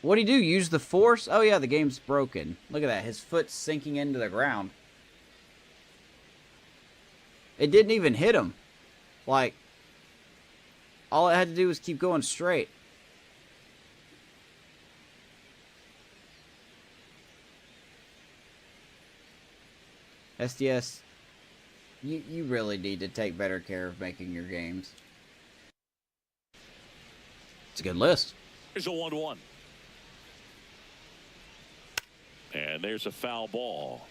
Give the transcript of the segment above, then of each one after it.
What'd he do? Use the force? Oh, yeah, the game's broken. Look at that. His foot's sinking into the ground. It didn't even hit him. Like, all it had to do was keep going straight. SDS, you really need to take better care of making your games. It's a good list. Here's a 1-1. And there's a foul ball.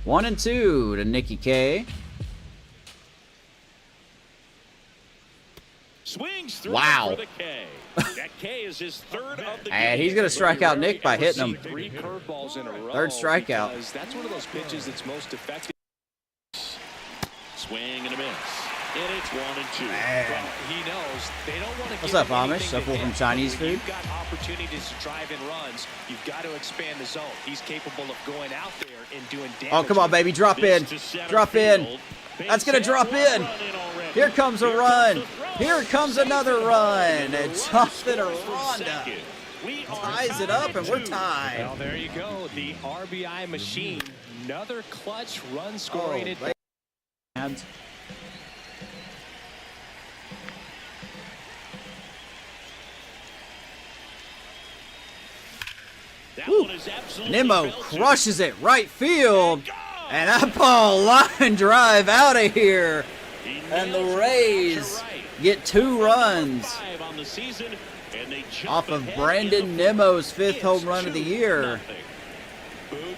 One and two to Nicky K. Swings through wow. For the K. That K is his third of the And he's going to strike out Nick by hitting him. 3 curveballs in a row. Third strikeout. That's one of those pitches that's most effective. Swing and a miss. And it's 1 and 2. Well, he knows they don't want to. What's up, Amish? Supple from Chinese food. You've got opportunities to drive in runs. You've got to expand the zone. He's capable of going out there and doing damage. Oh, come on, baby. Drop in. Drop in. That's going to drop in. Here comes a run. Here comes another run. And Jonathan Aranda ties it up, and we're tied. Well, there you go. The RBI machine. Another clutch run scoring. Nimmo crushes it right field. And that ball line drive out of here. And the Rays get 2 runs off of Brandon Nimmo's 5th home run of the year.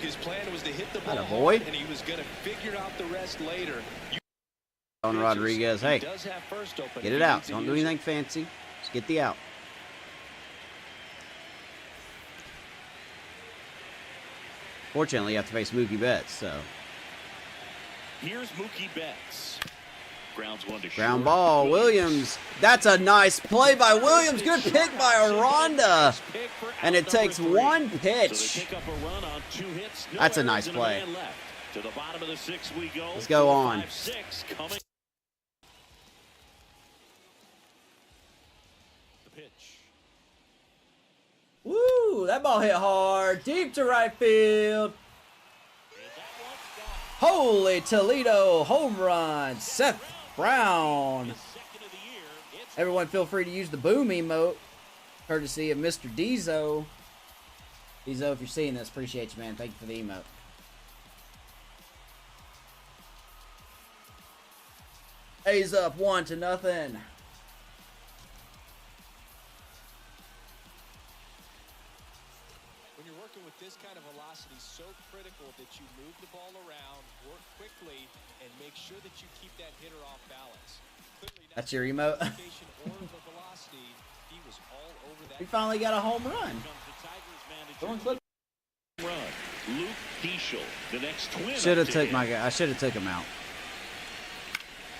His plan was to hit the ball, boy. and he was going to figure out the rest later. On Rodriguez, hey, get it out. Don't do anything fancy. Just get the out. Fortunately, you have to face Mookie Betts, so. Here's Mookie Betts. Ground ball, Williams. That's a nice play by Williams. Good pick by Aranda. And it takes 1 pitch. That's a nice play. Let's go on. Woo, that ball hit hard. Deep to right field. Holy Toledo home run. Seth Brown. Everyone feel free to use the boom emote. Courtesy of Mr. Dizo. Dizo, if you're seeing this, appreciate you, man. Thank you for the emote. A's up 1-0. With this kind of velocity, so critical that you move the ball around, work quickly, and make sure that you keep that hitter off balance. That's your emote. We finally got a home run. Should have took my guy. I should have took him out.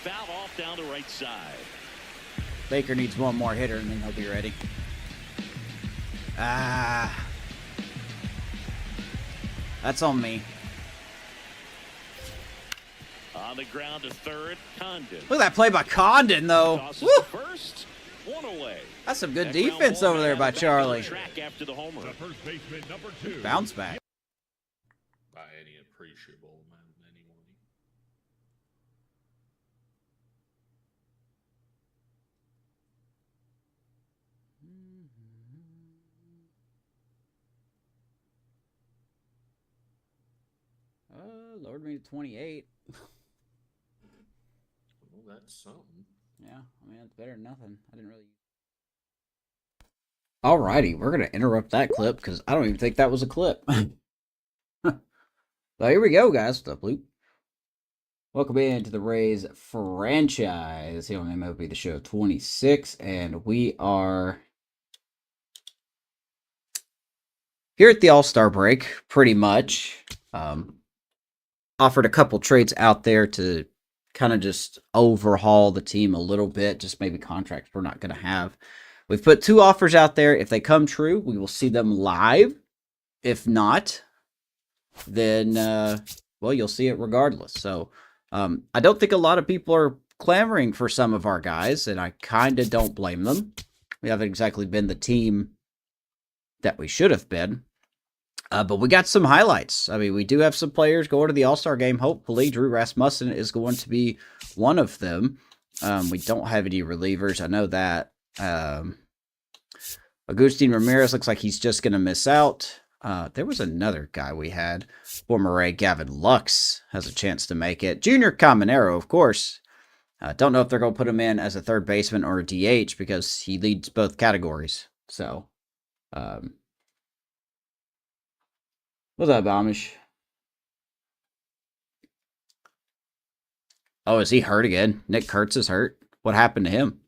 Foul off down the right side. Baker needs one more hitter, and then he'll be ready. Ah. That's on me. On the ground to third, Condon. Look at that play by Condon, though. Woo. First, 1 away. That's some good defense over there by Charlie. After the homer. Bounce back. By any appreciable amount, anyone. Lowered me to 28. Well, that's something. Yeah, I mean, it's better than nothing. I didn't really. Alrighty, we're going to interrupt that clip because I don't even think that was a clip. So here we go, guys. What's up, Luke? Welcome into the Rays franchise here on MLB The Show 26, and we are here at the All-Star break, pretty much. Offered a couple trades out there to kind of just overhaul the team a little bit, just maybe contracts we're not going to have. We've put 2 offers out there. If they come true, we will see them live. If not, then, well, you'll see it regardless. So I don't think a lot of people are clamoring for some of our guys, and I kind of don't blame them. We haven't exactly been the team that we should have been. But we got some highlights. I mean, we do have some players going to the All-Star game. Hopefully, Drew Rasmussen is going to be one of them. We don't have any relievers. I know that. Agustin Ramirez looks like he's just going to miss out. There was another guy we had. Former Gavin Lux has a chance to make it. Junior Caminero, of course. Don't know if they're going to put him in as a third baseman or a DH because he leads both categories. So, what's up, Amish? Oh, is he hurt again? Nick Kurtz is hurt? What happened to him?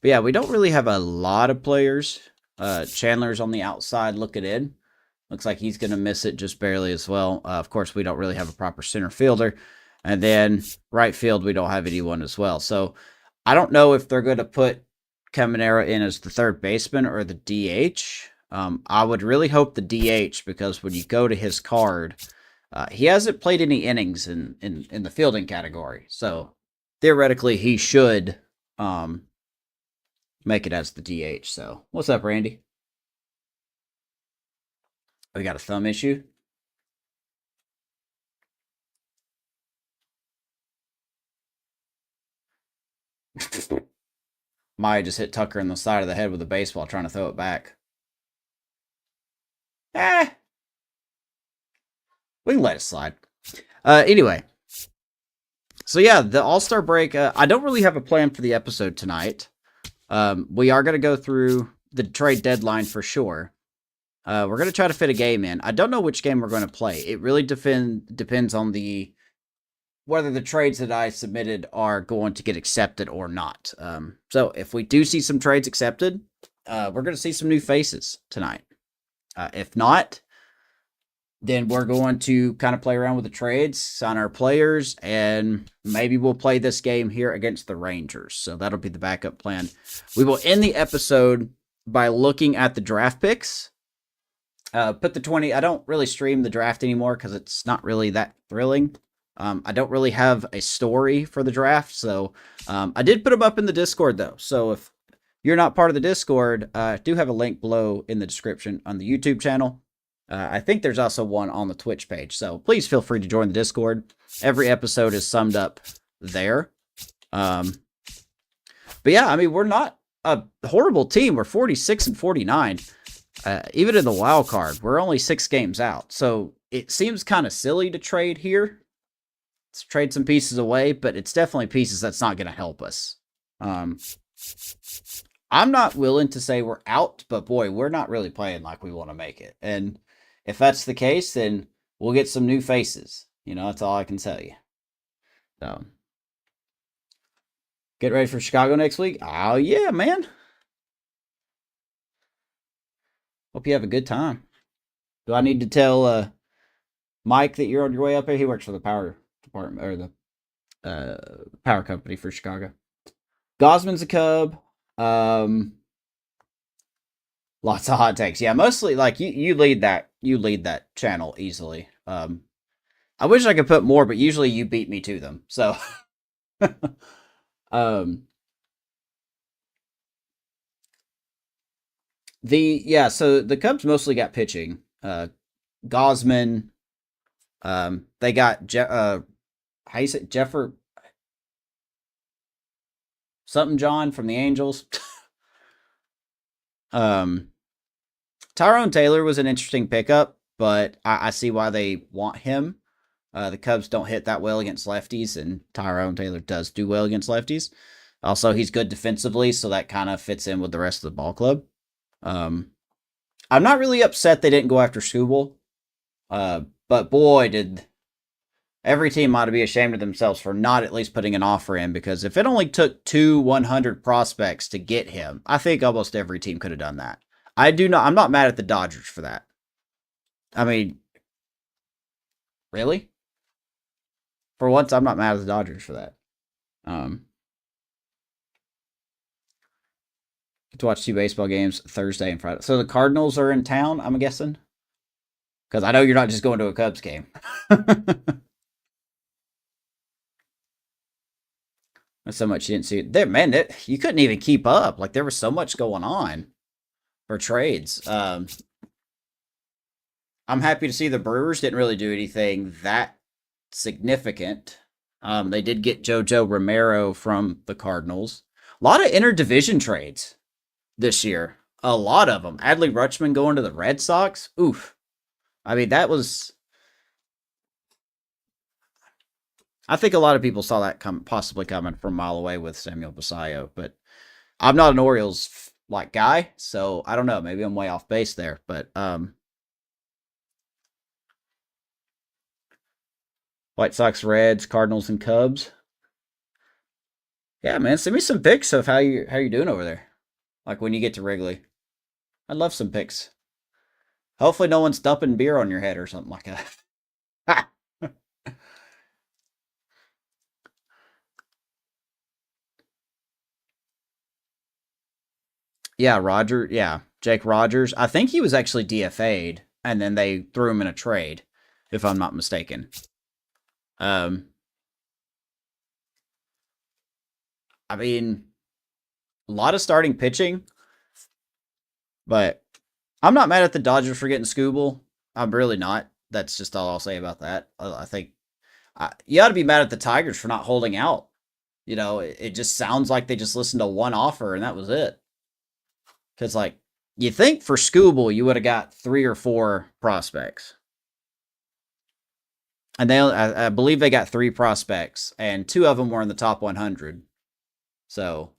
But yeah, we don't really have a lot of players. Chandler's on the outside looking in. Looks like he's going to miss it just barely as well. Of course, we don't really have a proper center fielder. And then right field, we don't have anyone as well. So I don't know if they're going to put Caminero in as the third baseman or the DH. I would really hope the DH because when you go to his card, he hasn't played any innings in the fielding category. So theoretically, he should make it as the DH. So what's up, Randy? We got a thumb issue. Maya just hit Tucker in the side of the head with a baseball trying to throw it back. We can let it slide. Anyway. So yeah, the All-Star break. I don't really have a plan for the episode tonight. We are going to go through the trade deadline for sure. We're going to try to fit a game in. I don't know which game we're going to play. It really depends on whether the trades that I submitted are going to get accepted or not. So if we do see some trades accepted, we're going to see some new faces tonight. If not, then we're going to kind of play around with the trades, sign our players, and maybe we'll play this game here against the Rangers. So that'll be the backup plan. We will end the episode by looking at the draft picks. Put the 20. I don't really stream the draft anymore because it's not really that thrilling. I don't really have a story for the draft, so I did put them up in the Discord, though. So if you're not part of the Discord, I do have a link below in the description on the YouTube channel. I think there's also one on the Twitch page, so please feel free to join the Discord. Every episode is summed up there. But yeah, I mean, we're not a horrible team. We're 46 and 49. Even in the wild card, we're only 6 games out. So it seems kind of silly to trade here. Let's trade some pieces away, but it's definitely pieces that's not going to help us. I'm not willing to say we're out, but boy, we're not really playing like we want to make it. And if that's the case, then we'll get some new faces. You know, that's all I can tell you. So, get ready for Chicago next week? Oh, yeah, man. Hope you have a good time. Do I need to tell Mike that you're on your way up here? He works for the power department, or the power company for Chicago. Gosman's a Cub. Lots of hot takes. Yeah, mostly like you lead that channel easily. I wish I could put more, but usually you beat me to them. So so the Cubs mostly got pitching. Gosman, they got how you say Jeffer something John from the Angels. Tyrone Taylor was an interesting pickup, but I see why they want him. The Cubs don't hit that well against lefties, and Tyrone Taylor does do well against lefties. Also, he's good defensively, so that kind of fits in with the rest of the ball club. I'm not really upset they didn't go after Skubal, but boy, did every team ought to be ashamed of themselves for not at least putting an offer in, because if it only took 2 100 prospects to get him, I think almost every team could have done that. I'm not mad at the Dodgers for that. I mean, really? For once, I'm not mad at the Dodgers for that. Get to watch 2 baseball games Thursday and Friday. So the Cardinals are in town, I'm guessing? Because I know you're not just going to a Cubs game. That's so much you didn't see it. There, man, you couldn't even keep up. Like, there was so much going on for trades. I'm happy to see the Brewers didn't really do anything that significant. They did get JoJo Romero from the Cardinals. A lot of interdivision trades this year. A lot of them. Adley Rutschman going to the Red Sox. Oof. I mean, that was... I think a lot of people saw that possibly coming from a mile away with Samuel Basallo, but I'm not an Orioles like guy, so I don't know. Maybe I'm way off base there, but White Sox, Reds, Cardinals, and Cubs. Yeah, man, send me some pics of how you doing over there. Like when you get to Wrigley. I'd love some pics. Hopefully no one's dumping beer on your head or something like that. Yeah, Roger. Yeah, Jake Rogers. I think he was actually DFA'd, and then they threw him in a trade, if I'm not mistaken. I mean, a lot of starting pitching, but I'm not mad at the Dodgers for getting Scooble. I'm really not. That's just all I'll say about that. I think you ought to be mad at the Tigers for not holding out. You know, it just sounds like they just listened to one offer and that was it. Because, like, you think for Scooble, you would have got 3 or 4 prospects. And I believe they got 3 prospects, and 2 of them were in the top 100. So,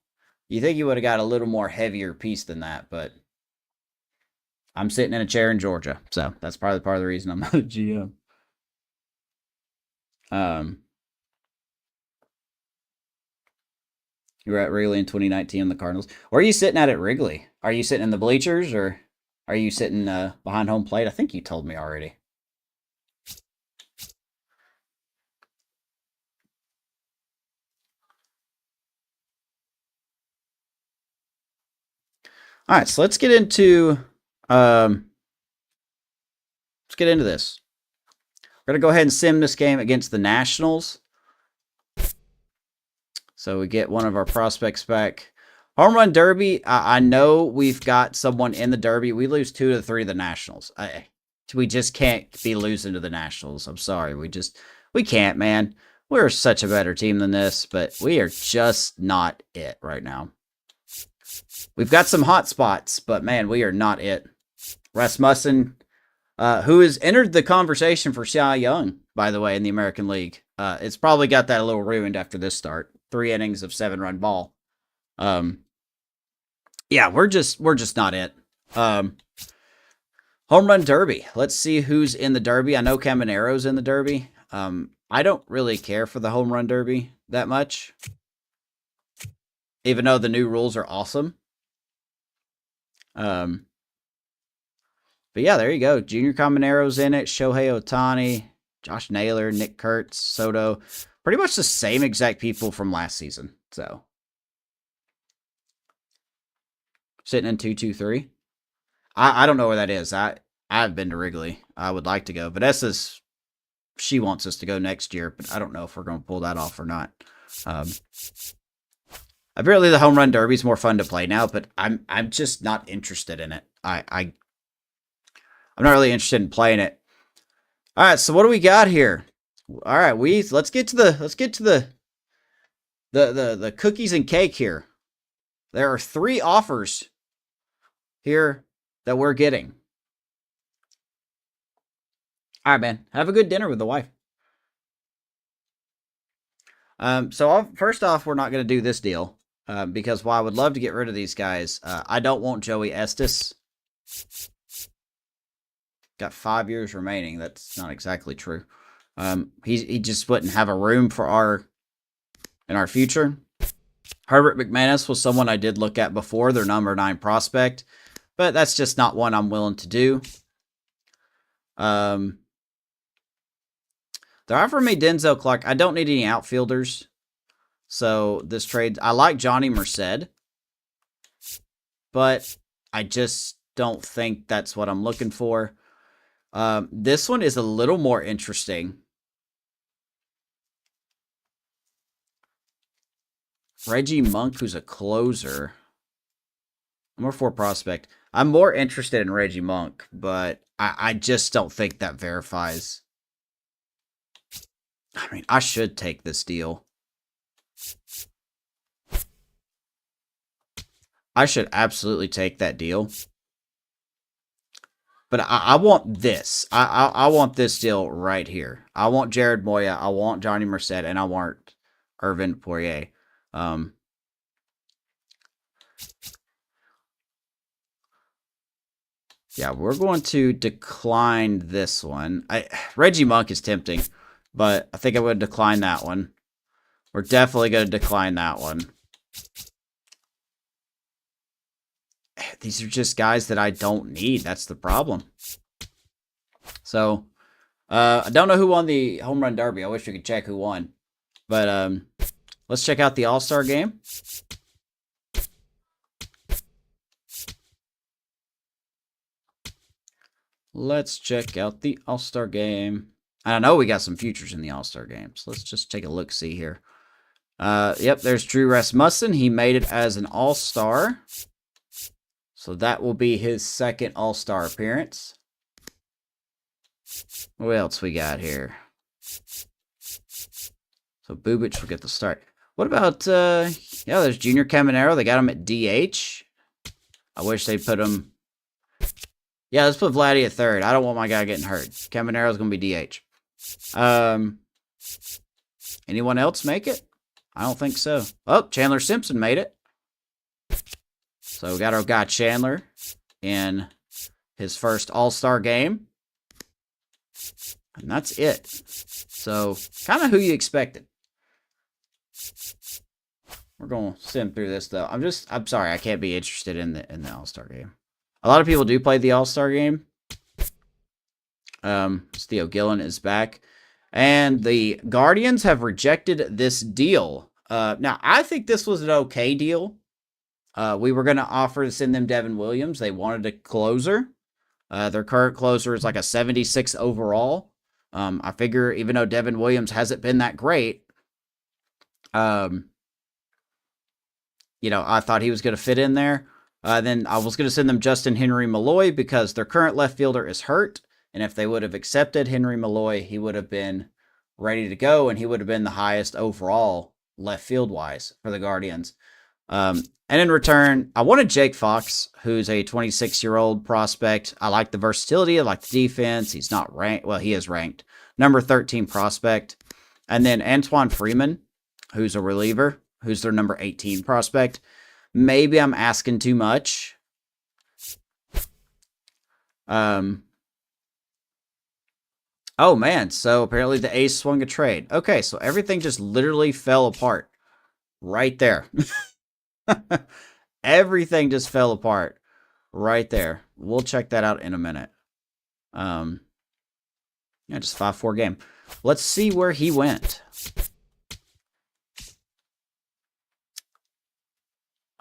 you think you would have got a little more heavier piece than that, but I'm sitting in a chair in Georgia. So, that's probably part of the reason I'm not a GM. You were at Wrigley in 2019 on the Cardinals. Where are you sitting at Wrigley? Are you sitting in the bleachers or are you sitting behind home plate? I think you told me already. All right, so let's get into this. We're gonna go ahead and sim this game against the Nationals. So we get one of our prospects back. Home Run Derby, I know we've got someone in the Derby. We lose 2 to 3 to the Nationals. We just can't be losing to the Nationals. I'm sorry. We can't, man. We're such a better team than this, but we are just not it right now. We've got some hot spots, but man, we are not it. Rasmussen, who has entered the conversation for Cy Young, by the way, in the American League. It's probably got that a little ruined after this start. 3 innings of 7-run ball. Yeah, we're just not it. Home Run Derby. Let's see who's in the Derby. I know Camanero's in the Derby. I don't really care for the Home Run Derby that much, even though the new rules are awesome. But yeah, there you go. Junior Camanero's in it. Shohei Ohtani, Josh Naylor, Nick Kurtz, Soto. Pretty much the same exact people from last season. So, sitting in 2-2-3. I don't know where that is. I've been to Wrigley. I would like to go. Vanessa's, she wants us to go next year, but I don't know if we're going to pull that off or not. Apparently the Home Run Derby is more fun to play now, but I'm just not interested in it. I'm not really interested in playing it. All right, so what do we got here? All right, let's get to the cookies and cake here. There are 3 offers here that we're getting. All right, man. Have a good dinner with the wife. First off, we're not going to do this deal because while I would love to get rid of these guys, I don't want Joey Estus. Got 5 years remaining. That's not exactly true. He just wouldn't have a room for in our future. Herbert McManus was someone I did look at before, their number 9 prospect, but that's just not one I'm willing to do. They're offering me Denzel Clark. I don't need any outfielders. So this trade, I like Johnny Merced, but I just don't think that's what I'm looking for. This one is a little more interesting. Reggie Monk, who's a closer. Number 4 prospect. I'm more interested in Reggie Monk, but I just don't think that verifies. I mean, I should take this deal. I should absolutely take that deal. But I want this. I want this deal right here. I want Jared Moya. I want Johnny Merced, and I want Irvin Porier. Yeah, we're going to decline this one. Reggie Monk is tempting, but I think I would decline that one. We're definitely going to decline that one. These are just guys that I don't need. That's the problem. So, I don't know who won the home run derby. I wish we could check who won. But let's check out the All-Star game. Let's check out the All-Star game. I know we got some futures in the All-Star game, so let's just take a look-see here. Yep, there's Drew Rasmussen. He made it as an All-Star. So that will be his second All-Star appearance. What else we got here? So Bubic will get the start. What about, yeah, there's Junior Caminero. They got him at DH. I wish they'd put him... Yeah, let's put Vladdy at third. I don't want my guy getting hurt. Caminero's going to be DH. Anyone else make it? I don't think so. Oh, Chandler Simpson made it. So we got our guy Chandler in his first All-Star game. And that's it. So, kind of who you expected. We're going to sim through this, though. I'm sorry, I can't be interested in the All-Star game. A lot of people do play the All-Star game. Theo Gillen is back. And the Guardians have rejected this deal. Now, I think this was an okay deal. We were going to offer to send them Devin Williams. They wanted a closer. Their current closer is like a 76 overall. I figure even though Devin Williams hasn't been that great, you know, I thought he was going to fit in there. Then I was going to send them Justin Henry Malloy because their current left fielder is hurt. And if they would have accepted Henry Malloy, he would have been ready to go, and he would have been the highest overall left field-wise for the Guardians. And in return, I wanted Jake Fox, who's a 26-year-old prospect. I like the versatility. I like the defense. He's not ranked. Well, he is ranked. Number 13 prospect. And then Antoine Freeman, who's a reliever, who's their number 18 prospect. Maybe I'm asking too much. Oh, man. So apparently the A's swung a trade. Okay, so everything just literally fell apart right there. Everything just fell apart right there. We'll check that out in a minute. Yeah, just 5-4 game. Let's see where he went.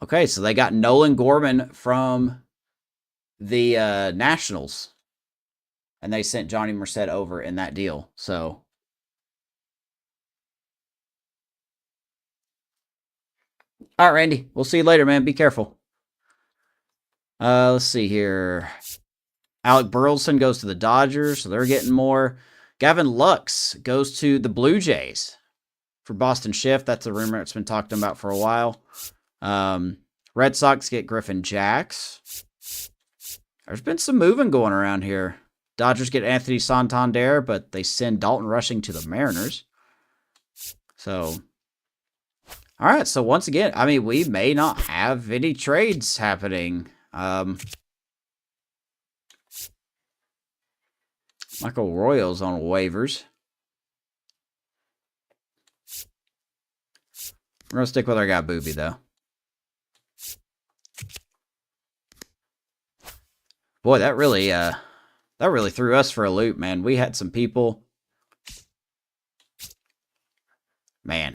Okay, so they got Nolan Gorman from the Nationals. And they sent Johnny Merced over in that deal. So, all right, Randy. We'll see you later, man. Be careful. Let's see here. Alec Burleson goes to the Dodgers, so they're getting more. Gavin Lux goes to the Blue Jays for Boston Shift. That's a rumor that's been talked about for a while. Red Sox get Griffin Jacks. There's been some moving going around here. Dodgers get Anthony Santander, but they send Dalton Rushing to the Mariners. So, all right. So once again, I mean, we may not have any trades happening. Michael Royals on waivers. We're gonna stick with our guy Booby though. Boy, that really threw us for a loop, man. We had some people. Man.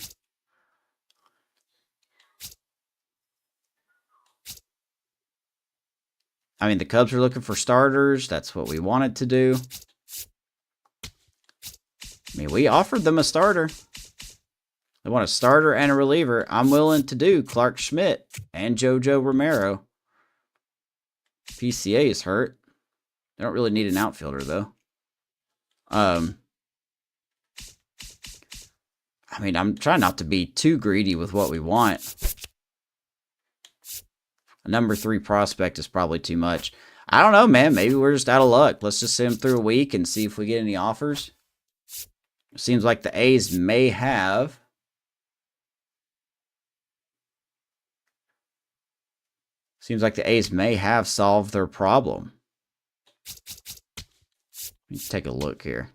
I mean, the Cubs are looking for starters. That's what we wanted to do. I mean, we offered them a starter. They want a starter and a reliever. I'm willing to do Clark Schmidt and JoJo Romero. PCA is hurt. They don't really need an outfielder, though. I mean, I'm trying not to be too greedy with what we want. A number 3 prospect is probably too much. I don't know, man. Maybe we're just out of luck. Let's just send him through a week and see if we get any offers. Seems like the A's may have. Seems like the A's may have solved their problem. Let's take a look here.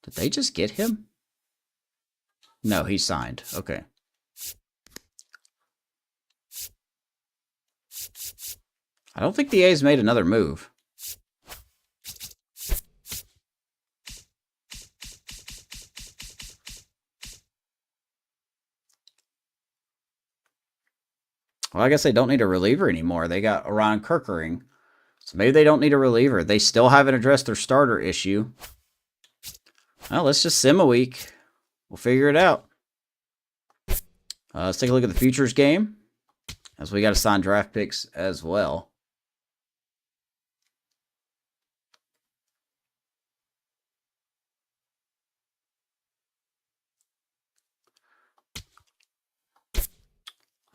Did they just get him? No, he signed. Okay. I don't think the A's made another move. Well, I guess they don't need a reliever anymore. They got Aaron Kirkering. So maybe they don't need a reliever. They still haven't addressed their starter issue. Well, let's just sim a week. We'll figure it out. Let's take a look at the futures game, as we got to sign draft picks as well.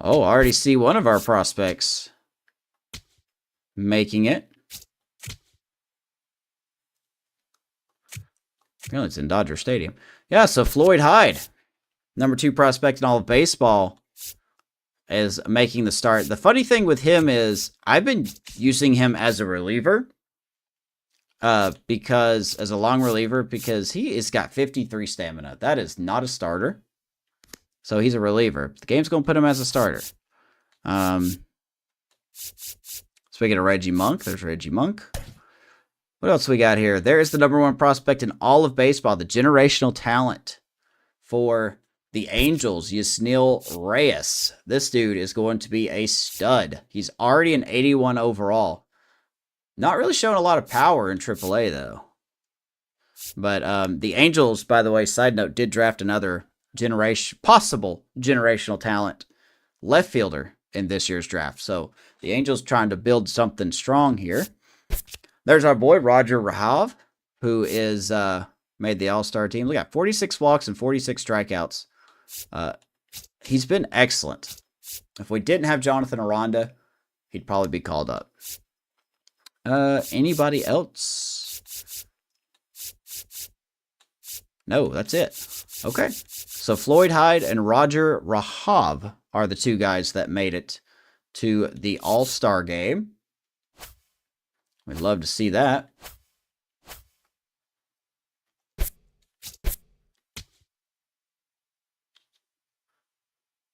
Oh, I already see one of our prospects making it. Apparently it's in Dodger Stadium. Yeah, so Floyd Hyde, number 2 prospect in all of baseball, is making the start. The funny thing with him is I've been using him as a reliever, because as a long reliever, because he has got 53 stamina. That is not a starter. So he's a reliever. The game's going to put him as a starter. Speaking of Reggie Monk, there's Reggie Monk. What else we got here? There is the number 1 prospect in all of baseball, the generational talent for the Angels, Yasniel Reyes. This dude is going to be a stud. He's already an 81 overall. Not really showing a lot of power in AAA, though. But the Angels, by the way, side note, did draft another possible generational talent left fielder in this year's draft. So the Angels trying to build something strong here. There's our boy Roger Rahov, who is made the All-Star team. Look at 46 walks and 46 strikeouts. He's been excellent. If we didn't have Jonathan Aranda, he'd probably be called up. Anybody else? No, that's it. Okay. So Floyd Hyde and Roger Rahov are the 2 guys that made it to the All-Star game. We'd love to see that.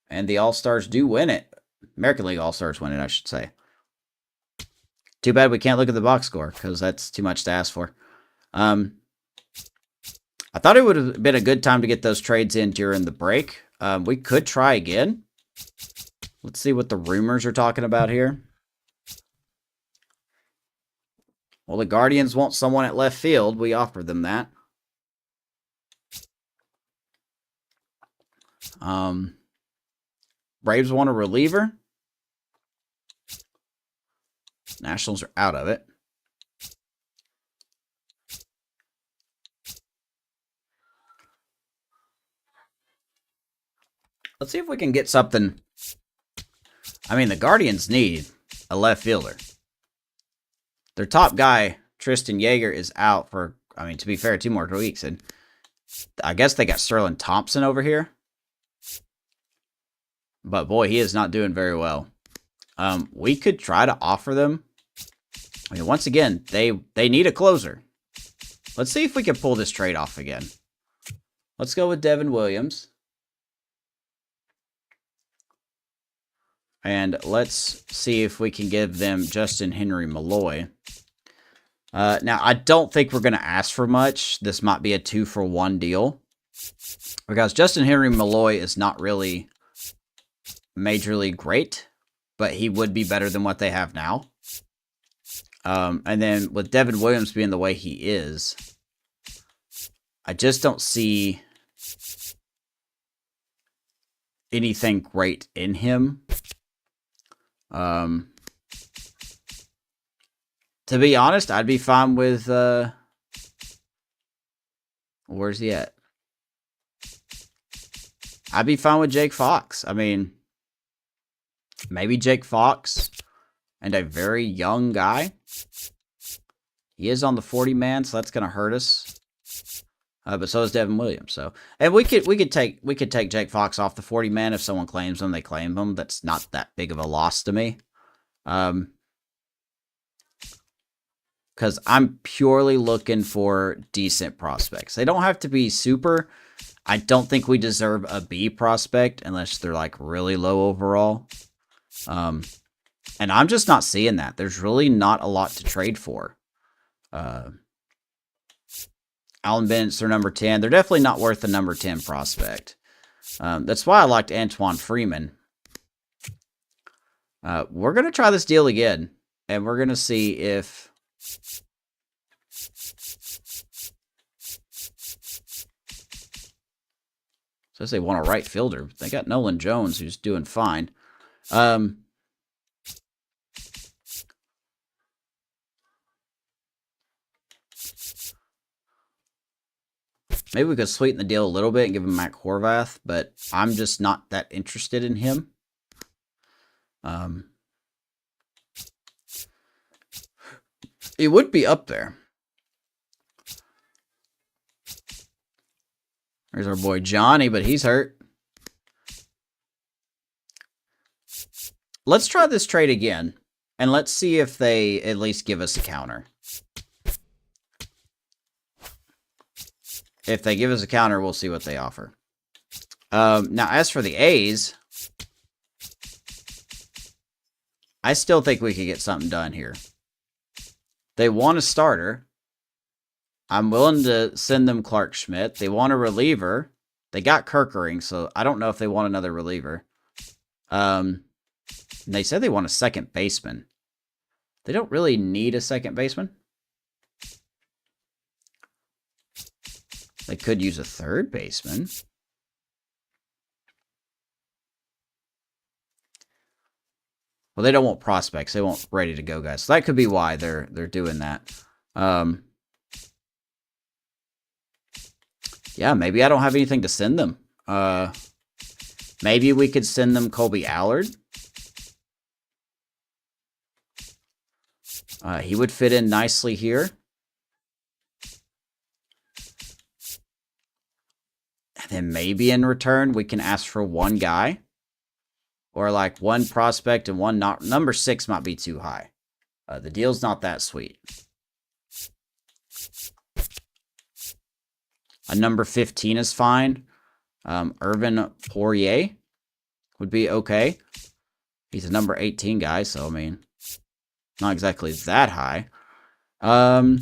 And the All-Stars do win it. American League All-Stars win it, I should say. Too bad we can't look at the box score, because that's too much to ask for. I thought it would have been a good time to get those trades in during the break. We could try again. Let's see what the rumors are talking about here. Well, the Guardians want someone at left field. We offered them that. Braves want a reliever. Nationals are out of it. Let's see if we can get something. I mean, the Guardians need a left fielder. Their top guy, Tristan Yeager, is out for, I mean, to be fair, 2 more weeks. And I guess they got Sterling Thompson over here. But boy, he is not doing very well. We could try to offer them. I mean, once again, they need a closer. Let's see if we can pull this trade off again. Let's go with Devin Williams. And let's see if we can give them Justin Henry Malloy. Now, I don't think we're going to ask for much. This might be a 2-for-1 deal. Because Justin Henry Malloy is not really majorly great. but he would be better than what they have now. And then with Devin Williams being the way he is, I just don't see anything great in him. To be honest, I'd be fine with, where's he at? I'd be fine with Jake Fox. I mean, maybe Jake Fox and a very young guy. He is on the 40-man, so that's going to hurt us. But so is Devin Williams. So, and we could take Jake Fox off the 40-man if someone claims him. They claim him. That's not that big of a loss to me. Because I'm purely looking for decent prospects. They don't have to be super. I don't think we deserve a B prospect unless they're like really low overall. And I'm just not seeing that. There's really not a lot to trade for. Alan Bennett's their number 10. They're definitely not worth a number 10 prospect. That's why I liked Antoine Freeman. We're going to try this deal again. And we're going to see if... Says they want a right fielder. They got Nolan Jones, who's doing fine. Maybe we could sweeten the deal a little bit and give him Mac Horvath, but I'm just not that interested in him. It would be up there. There's our boy Johnny, but he's hurt. Let's try this trade again, and let's see if they at least give us a counter. If they give us a counter, we'll see what they offer. Now, as for the A's, I still think we could get something done here. They want a starter. I'm willing to send them Clark Schmidt. They want a reliever. They got Kirkering, so I don't know if they want another reliever. They said they want a second baseman. They don't really need a second baseman. They could use a third baseman. Well, they don't want prospects. They want ready to go guys. So that could be why they're doing that. Yeah, maybe I don't have anything to send them. Maybe we could send them Colby Allard. He would fit in nicely here. And then maybe in return, we can ask for one guy. Or like one prospect and one not. Number 6 might be too high. The deal's not that sweet. A number 15 is fine. Irvin Porier would be okay. He's a number 18 guy, so I mean, not exactly that high. Darren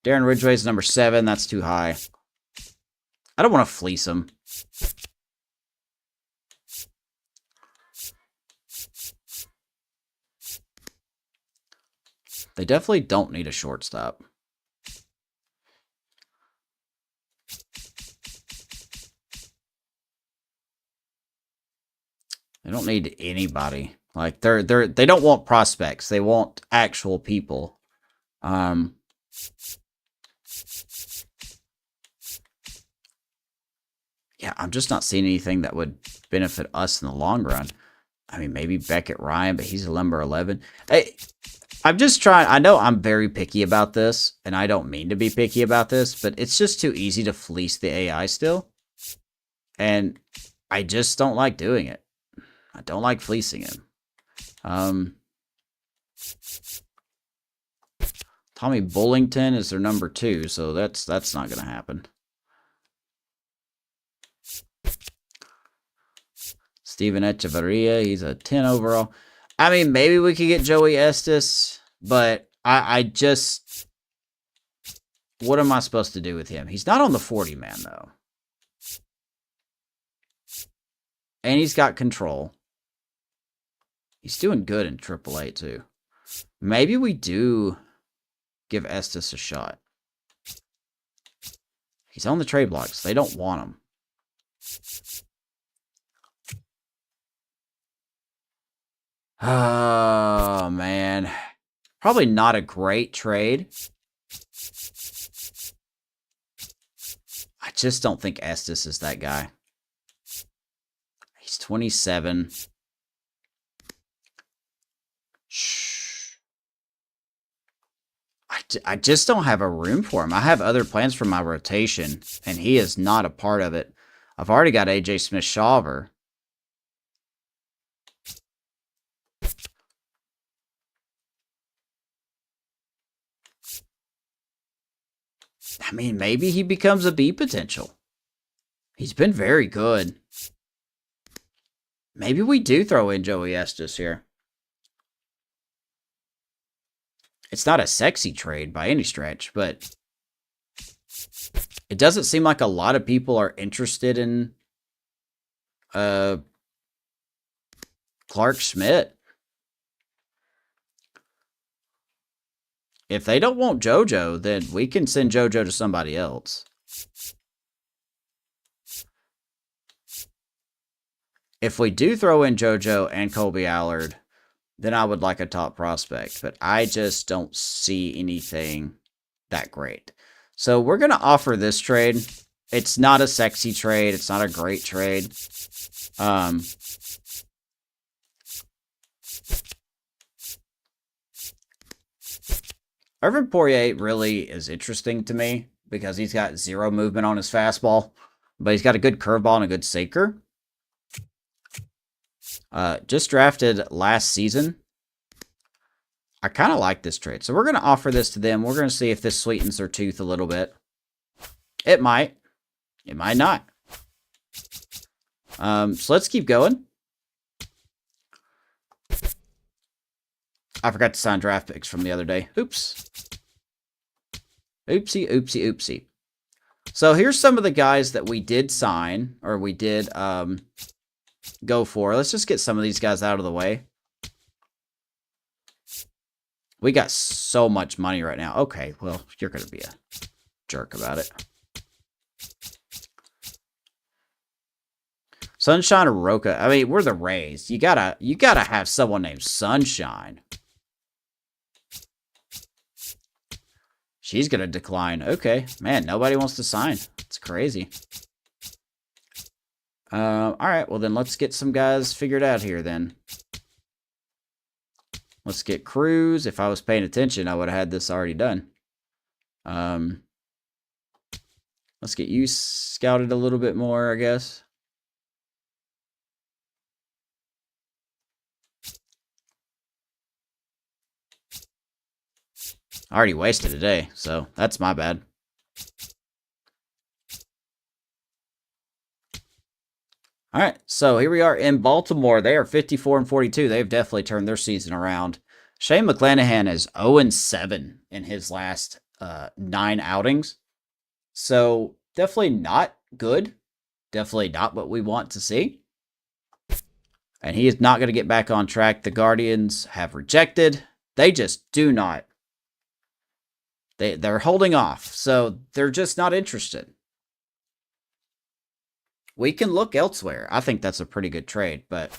Ridgway's number 7. That's too high. I don't want to fleece him. They definitely don't need a shortstop. They don't need anybody. Like they don't want prospects. They want actual people. Yeah, I'm just not seeing anything that would benefit us in the long run. I mean, maybe Beckett Ryan, but he's a number 11. Hey, I'm just trying. I know I'm very picky about this, and I don't mean to be picky about this, but it's just too easy to fleece the AI still. And I just don't like doing it. I don't like fleecing him. Tommy Bullington is their number 2, so that's not going to happen. Steven Echeverria, he's a 10 overall. I mean, maybe we could get Joey Estus, but I just... What am I supposed to do with him? He's not on the 40-man, though. And he's got control. He's doing good in AAA, too. Maybe we do give Estus a shot. He's on the trade blocks. They don't want him. Oh, man. Probably not a great trade. I just don't think Estus is that guy. He's 27. I just don't have a room for him. I have other plans for my rotation, and he is not a part of it. I've already got AJ Smith-Shawver. I mean, maybe he becomes a B potential. He's been very good. Maybe we do throw in Joey Estus here. It's not a sexy trade by any stretch, but it doesn't seem like a lot of people are interested in Clark Schmidt. If they don't want JoJo, then we can send JoJo to somebody else. If we do throw in JoJo and Colby Allard, then I would like a top prospect. But I just don't see anything that great. So we're going to offer this trade. It's not a sexy trade. It's not a great trade. Irvin Porier really is interesting to me because he's got zero movement on his fastball, but he's got a good curveball and a good sinker. Just drafted last season. I kind of like this trade. So we're going to offer this to them. We're going to see if this sweetens their tooth a little bit. It might. It might not. So let's keep going. I forgot to sign draft picks from the other day. Oops. Oopsie, oopsie, oopsie. So here's some of the guys that we did sign, or we did go for. Let's just get some of these guys out of the way. We got so much money right now. Okay, well, you're going to be a jerk about it. Sunshine or Rocha. I mean, we're the Rays. You gotta have someone named Sunshine. She's gonna decline. Okay, man, nobody wants to sign. It's crazy. All right, well then let's get some guys figured out here then. Let's get Cruz. If I was paying attention, I would have had this already done. Let's get you scouted a little bit more, I guess. I already wasted a day, so that's my bad. All right, so here we are in Baltimore. They are 54-42. They've definitely turned their season around. Shane McClanahan is 0-7 in his last 9 outings. So definitely not good. Definitely not what we want to see. And he is not going to get back on track. The Guardians have rejected. They just do not. They're holding off. So they're just not interested. We can look elsewhere. I think that's a pretty good trade, but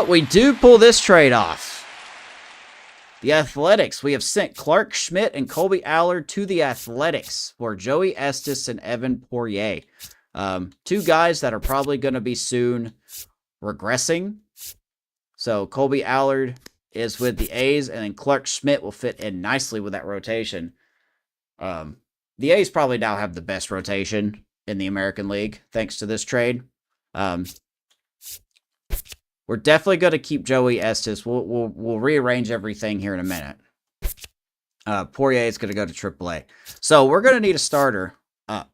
we do pull this trade off. The Athletics. We have sent Clark Schmidt and Colby Allard to the Athletics for Joey Estus and Evan Porier. 2 guys that are probably going to be soon regressing. So Colby Allard is with the A's, and then Clark Schmidt will fit in nicely with that rotation. The A's probably now have the best rotation in the American League, thanks to this trade. We're definitely going to keep Joey Estus. We'll rearrange everything here in a minute. Porier is going to go to AAA. So we're going to need a starter up.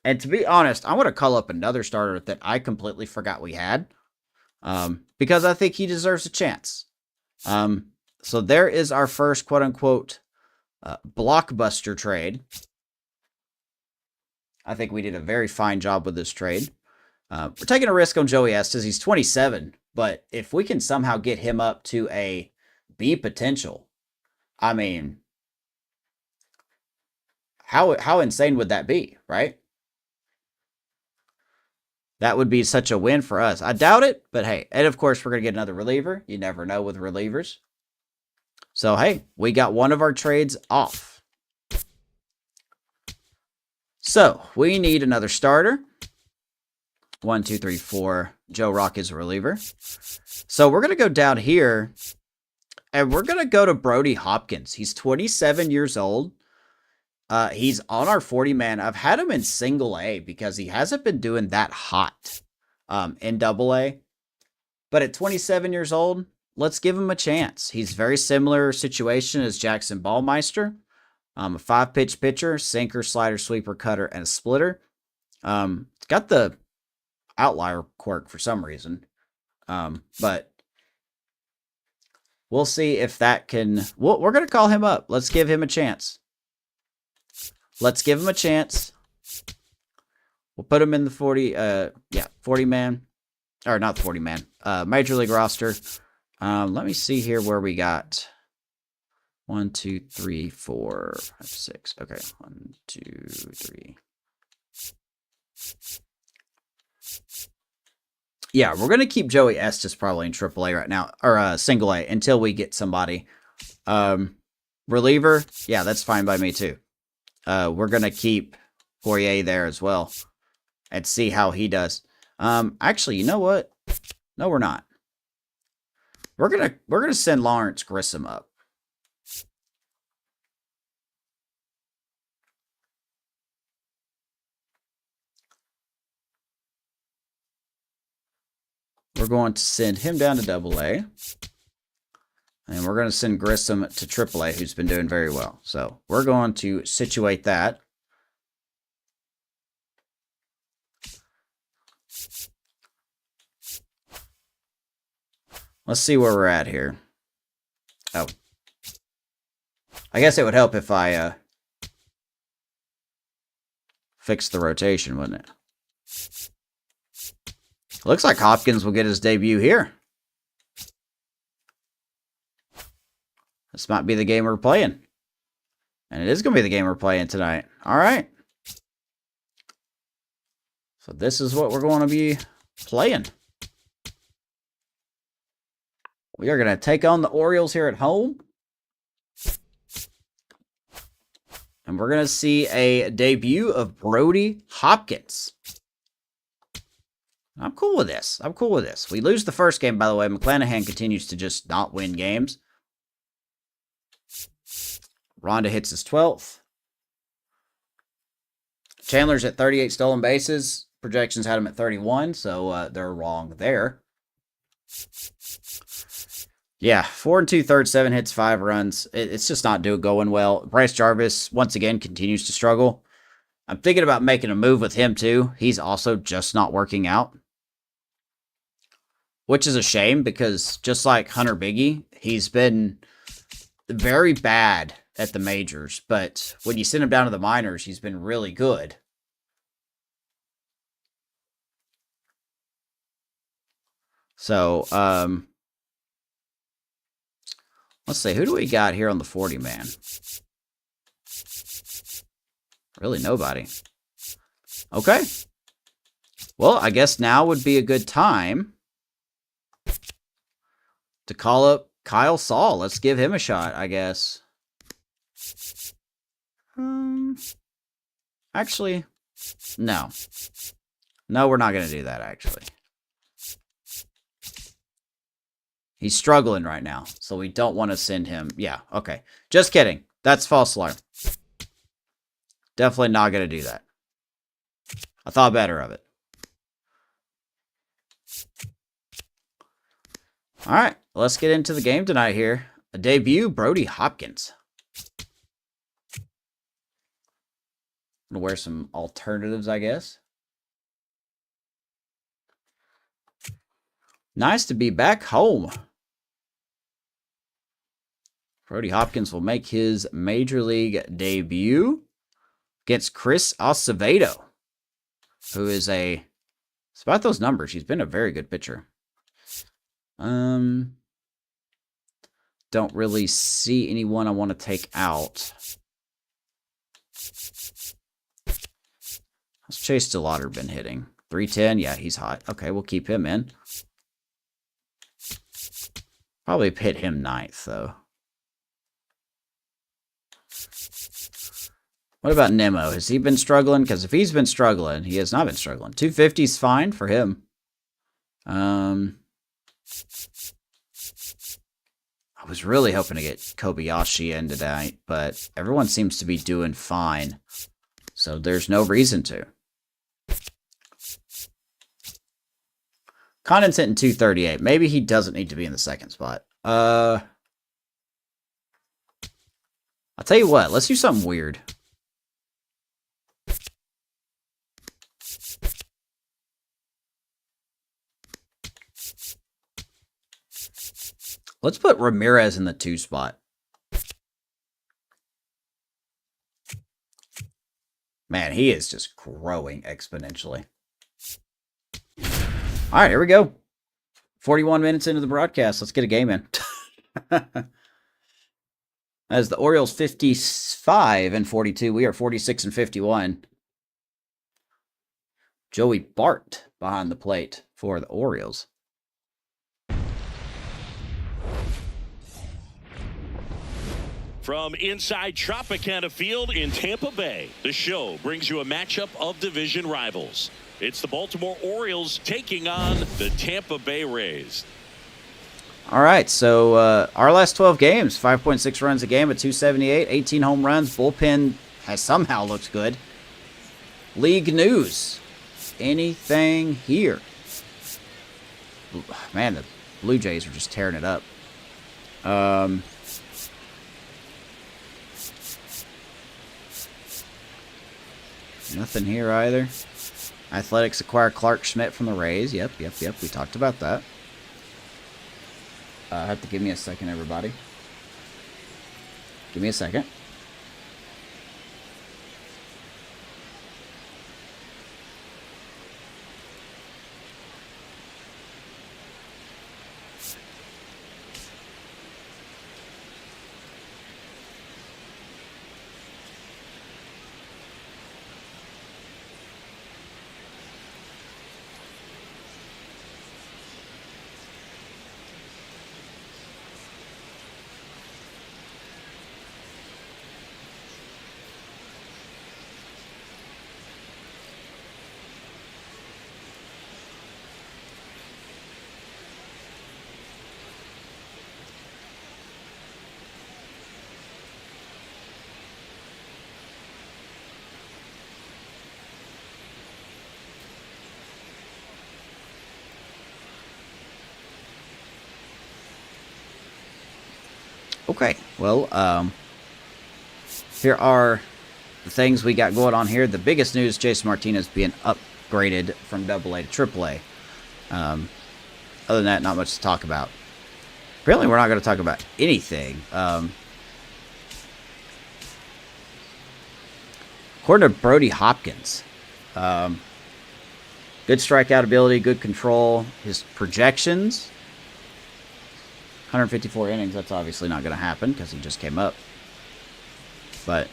And to be honest, I want to call up another starter that I completely forgot we had. Because I think he deserves a chance. So there is our first quote-unquote blockbuster trade. I think we did a very fine job with this trade. We're taking a risk on Joey Estes. He's 27, but if we can somehow get him up to a B potential, I mean, how insane would that be, right? That would be such a win for us. I doubt it, but hey, and of course we're going to get another reliever. You never know with relievers. So hey, we got one of our trades off. So we need another starter. 1, 2, 3, 4. Joe Rock is a reliever. So we're going to go down here, and we're going to go to Brody Hopkins. He's 27 years old. He's on our 40-man. I've had him in single A because he hasn't been doing that hot in double A. But at 27 years old, let's give him a chance. He's very similar situation as Jackson Ballmeister. A 5-pitch pitcher, sinker, slider, sweeper, cutter, and a splitter. It's got the outlier quirk for some reason. But we'll see if that can... we're going to call him up. Let's give him a chance. Let's give him a chance. We'll put him in the 40-man. Or not the 40-man. Major League roster. Let me see here where we got 1, 2, 3, 4, 5, 6. Okay, 1, 2, 3. Yeah, we're gonna keep Joey Estes probably in AAA right now, or single A until we get somebody. Reliever, yeah, that's fine by me too. We're gonna keep Porier there as well and see how he does. Actually, you know what? No, we're not. We're gonna send Lawrence Grissom up. We're going to send him down to Double A. And we're going to send Grissom to AAA, who's been doing very well. So we're going to situate that. Let's see where we're at here. Oh. I guess it would help if I fixed the rotation, wouldn't it? Looks like Hopkins will get his debut here. This might be the game we're playing. And it is going to be the game we're playing tonight. All right. So this is what we're going to be playing. We are going to take on the Orioles here at home. And we're going to see a debut of Brody Hopkins. I'm cool with this. I'm cool with this. We lose the first game, by the way. McClanahan continues to just not win games. Rhonda hits his 12th. Chandler's at 38 stolen bases. Projections had him at 31, so they're wrong there. Yeah, 4 2/3, 7 hits, 5 runs. It's just not going well. Bryce Jarvis, once again, continues to struggle. I'm thinking about making a move with him, too. He's also just not working out. Which is a shame, because just like Hunter Biggie, he's been very bad at the majors. But when you send him down to the minors, he's been really good. So, let's see. Who do we got here on the 40-man? Really nobody. Okay. Well, I guess now would be a good time to call up Kyle Saul. Let's give him a shot, I guess. Actually, no. No, we're not going to do that, actually. He's struggling right now, so we don't want to send him. Yeah, okay. Just kidding. That's false alarm. Definitely not going to do that. I thought better of it. All right, let's get into the game tonight here. A debut, Brody Hopkins. I'm going to wear some alternatives, I guess. Nice to be back home. Brody Hopkins will make his Major League debut against Chris Acevedo, who is a It's about those numbers. He's been a very good pitcher. Don't really see anyone I want to take out. How's Chase Delotter been hitting? 310? Yeah, he's hot. Okay, we'll keep him in. Probably hit him 9th, though. What about Nemo? Has he been struggling? Because if he's been struggling, he has not been struggling. 250 is fine for him. I was really hoping to get Kobayashi in tonight, but everyone seems to be doing fine. So there's no reason to. Condon's hitting 238. Maybe he doesn't need to be in the second spot. I'll tell you what. Let's do something weird. Let's put Ramirez in the 2 spot. Man, he is just growing exponentially. All right, here we go. 41 minutes into the broadcast. Let's get a game in. As the Orioles 55-42, we are 46-51. Joey Bart behind the plate for the Orioles. From inside Tropicana Field in Tampa Bay, the show brings you a matchup of division rivals. It's the Baltimore Orioles taking on the Tampa Bay Rays. All right, so our last 12 games, 5.6 runs a game at 278, 18 home runs. Bullpen has somehow looked good. League news. Anything here? Man, the Blue Jays are just tearing it up. Nothing here either. Athletics acquire Clark Schmidt from the Rays. Yep. We talked about that. Have to give me a second, everybody. Give me a second. Okay, well, here are the things we got going on here. The biggest news, Jason Martinez being upgraded from AA to AAA. Other than that, not much to talk about. Apparently, we're not going to talk about anything. According to Brody Hopkins, good strikeout ability, good control. His projections, 154 innings, that's obviously not going to happen because he just came up. But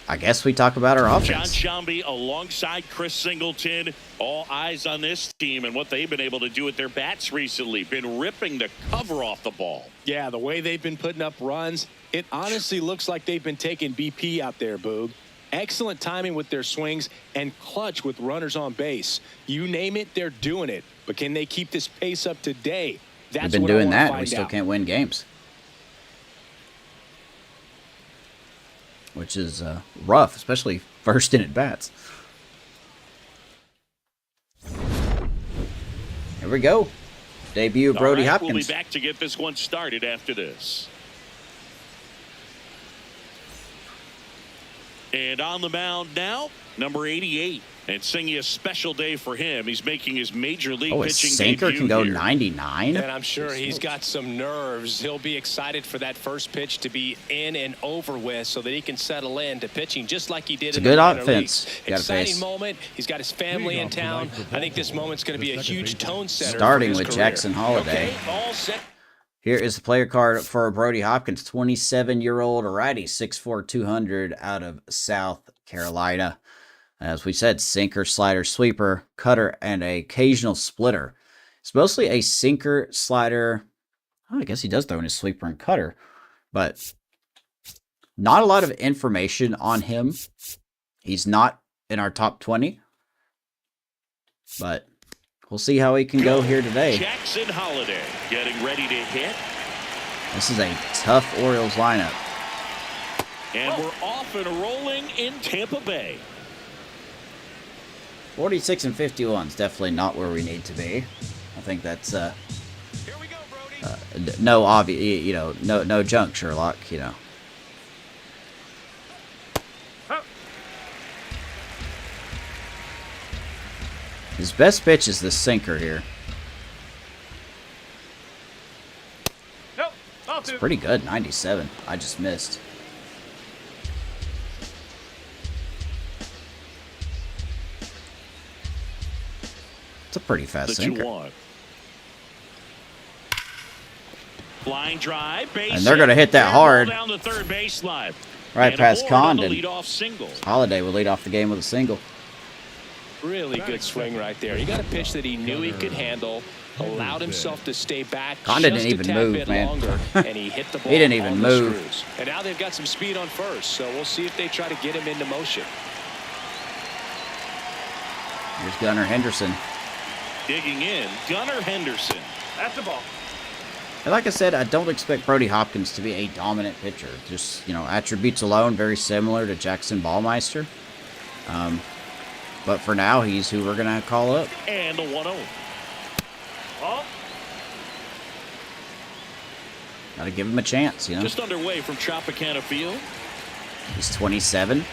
I guess we talk about our offense. John Shambi alongside Chris Singleton. All eyes on this team and what they've been able to do with their bats recently. Been ripping the cover off the ball. Yeah, the way they've been putting up runs, it honestly looks like they've been taking BP out there, Boog. Excellent timing with their swings and clutch with runners on base. You name it, they're doing it. But can they keep this pace up today? That's We've been doing that. We find still out. can't win games. Which is rough, especially first in at bats. Here we go. Debut of Brody Hopkins. We'll be back to get this one started after this. And on the mound now, number 88. And singing a special day for him. He's making his major league Oh, a pitching sinker debut can go here. 99? And I'm sure he's got some nerves. He'll be excited for that first pitch to be in and over with so that he can settle in to pitching just like he did It's in a good the minor offense. leagues. You gotta Exciting face. moment. He's got his family in town. I think this moment's going to be a huge tone setter. Starting for his with career. Jackson Holliday. Okay, all set. Here is the player card for Brody Hopkins, 27-year-old righty, 6'4", 200 out of South Carolina. As we said, sinker, slider, sweeper, cutter, and an occasional splitter. It's mostly a sinker, slider. Oh, I guess he does throw in his sweeper and cutter, but not a lot of information on him. He's not in our top 20, but we'll see how he can go here today. Jackson Holliday getting ready to hit. This is a tough Orioles lineup. And we're off and rolling in Tampa Bay. 46 and 51 is definitely not where we need to be. I think that's Here we go, Brody. no obvious, no junk, Sherlock, His best pitch is the sinker here. Nope. It's pretty good, 97. I just missed. It's a pretty fast The sinker. 2-1. Flying drive, base And they're gonna hit that hard. down the third baseline. Right And past aboard on the Condon. leadoff single. Holiday will lead off the game with a single. Really good swing right there. He got a pitch that he knew he could handle, allowed himself to stay back. Condon just didn't a even tad move, bit man. longer, and he hit the ball. He didn't even on the move. screws. And now they've got some speed on first, so we'll see if they try to get him into motion. Here's Gunnar Henderson. Digging in, Gunnar Henderson. That's the ball. And like I said, I don't expect Brody Hopkins to be a dominant pitcher. Just, attributes alone, very similar to Jackson Ballmeister. But for now, he's who we're going to call up. And a 1-0. Got to give him a chance, Just underway from Tropicana Field. He's 27.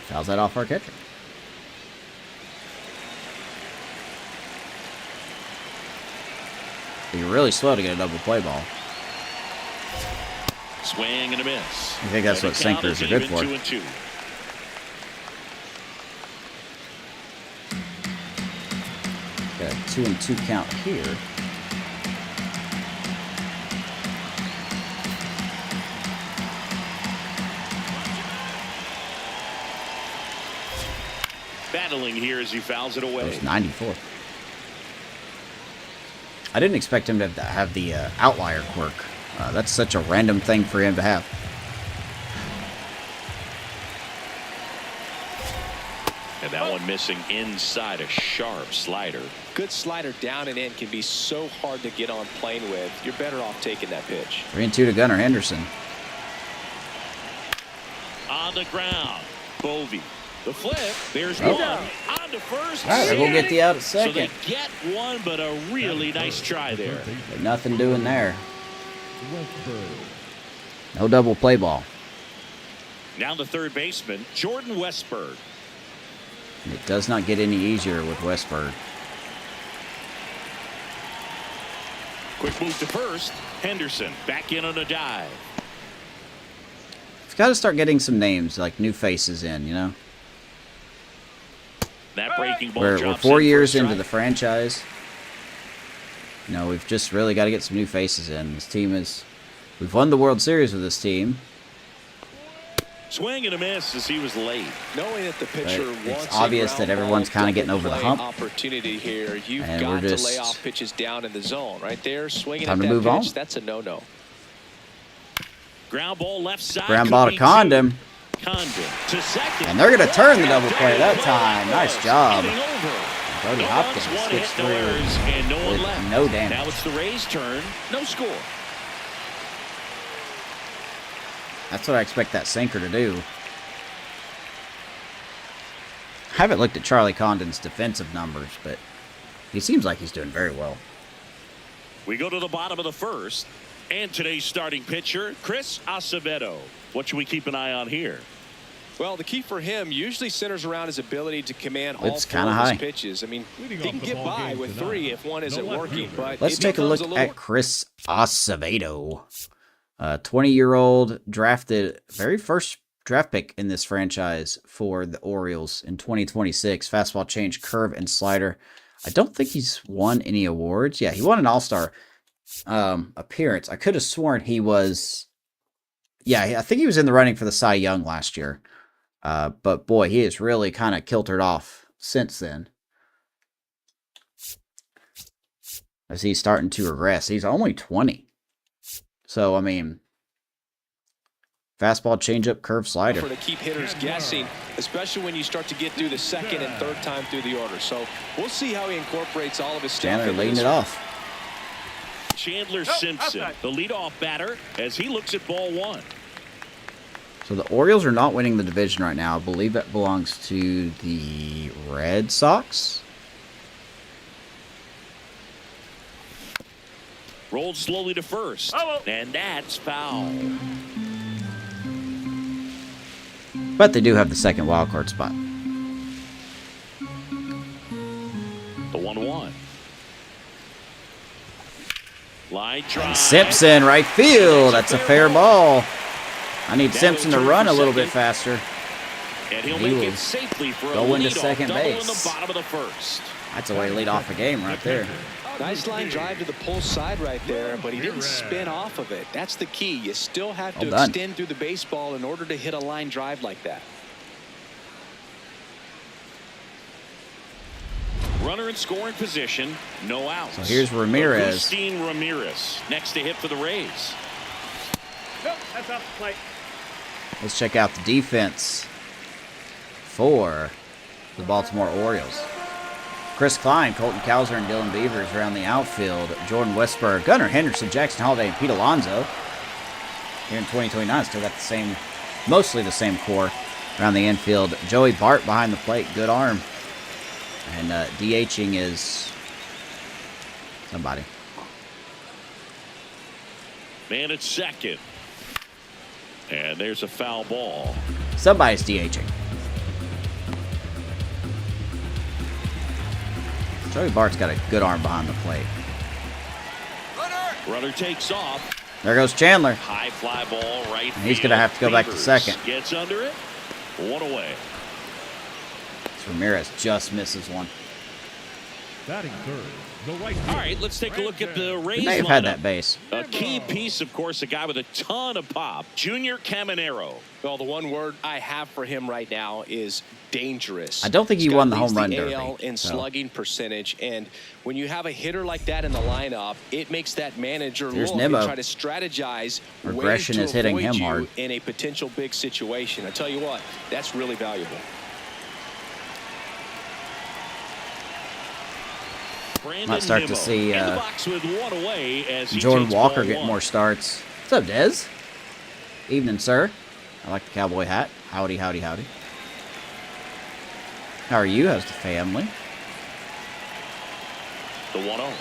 Fouls that off our catcher. Be really slow to get a double play ball. Swing and a miss. I think that's And what the count sinkers is are good even, for. 2-2. Got a 2-2 count here. Battling here as he fouls it away. It was 94. I didn't expect him to have the outlier quirk. That's such a random thing for him to have. And that one missing inside, a sharp slider. Good slider down and in can be so hard to get on plane with. You're better off taking that pitch. 3-2 to Gunnar Henderson. On the ground, Bovee. The flip, there's Oh. one. On to first. All right, we'll get the out at So they second. get one, but a really nice try there. But nothing doing there. No double play ball. Now the third baseman, Jordan Westberg. It does not get any easier with Westberg. Quick move to first. Henderson back in on a dive. It's got to start getting some names, like new faces in, That breaking ball We're drops 4 in for years a into strike. the franchise. We've just really got to get some new faces in. This team we've won the World Series with this team. Swing and a miss as he was late. Knowing that the pitcher But wants it's obvious that everyone's kind of getting over the hump. Opportunity here. You've And got we're to just lay off pitches down in the zone. Right there, swinging time at to that move pitch, on. that's a no-no. Ground ball left side. Ground could ball be to two. Condon. Condon to second. And they're going to turn the double play that time. Nice job. Getting over. Brody No Hopkins runs, one switched hit, no errors, through and no one with left. no damage. Now it's the Rays' turn. No score. That's what I expect that sinker to do. I haven't looked at Charlie Condon's defensive numbers, but he seems like he's doing very well. We go to the bottom of the first, And today's starting pitcher, Chris Acevedo. What should we keep an eye on here? Well, the key for him usually centers around his ability to command all It's four kinda of high. his pitches. I mean, he can get by with 3 if one isn't working, but Let's it take a becomes look little at Chris Acevedo. 20-year-old, drafted, very first draft pick in this franchise for the Orioles in 2026. Fastball change, curve, and slider. I don't think he's won any awards. Yeah, he won an All-Star appearance. I could have sworn he was... Yeah, I think he was in the running for the Cy Young last year. But boy, he has really kind of kiltered off since then. As he's starting to regress. He's only 20. So, I mean, fastball, changeup, curve, slider. To keep hitters guessing, especially when you start to get through the second and third time through the order. So we'll see how he incorporates all of his stuff. Chandler leading it off. Chandler Simpson, the leadoff batter, as he looks at ball 1. So the Orioles are not winning the division right now. I believe that belongs to the Red Sox. Rolled slowly to first, and that's foul. But they do have the second wild card spot. The 1-1. Line drive. Simpson, right field. That's a fair ball. I need Simpson to run a little bit faster. And he'll He make will it safely for go a into leadoff second double in base. the bottom of the first. That's a way to lead off a game right there. Nice line drive to the pull side right there, but he didn't spin off of it. That's the key. You still have to Well done. extend through the baseball in order to hit a line drive like that. Runner in scoring position, no outs. So here's Ramirez. Agustin Ramirez next to hit for the Rays. Nope, that's off the plate. Let's check out the defense for the Baltimore Orioles. Chris Klein, Colton Cowser, and Dylan Beavers around the outfield. Jordan Westberg, Gunnar Henderson, Jackson Holliday, and Pete Alonso. Here in 2029, still got the same, mostly the same core around the infield. Joey Bart behind the plate, good arm. And DHing is somebody. Man at second. And there's a foul ball. Somebody's DHing. Joey Bart's got a good arm behind the plate. Runner takes off. There goes Chandler. High fly ball right. And he's going to have to go back to Beavers second. Gets under it. One away. Ramirez just misses one. Batting third, the right All right, let's take a look at the Rays. He may have had lineup. that base. A key piece, of course, a guy with a ton of pop, Junior Caminero. Well, the one word I have for him right now is dangerous. I don't think he This guy won the leads home run the derby, AL in so. slugging percentage, and when you have a hitter like that in the lineup, it makes that manager Here's look and Nimmo. try to strategize Regression ways is to hitting avoid him you hard. in a potential big situation. I tell you what, that's really valuable. Might start to see in the box with one away as he Jordan takes Walker ball get one. more starts. What's up, Dez? Evening, sir. I like the cowboy hat. Howdy, howdy, howdy. How are you? How's the family? The 1-0.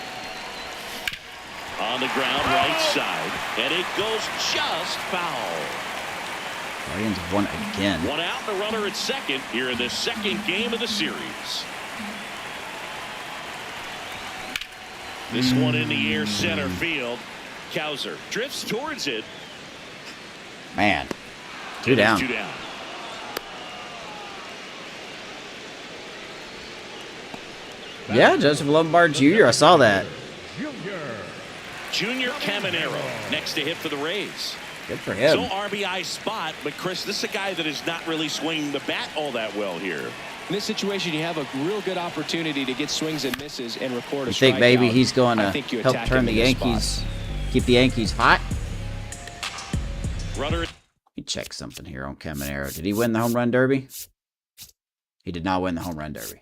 On the ground, right side, and it goes just foul. Guardians have won again. One out, and a runner at second here in the second game of the series. This one in the air, center field. Cowser drifts towards it. Man, two down. Two down. Yeah, Joseph Lombard Jr. I saw that. Junior Caminero next to hit for the Rays. Good for him. So RBI spot, but Chris, this is a guy that is not really swinging the bat all that well here. In this situation, you have a real good opportunity to get swings and misses and record a You think maybe strikeout. he's going I to think you help attack turn him the in this spot. Yankees, keep the Yankees hot? Runner. Let me check something here on Caminero. Did he win the home run derby? He did not win the home run derby.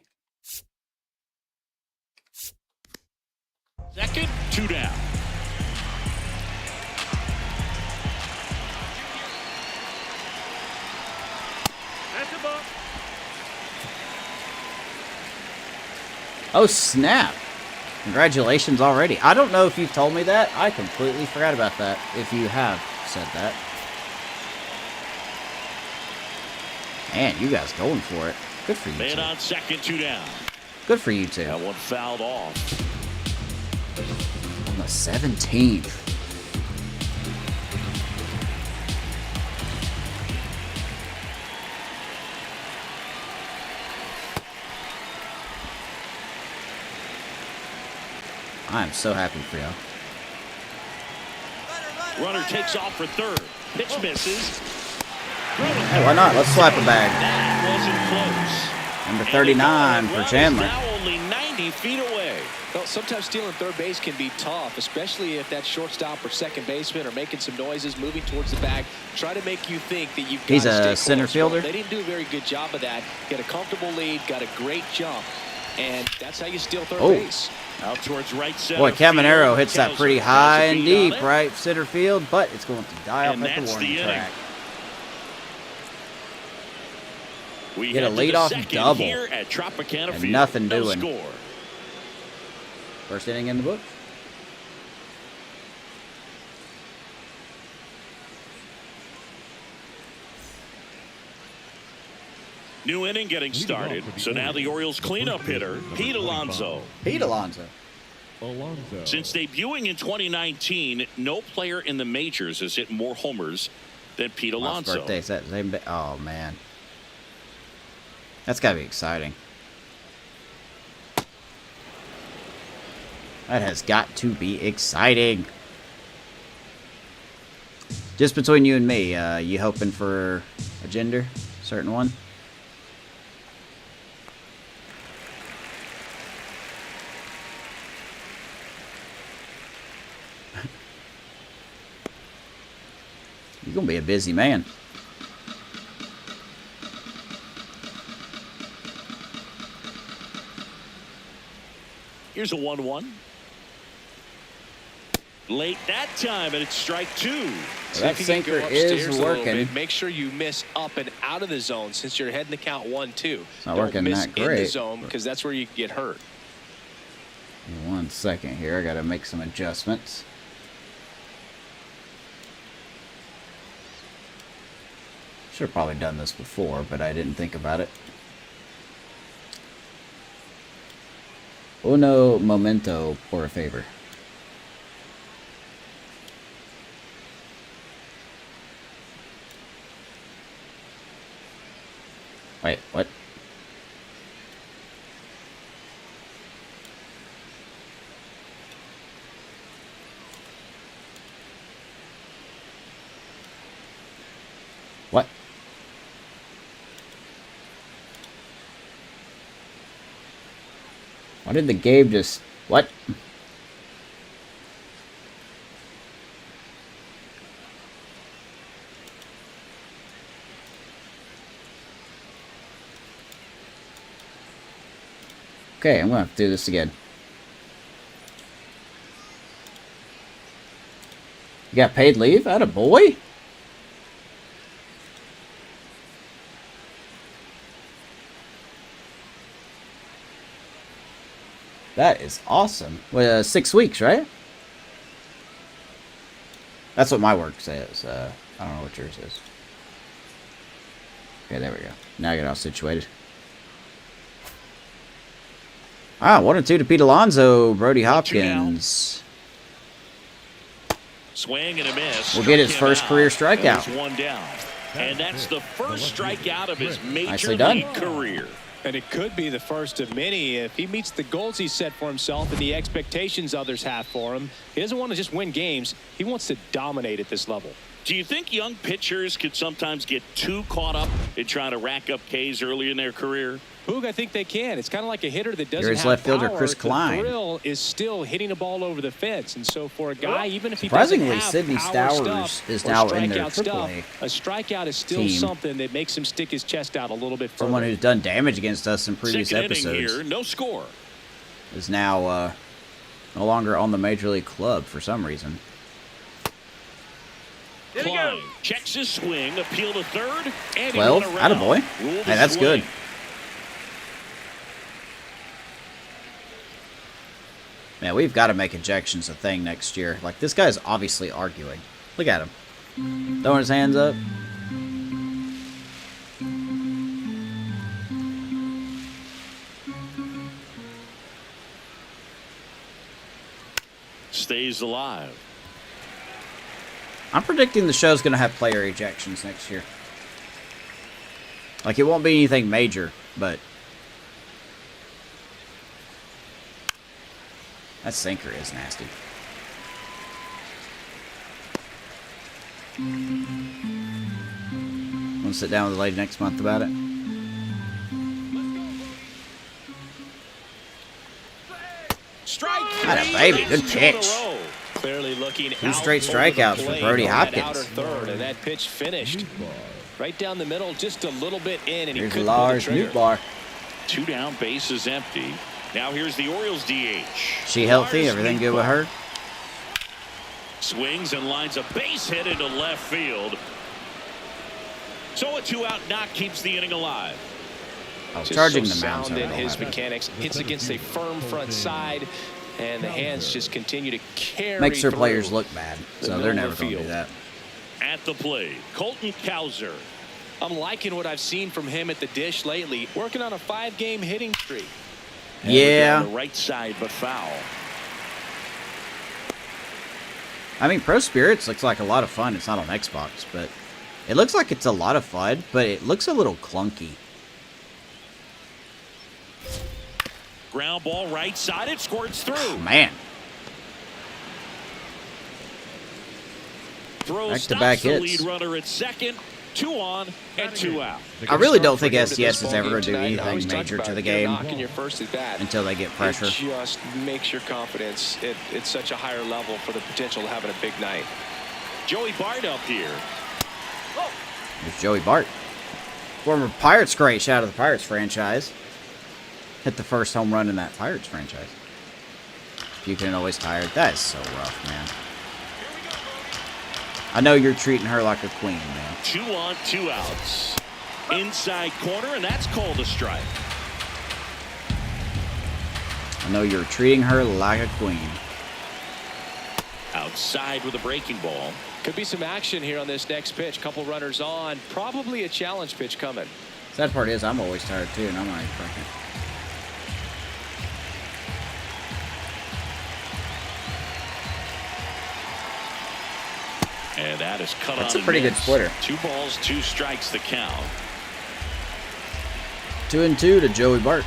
Second, two down. That's a ball. Oh, snap. Congratulations already. I don't know if you've told me that. I completely forgot about that, if you have said that. Man, you guys going for it. Good for you Man two. on second, 2 down. Good for you two. That one fouled off. On the 17th. I am so happy for y'all. Runner takes off for third. Pitch misses. Hey, why not? Let's slap a bag. That wasn't close. Number 39 for Chandler. Now only 90 feet away. Well, sometimes stealing third base can be tough, especially if that shortstop or second baseman are making some noises, moving towards the bag, try to make you think that you've got He's to stay a center close. fielder. They didn't do a very good job of that. Got a comfortable lead, got a great jump, and that's how you steal third base. Out towards right center. Boy, Caminero field. hits that Kelsey pretty has high a and beat on deep, it. right center field, but it's going to die off And at the that's warning the inning. track. We Get a head to the leadoff second double. here at Tropicana And Field. nothing No doing. score. First inning in the book. New inning getting started. So now the Orioles cleanup hitter, Pete Alonso. Pete Alonso. Alonso. Since debuting in 2019, no player in the majors has hit more homers than Pete Last Alonso. birthday. That same day. Oh, man. That's got to be exciting. That has got to be exciting. Just between you and me, you hoping for a gender? Certain one? You're going to be a busy man. Here's a 1-1. Late that time, and it's strike 2. So That if you can sinker go upstairs is a little working. bit, make sure you miss up and out of the zone since you're heading the count 1-2. It's not Don't working miss that in the great. zone because that's where you get hurt. 1 second here. I got to make some adjustments. Should have probably done this before, but I didn't think about it. Uno momento por favor. Wait, what? What? Why did the game just... What? Okay, I'm gonna have to do this again. You got paid leave? Atta boy? That is awesome. Well, 6 weeks, right? That's what my work says. I don't know what yours is. Okay, there we go. Now I get all situated. Ah, 1-2 to Pete Alonso. Brody Hopkins. Swing and a miss. Will get his Struck him first out. career strikeout. There's 1 down. And that's the first strikeout of his major Nicely done. league career. And it could be the first of many if he meets the goals he set for himself and the expectations others have for him. He doesn't want to just win games. He wants to dominate at this level. Do you think young pitchers could sometimes get too caught up in trying to rack up Ks early in their career? Boog, I think they can. It's kind of like a hitter that doesn't Here's have left fielder power. Chris Klein. The thrill is still hitting a ball over the fence. And so for a guy, even if he Surprisingly, doesn't have Sidney power Stowers stuff is or now in their strikeout stuff, AAA a strikeout is still team. something that makes him stick his chest out a little bit further. Someone who's done damage against us in previous Second episodes inning here, no score. is now no longer on the Major League club for some reason. Here we Klein go. checks his swing, appeal to third, and 12? he went around. Attaboy. Ruled Hey, a that's swing. good. Man, we've got to make ejections a thing next year. Like, this guy's obviously arguing. Look at him. Throwing his hands up. Stays alive. I'm predicting the show's going to have player ejections next year. Like, it won't be anything major, but... that sinker is nasty. Want to sit down with the lady next month about it? Strike. Atta baby, good pitch. Clearly looking 2 straight out over the strikeouts for plate Brody on that Hopkins. outer third, and that pitch finished right down the middle, just a little bit in, and he Here's couldn't pull the Allard's trigger. mute bar. 2 down, base is empty. Now here's the Orioles DH. She healthy? Allard's Everything mute good with bar. her? Swings and lines a base hit into left field. So a 2-out knock keeps the inning alive. Oh, Just charging so the mound. sound in his mechanics. Hits against a firm front side, and the hands just continue to carry Makes their through players look bad, the so they're middle never of the going to do field. that. At the plate, Colton Cowser. I'm liking what I've seen from him at the dish lately. Working on a 5-game hitting streak. Yeah. On the right side, but foul. I mean, Pro Spirits looks like a lot of fun. It's not on Xbox, but it looks like it's a lot of fun, but it looks a little clunky. Ground ball right side. It squirts through. Man, Throw back-to-back stops the hits. lead runner at second. 2 on and 2 out. I really don't think For him to STS this is ever ballgame going to do tonight, I always anything talk major about to it. the You're game knocking your first at bat. until they get pressure. It just makes your confidence at such a higher level for the potential of having a big night. Joey Bart up here. There's Joey Bart. Former Pirates great. Shout out to the Pirates franchise. Hit the first home run in that Pirates franchise. Buchanan always tired. That is so rough, man. I know you're treating her like a queen, man. 2 on, 2 outs. Inside corner, and that's called a strike. I know you're treating her like a queen. Outside with a breaking ball. Could be some action here on this next pitch. Couple runners on. Probably a challenge pitch coming. Sad part is I'm always tired too, and I'm not even fucking. And that is cut That's on a pretty good miss. splitter. 2 balls, 2 strikes the count. 2-2 to Joey Bart.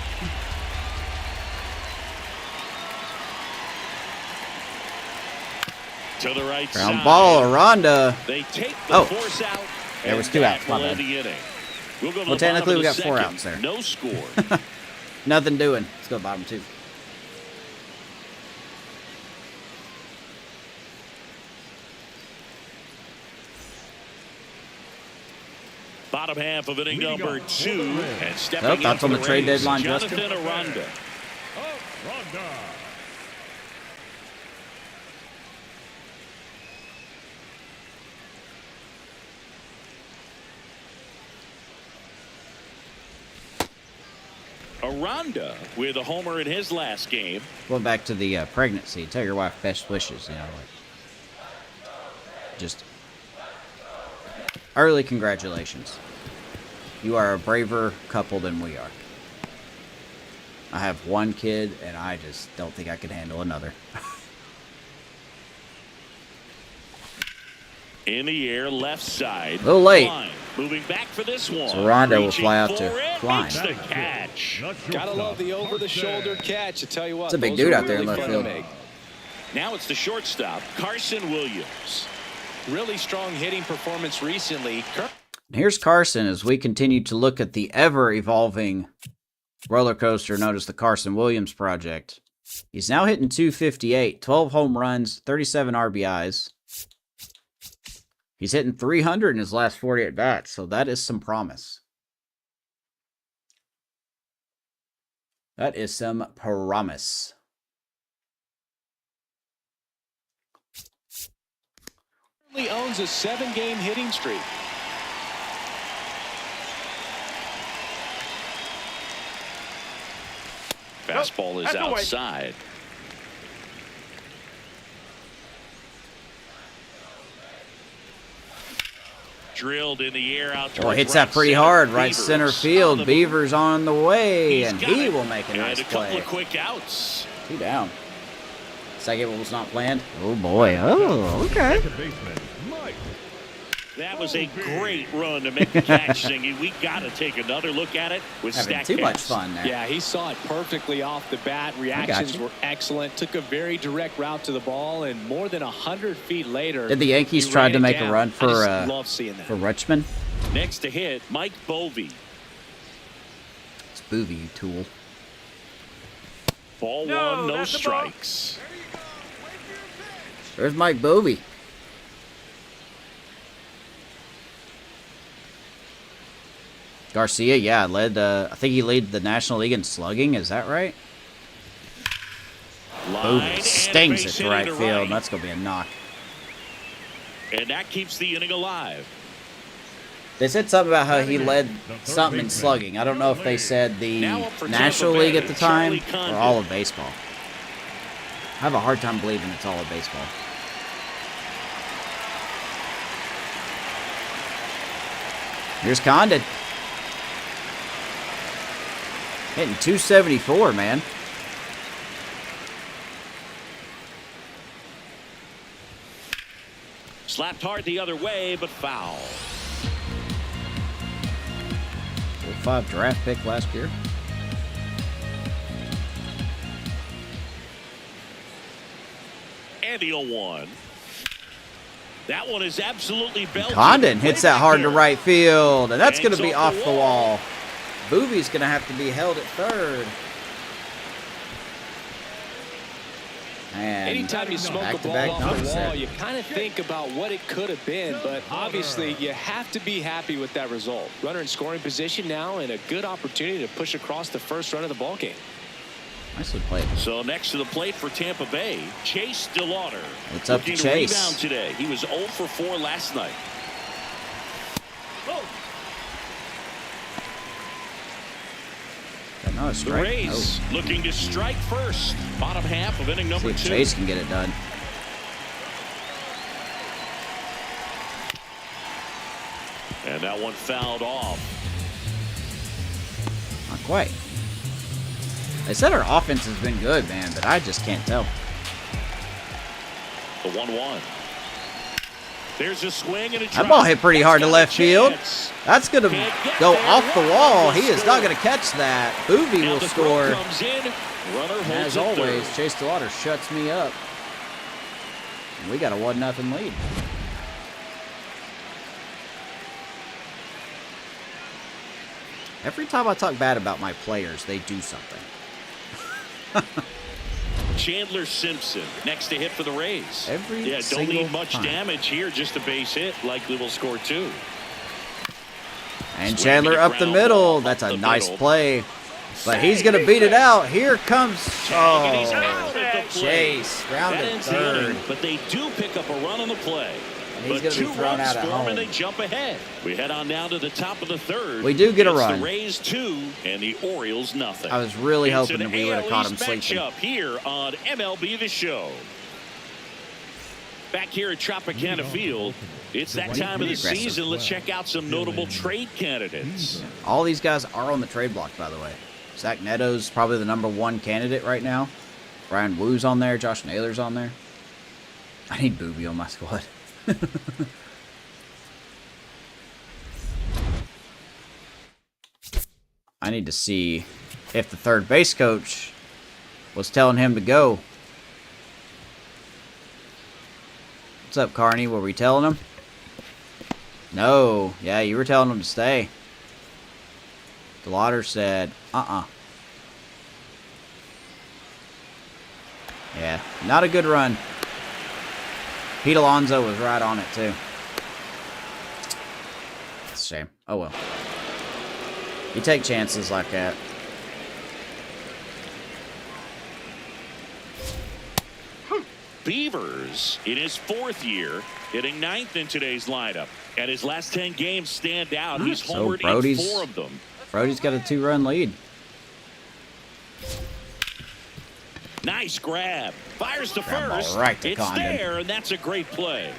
To the right Ground side. ball, Aranda. They take the Oh. force out. There was and 2 that outs, my will end bad. the inning. We'll go to Well, the technically, bottom we of got the 4 second. outs there. No score. Nothing doing. Let's go bottom 2. Bottom half of inning number 2. And stepping Oh, in thoughts for on the trade Rays, deadline, Justin? Jonathan Aranda. Oh, Ronda. Aranda with a homer in his last game. Going back to the pregnancy. Tell your wife best wishes. You know, like just early congratulations. You are a braver couple than we are. I have 1 kid, and I just don't think I could handle another. In the air, left side. A little late. Klein moving back for this one. So Rondo will Reaching fly out for to it, Klein. makes the catch. Gotta love the over-the-shoulder catch. I tell you what, It's a big those dude are out there in really left fun to field. make. Now it's the shortstop, Carson Williams. Really strong hitting performance recently. Here's Carson as we continue to look at the ever-evolving roller coaster known as the Carson Williams Project. He's now hitting 258, 12 home runs, 37 RBIs. He's hitting 300 in his last 40 at-bats, so that is some promise. That is some promise. Currently owns a 7-game hitting streak. Fastball is outside. Drilled in the air out Oh, towards hits that right pretty center. hard, right Beavers center on field. the move. Beavers on the way, He's and got he it. will make a nice And a couple play. of quick outs. 2 down. Second one was not planned. Oh boy. Oh, okay. Second baseman, Mike. That was a great run to make the catch, Singy. We got to take another look at it with Having stack too much cats. fun there. Yeah, he saw it perfectly off the bat. Reactions were excellent. Took a very direct route to the ball, and more than 100 feet later. Did the Yankees he try ran to it make a down. run I for just love seeing that. Richmond? Next to hit, Mike Bovey. It's Boovie, you tool. Ball No, one, no that's the ball. strikes. There's Mike Bovey. Garcia, yeah, led. I think he led the National League in slugging. Is that right? Line Bovey and stings base it to hit right into field. That's gonna be a knock. And that keeps the inning alive. They said something about how he led something in slugging. I don't know if they said the Now up for National Tampa League Bay, at the time Charlie Condon. or all of baseball. I have a hard time believing it's all of baseball. Here's Condon. Hitting 274, man. Slapped hard the other way, but foul. 5 draft pick last year. And the 0-1. That one is absolutely belted. Condon hits that hard to Way back right field, and that's going to Hangs be off off the the wall. wall. Boovie's going to have to be held at third. And Anytime you smoke a ball back-to-back off numbers the wall, there. you kind of think about what it could have been, but obviously you have to be happy with that result. Runner in scoring position now and a good opportunity to push across the first run of the ball game. Nicely played. So next to the plate for Tampa Bay, Chase Delotter. What's up to Looking Chase? rebound today. He was 0 for 4 last night. Not a The strike. Rays looking to strike first. Bottom half of inning See number if 2. Chase can get it done. And that one fouled off. Not quite. They said our offense has been good, man, but I just can't tell. The 1-1. There's a swing and a That ball hit pretty hard to Got a left field. chance. That's going to Can't get go there. off the Runner wall. will He is not score. going to catch that. Boovie Now will the throw score. comes in. Runner And holds as it always, third. Chase Delotter shuts me up. And we got a 1-0 lead. Every time I talk bad about my players, they do something. Chandler Simpson next to hit for the Rays. Every don't single need much time. damage here, just a base hit. Likely will score 2. And Swing Chandler and a up the ground middle. ball That's up a the nice middle. play. But he's going to beat it out. Here comes And he's out at the plate. Chase. That Grounded ends the inning, third. but they do pick up a run on the play. And he's But gonna be 2 thrown runs out at for them, home. and they jump ahead. We head on down to the top of the third. We do get a It's run. The Rays 2 and the Orioles nothing. I was really It's hoping an that we would have caught him AL East sleeping. matchup here on MLB The Show. Back here at Tropicana Field, it's that time of the Aggressive. season. Let's check out some notable trade candidates. All these guys are on the trade block, by the way. Zach Neto's probably the #1 candidate right now. Brian Woo's on there. Josh Naylor's on there. I need Boobie on my squad. I need to see if the third base coach was telling him to go. What's up, Carney? Were we telling him? No. Yeah, you were telling him to stay. Delotter said, Yeah, not a good run. Pete Alonso was right on it, too. It's a shame. Oh, well. You take chances like that. Beavers in his 4th year, hitting 9th in today's lineup. And his last 10 games stand out. He's So homered in Brody's- 4 of them. Brody's got a 2-run lead. Nice grab. Fires to Ground ball first. right to It's Condon. there, and that's a great play.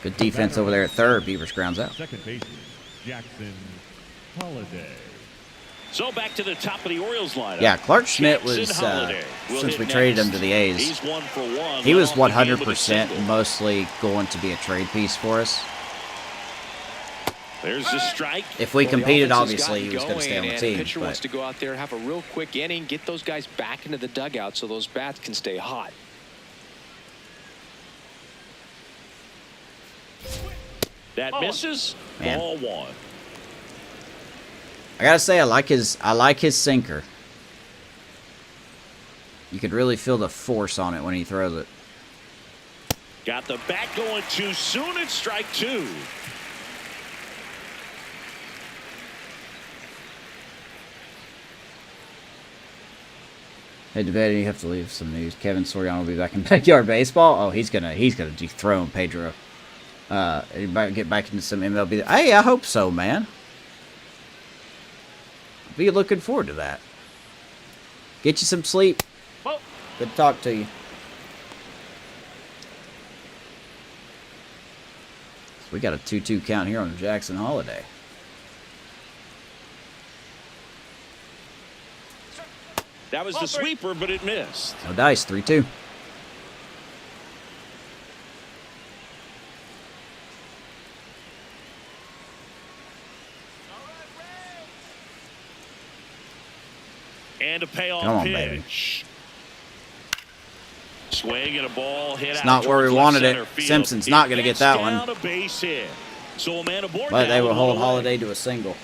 Good defense over there at third. Beavers grounds out. Second baseman, Jackson Holiday. So back to the top of the Orioles lineup. Yeah, Clark Schmidt Jackson was, Holiday will since hit we traded him next. to the A's, He's 1 for 1. he was led off the game with a 100% single. mostly going to be a trade piece for us. There's the strike. If we Well, the competed, offense has obviously, he gotten was going to stay on the going, team. and the pitcher wants But to go out there, have a real quick inning, get those guys back into the dugout so those bats can stay hot. That misses. Man. Ball 1. I gotta say, I like his sinker. You could really feel the force on it when he throws it. Got the bat going too soon. It's strike 2. Hey, DeVette, you have to leave some news. Kevin Soriano will be back in backyard baseball. Oh, he's gonna dethrone Pedro. Get back into some MLB. Hey, I hope so, man. Be looking forward to that. Get you some sleep. Good to talk to you. We got a 2-2 count here on Jackson Holiday. That was the sweeper, but it missed. No dice, 3-2. And a payoff Come on, pitch. baby. Swing and a ball hit It's out not where we towards wanted left it. center field. Simpson's not going to get Gets that down one. A base hit. So a man aboard But now they will with hold one away. Holiday to a single.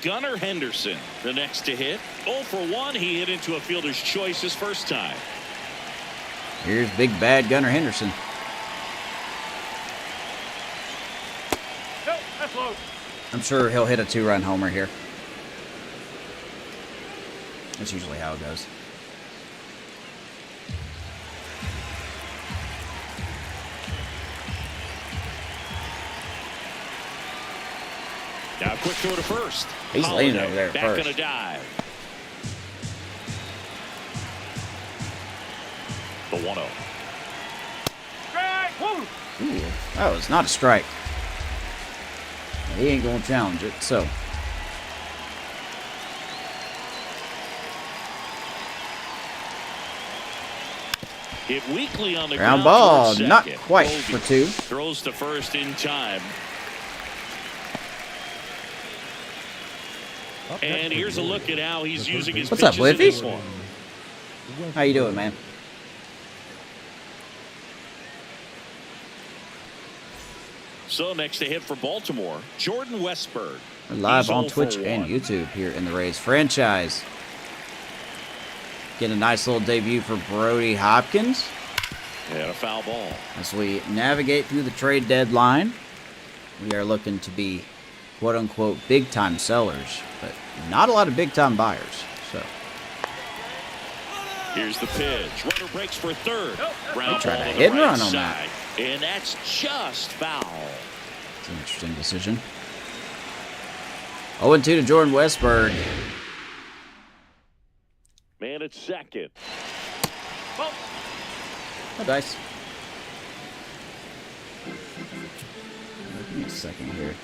Gunnar Henderson, the next to hit. 0 for 1. He hit into a fielder's choice his first time. Here's big bad Gunnar Henderson. I'm sure he'll hit a 2-run homer here. That's usually how it goes. Now quick throw to first. He's leaning over there at back first. in a dive. The 1-0. Ooh, that was not a strike. He ain't going to challenge it, so. Hit weakly on the Ground ground ball, towards not second. quite Colby for 2. Throws to first in time. And here's a look at how he's using his What's up, pitches in this Whiffy? one. How you doing, man? So next to hit for Baltimore, Jordan Westberg. We're live He's on 0 for Twitch and 1. YouTube here in the Rays franchise. Getting a nice little debut for Brody Hopkins And a foul ball. as we navigate through the trade deadline. We are looking to be quote-unquote big-time sellers, but not a lot of big-time buyers. So Here's the pitch. Runner breaks for third. Ground tried ball a to hit the and right run on that. side. And that's just foul. it's an interesting decision. 0-2 to Jordan Westberg. Man at second. No dice. Give me a second here.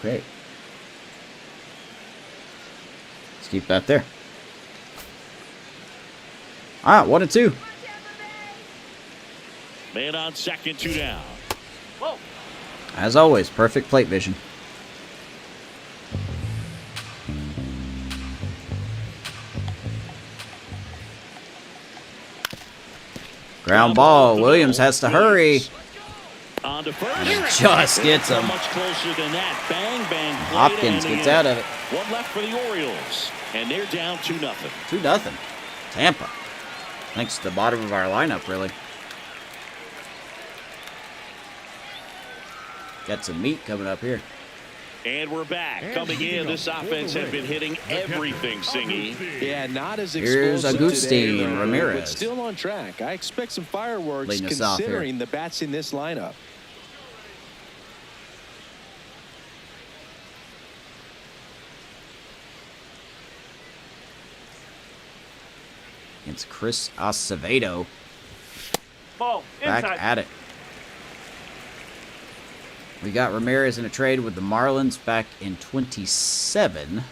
Okay. Let's keep that there. All right, 1-2. Man on second, 2 down. As always, perfect plate vision. Ground ball. Williams has to hurry. On to first. Just gets him. Much closer than that. Bang, bang. play to Hopkins end the gets inning. out of it. One left for the Orioles. And they're down 2-0. 2-0. Tampa. Thanks to the bottom of our lineup, really. Got some meat coming up here. And we're back. Coming in, this offense has been hitting everything, Singy. Yeah, not as Here's explosive Agustin today, Ramirez. but still on track. I expect some fireworks Leading us off here. considering the bats in this lineup. It's Chris Acevedo. Ball, Back inside. at it. We got Ramirez in a trade with the Marlins back in 27.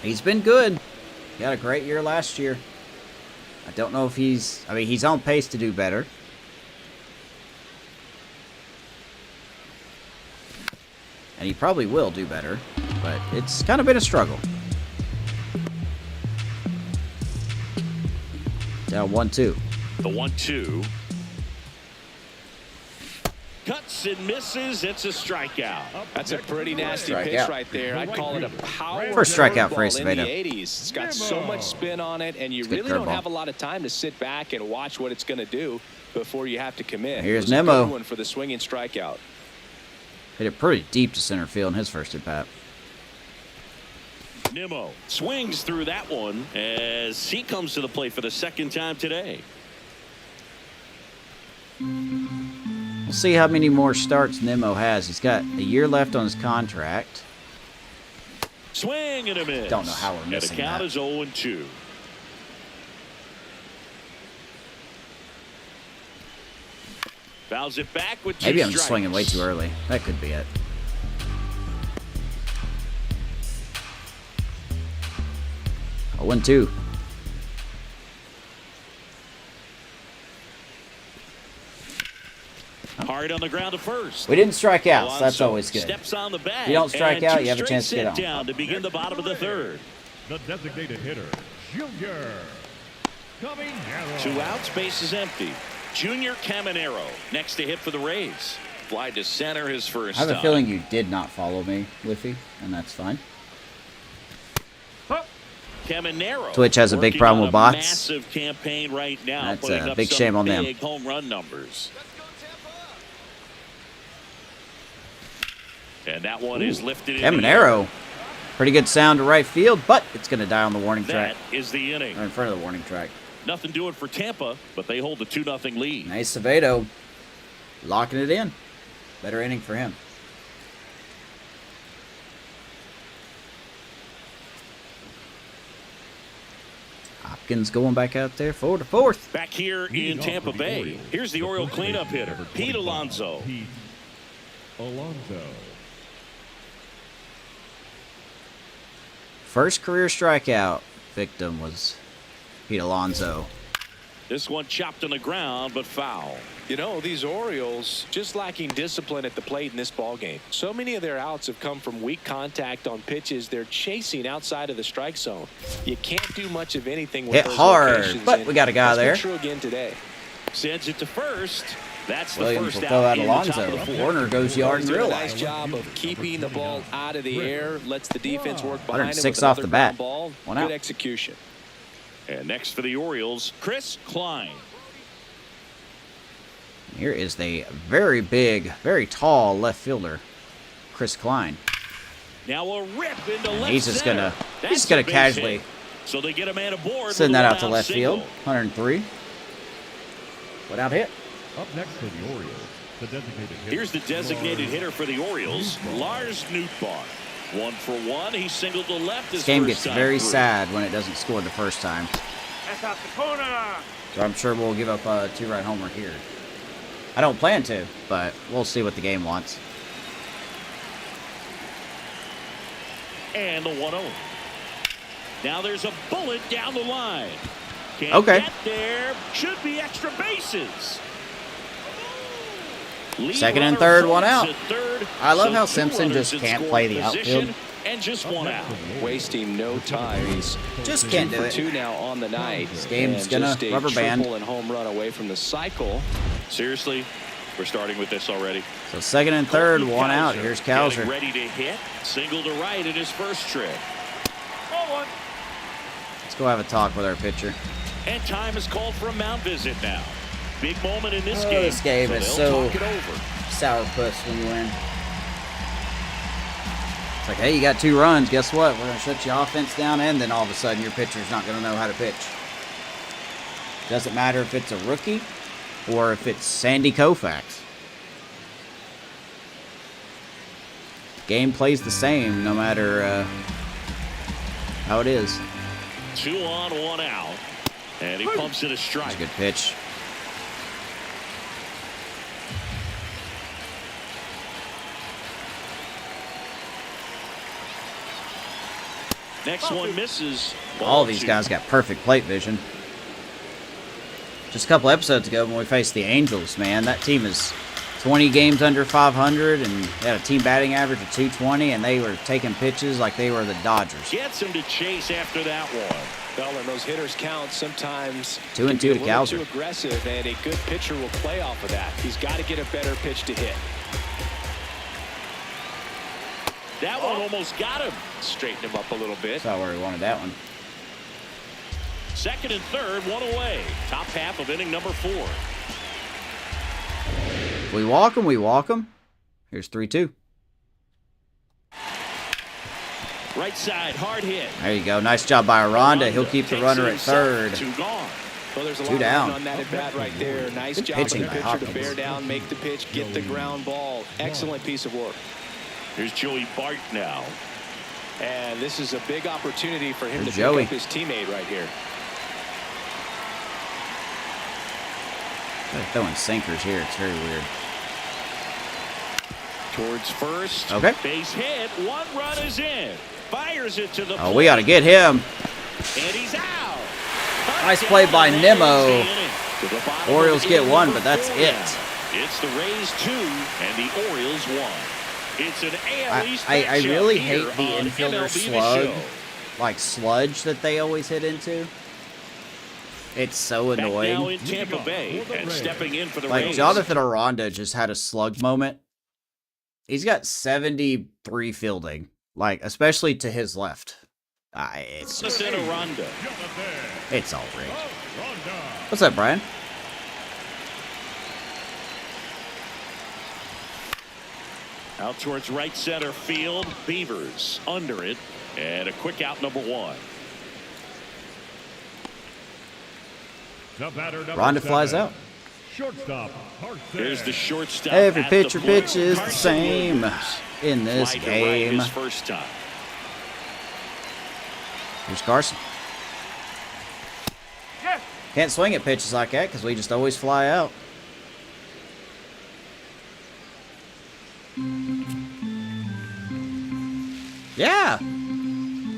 He's been good. He had a great year last year. I don't know if he's on pace to do better. And he probably will do better, but it's kind of been a struggle. Down 1-2. The 1-2. Cuts and misses. It's a strikeout. That's a pretty nasty pitch Strikeout. right there. I'd call it a power First strikeout for curveball in the Acevedo. 80s. It's got so much spin on it, and you It's a good really don't curveball. have a lot of time to sit back and watch what it's going to do before you have to commit. Here's It was a Nemo. good one for the swinging strikeout. Hit it pretty deep to center field in his first at bat. Nimmo swings through that one as he comes to the plate for the second time today. We'll see how many more starts Nemo has. He's got a year left on his contract. Swing and a miss. Don't know how we're And missing the count that. is 0-2. Fouls it back with 2 Maybe I'm just strikes. swinging way too early. That could be it. Oh, 1-2. Hard on the ground to first. We didn't strike out, so that's Alonso always good. Steps on the bag. If you don't strike and out, 2 you have a chance to straight get set on. down to begin the bottom of the third. The designated hitter, Junior Caminero. 2 outs, base is empty. Junior Caminero next to hit for the Rays. Fly to center his first I have a time. feeling you did not follow me, Liffy, and that's fine. Caminero Twitch has a big working problem on with a bots. Massive campaign right now. That's putting a up big some shame on them. big home run numbers. And that one is lifted in the air. Caminero. Pretty good sound to right field, but it's going to die on the warning track. That is the inning. Or in front of the warning track. Nothing doing for Tampa, but they hold the 2-0 lead. Nice Acevedo. Locking it in. Better inning for him. Hopkins going back out there, 4 to 4th. Back here Leading in off Tampa for the Bay, Orioles, here's the the Oriole first cleanup baseman, hitter, number Pete 25, Alonso. Pete Alonso. First career strikeout victim was Pete Alonso. This one chopped on the ground, but foul. You know, these Orioles just lacking discipline at the plate in this ballgame. So many of their outs have come from weak contact on pitches they're chasing outside of the strike zone. You can't do much of anything with Hit those hard, locations, but and we got a guy that's been there. true again today. Sends it to first. That's the Williams first will throw out out in the top Alonso. of the fourth. Warner goes yard in He's doing real a nice life. job of keeping the ball out of the air, lets the defense work behind him 106 with off another the bat. ground ball. One Good out. execution. And next for the Orioles, Chris Klein. Here is the very big, very tall left fielder, Chris Klein. Now a rip into left He's just center. gonna, That's he's just gonna a base casually hit. So they get a man aboard. send with a that out to one-out left single. field. 103. Without hit. Up next for the Orioles, the designated hitter. Here's the designated hitter for the Orioles, Lars Nootbaar. 1 for 1. He singled to left. This his game first gets time very through. sad when it doesn't score the first time. That's out the corner. So I'm sure we'll give up a 2-run homer here. I don't plan to, but we'll see what the game wants. And the 1-0. Now there's a bullet down the line. Can't Okay. get there. Should be extra bases. Lead Second and runner third, one holds out. at third, I love so how 2 Simpson runners just in can't scoring play the position outfield. And just Up 1 next out. for the Orioles, Wasting no time. He's Just 2 can't do for it. 2 now on the night. This game's And gonna just a rubber band. triple and home run away from the cycle. Seriously, we're starting with this already. So second and third, Colton one out. Cowser Here's getting Cowser. ready to hit. Single to right in his first trip. Ball 1. Let's go have a talk with our pitcher. And time is called for a mound visit now. Big moment in this Oh, game. this game is they'll so talk it over. sourpuss when you win. It's like, hey, you got 2 runs. Guess what? We're going to shut your offense down, and then all of a sudden your pitcher's not going to know how to pitch. Doesn't matter if it's a rookie or if it's Sandy Koufax. Game plays the same no matter how it is. 2 on, 1 out. And he pumps it a strike. That's a good pitch. Next one misses. All these guys got perfect plate vision. Just a couple episodes ago when we faced the Angels, man, that team is 20 games under 500 and they had a team batting average of 220, and they were taking pitches like they were the Dodgers. Gets him to chase after that one. Well, and those hitters count sometimes 2 and 2 to Cowser. too aggressive, and a good pitcher will play off of that. He's got to get a better pitch to hit. That one almost got him. Straighten him up a little bit. Saw where he wanted that one. Second and third, 1 away. Top half of inning number 4. We walk him, we walk him. Here's 3-2. Right side, hard hit. There you go. Nice job by Aranda. He'll keep the runner at third. 2 gone. Well, there's a 2 lot down. on that at bat right there. Nice Good job pitching of the by pitcher to Hopkins. bear down, make the pitch, get the ground ball. Excellent piece of work. Here's Joey Bart now. And this is a big opportunity for him There's to Joey. pick up his teammate right here. They're throwing sinkers here. It's very weird. Towards first. Okay. Base hit. 1 run is in. Fires it to the Oh, we got to get him. And he's out. Nice play by Nemo. Orioles Orioles get 1, but that's it. It's the Rays 2 and the Orioles 1. It's an AL East I matchup really here hate the on infielder MLB The slug, Show. like sludge that they always hit into. It's so Back now annoying. in Tampa Bay and stepping in for the Like Rays. Jonathan Aranda just had a slug moment. He's got 73 fielding, like especially to his left. It's just, Jonathan Aranda. it's all rigged. What's up, Brian? Out towards right center field. Beavers under it. And a quick out, number 1. Ronda flies out. Shortstop. Here's the shortstop. Every at pitcher the plate. pitches the Carson same Williams. in this Fly to right game. his first time. Here's Carson. Yes. Can't swing at pitches like that because we just always fly out. Yeah.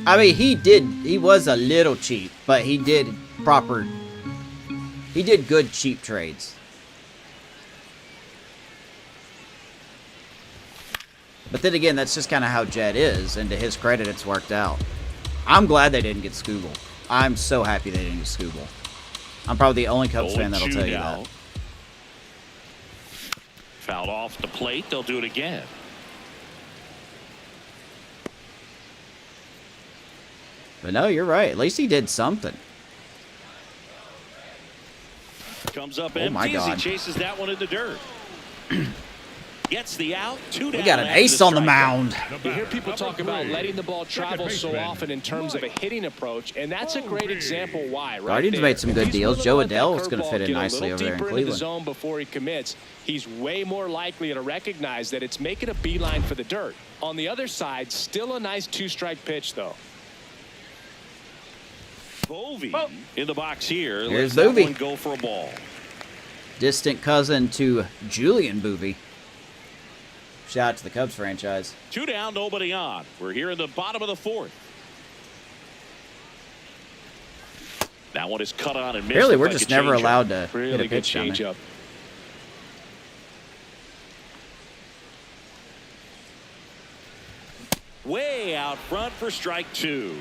I mean, he was a little cheap, but he did good cheap trades. But then again, that's just kind of how Jed is, and to his credit, it's worked out. I'm glad they didn't get Scoogle. I'm so happy they didn't get Scoogle. I'm probably the only Cubs fan that'll tell you that. Fouled off the plate. They'll do it again. But no, you're right. At least he did something. Comes up Oh my empty as he God. chases that one in the dirt. Gets the out. 2 down. We got an after ace the on the strikeout. mound. You hear people talk about letting the ball travel so often in terms of a hitting approach, and that's a great example why. Right Guardians there. made some If good he's deals. willing Joe to let that Adell is gonna curveball fit in get a nicely little over there in deeper into Cleveland. the zone before he commits, he's way more likely to recognize that it's making a beeline for the dirt. On the other side, still a nice 2-strike pitch, though. Bovee in the box here. Here's Lets that Bovee. one go for a ball. Distant cousin to Julian Boovie. Shout out to the Cubs franchise. 2 down, nobody on. We're here in the bottom of the 4th. That one is cut on and missed. Really, Looked we're like just a never changeup. allowed to hit Really a good pitch down there. changeup. Way out front for strike 2.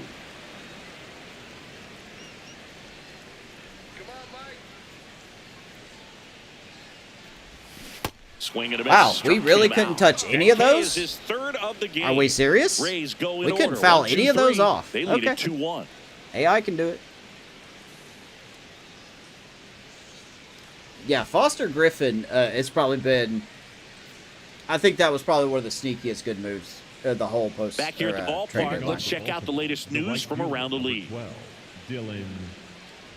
Swing and a miss. Wow, we Struck really him couldn't out. touch any of And K those? is his 3rd of the game. Are we serious? Rays go in We couldn't order. foul 1, 2, any of those 3. off. They lead Okay. it 2-1. AI can do it. Yeah, Foster Griffin, it's probably been... I think that was probably one of the sneakiest good moves of the whole post. Back here at the trade ballpark, deadline. let's check out the latest news from around the league. 12, Dylan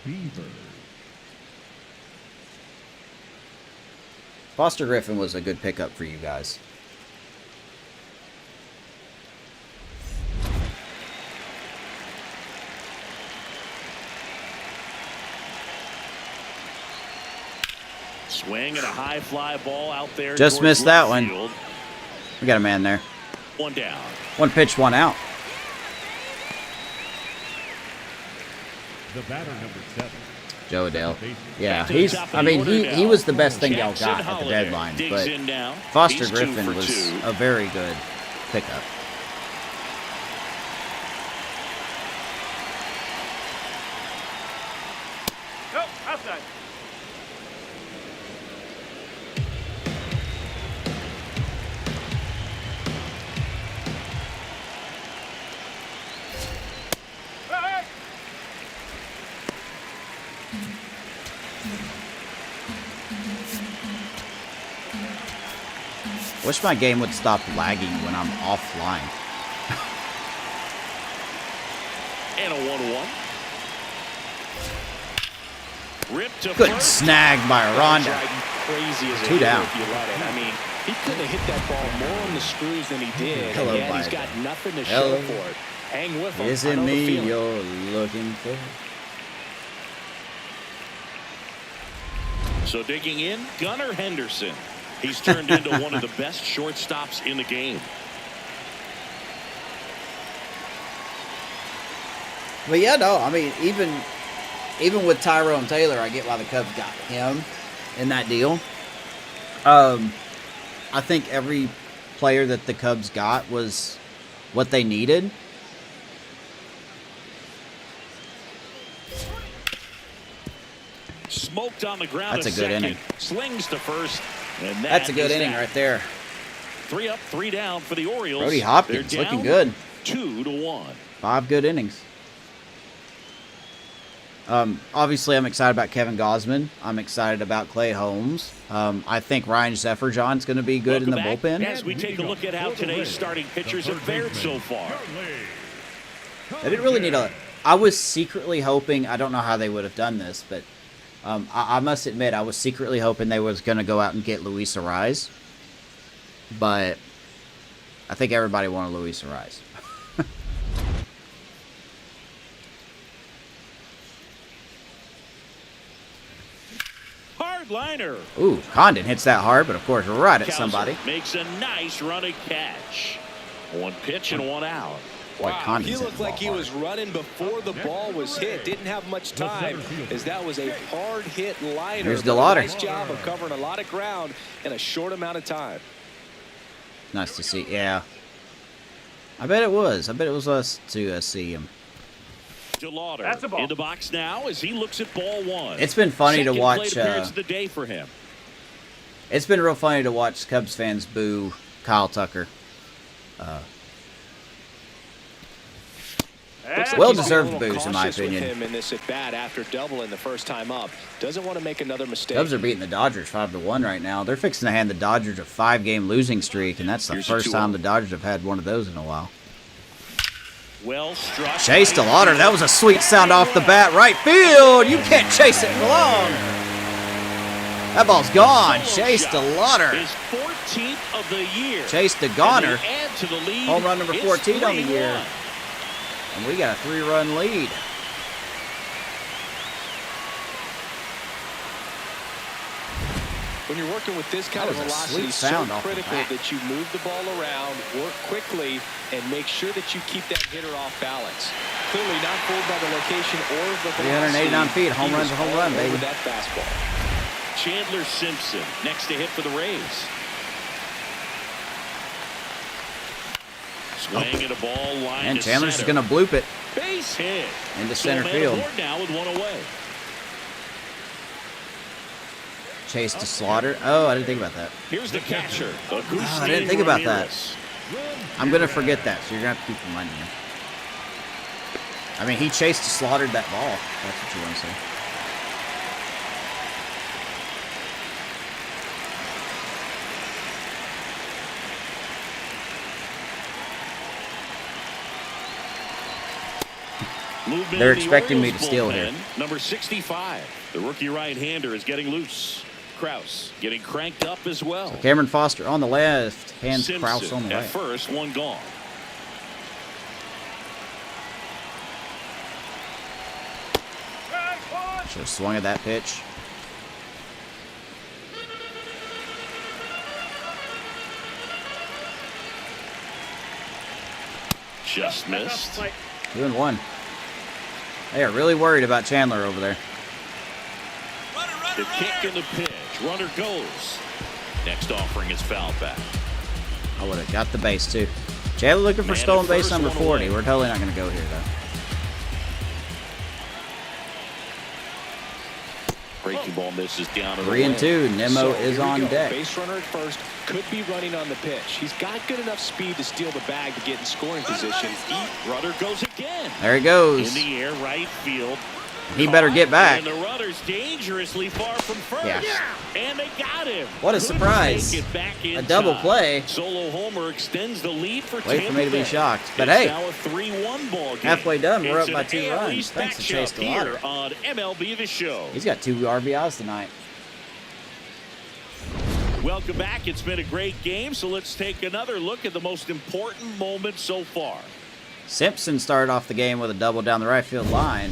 Beaver. Foster Griffin was a good pickup for you guys. Swing and a high fly ball out there. Just towards missed that left one. field. We got a man there. One down. One pitch, one out. The batter number 7. Joe Adele. Yeah, Back to the he's. top of I the mean, order he now. was the best thing y'all Jackson got at the Holiday deadline, digs but in now. Foster He's 2 Griffin for was 2. a very good pickup. Nope, outside. Hey! Wish my game would stop lagging when I'm offline. And a 1-1. Ripped to Good first. snag by Rhonda. Driving crazy as a 2 hitter down. if you let it. I mean, he couldn't have hit that ball more on the screws than he did. Hello, and yet he's Biden. got nothing to Hello. show for it. Hang with him. Is I it know the me feeling. you're looking for? So digging in, Gunnar Henderson. He's turned into one of the best shortstops in the game. But yeah, no, I mean, even with Tyrone Taylor, I get why the Cubs got him in that deal. I think every player that the Cubs got was what they needed. Smoked on the ground. That's a good second. inning. Slings to first. And That's a good is inning that. right there. 3 up, 3 down for the Orioles. Brody Hopkins They're looking down good. 2-1. 5 good innings. Obviously, I'm excited about Kevin Gausman. I'm excited about Clay Holmes. I think Ryan Zefferjon's going to be good in the Welcome back bullpen. as we take a look at how today's starting pitchers have fared so far. They didn't really need a... I was secretly hoping... I don't know how they would have done this, but I must admit, I was secretly hoping they was going to go out and get Luis Ariz. But I think everybody wanted Luis Ariz. Hard liner. Ooh, Condon hits that hard, but of course, right at Kelsey somebody. makes a nice running catch. 1 pitch and 1 out. Boy, Wow, Condon's he hitting looked the like ball he hard. was running before the ball was hit. Didn't have much time, as that was a hard hit liner. Here's But a Delotter. nice job of covering a lot of ground in a short amount of time. Nice to see. Yeah. I bet it was. I bet it was us to see him. Delotter That's a ball. in the box now as he looks at ball 1. It's been funny to Second watch. plate appearance of the day for him. It's been real funny to watch Cubs fans boo Kyle Tucker. Looks like Well-deserved he's being a little boost, in my cautious with opinion. him in this at bat after doubling the first time up. Doesn't want to make another mistake. Cubs are beating the Dodgers 5-1 right now. They're fixing to hand the Dodgers a 5-game losing streak, and that's the Here's a first 2-0. time the Dodgers have had one of those in a while. Well struck. Chase Delotter, that was a sweet sound off the bat. Right field, you can't chase it for long. That ball's gone. Chase Delotter. His 14th of the year. Chase DeGoner. And they add to the lead. Home run number It's 14 on the 3-1. year. And we got a 3-run lead. When you're working with this kind That of was a velocity, sweet so sound off the critical bat. that you move the ball around, work quickly, and make sure that you keep that hitter off balance. Clearly not fooled by the location or the velocity. 389 feet. Home He run's was a home all run, over baby. that fastball. Chandler Simpson next to hit for the Rays. Swing at a ball line And to Chandler's just center. going to bloop it Base hit. into So center man field. aboard now with 1 away. Chase to Slaughter. Oh, I didn't think about that. Here's the catcher. I didn't think about that. I'm going to forget that, so you're going to have to keep reminding me. I mean, he chased to slaughtered that ball. That's what you want to say. Movement They're in the expecting me Orioles to steal here. bullpen. Number 65, the rookie right-hander, is getting loose. Kraus getting cranked up as well. So Cameron Foster on the left, hands Simpson Kraus on the at right. first, one gone. Should have swung at that pitch. Just missed. 2-1. They are really worried about Chandler over there. The kick and the pitch. Runner goes. Next offering is fouled back. I would have got the base too. Chandler looking for Man stolen at base first, number one 40. away. We're totally not going to go here though. Breaking ball misses down. 3-2. Nemo So, is here we on go. deck. Base runner at first, could be running on the pitch. He's got good enough speed to steal the bag to get in scoring position. Runner goes again. There he goes. In the air, right field. He better get back. And the runner's dangerously far from first. Yeah. And they got him. What a Couldn't surprise. make it back in A double time. play. Solo homer extends the lead for Wait for me to be Tampa Bay. shocked. But It's hey, now a 3-1 ball game. halfway done, we're It's up by an 2 AL runs. East Thanks to Chase matchup here Delotter. on MLB The Show. He's got 2 RBIs tonight. Welcome back. It's been a great game, so let's take another look at the most important moment so far. Simpson started off the game with a double down the right field line.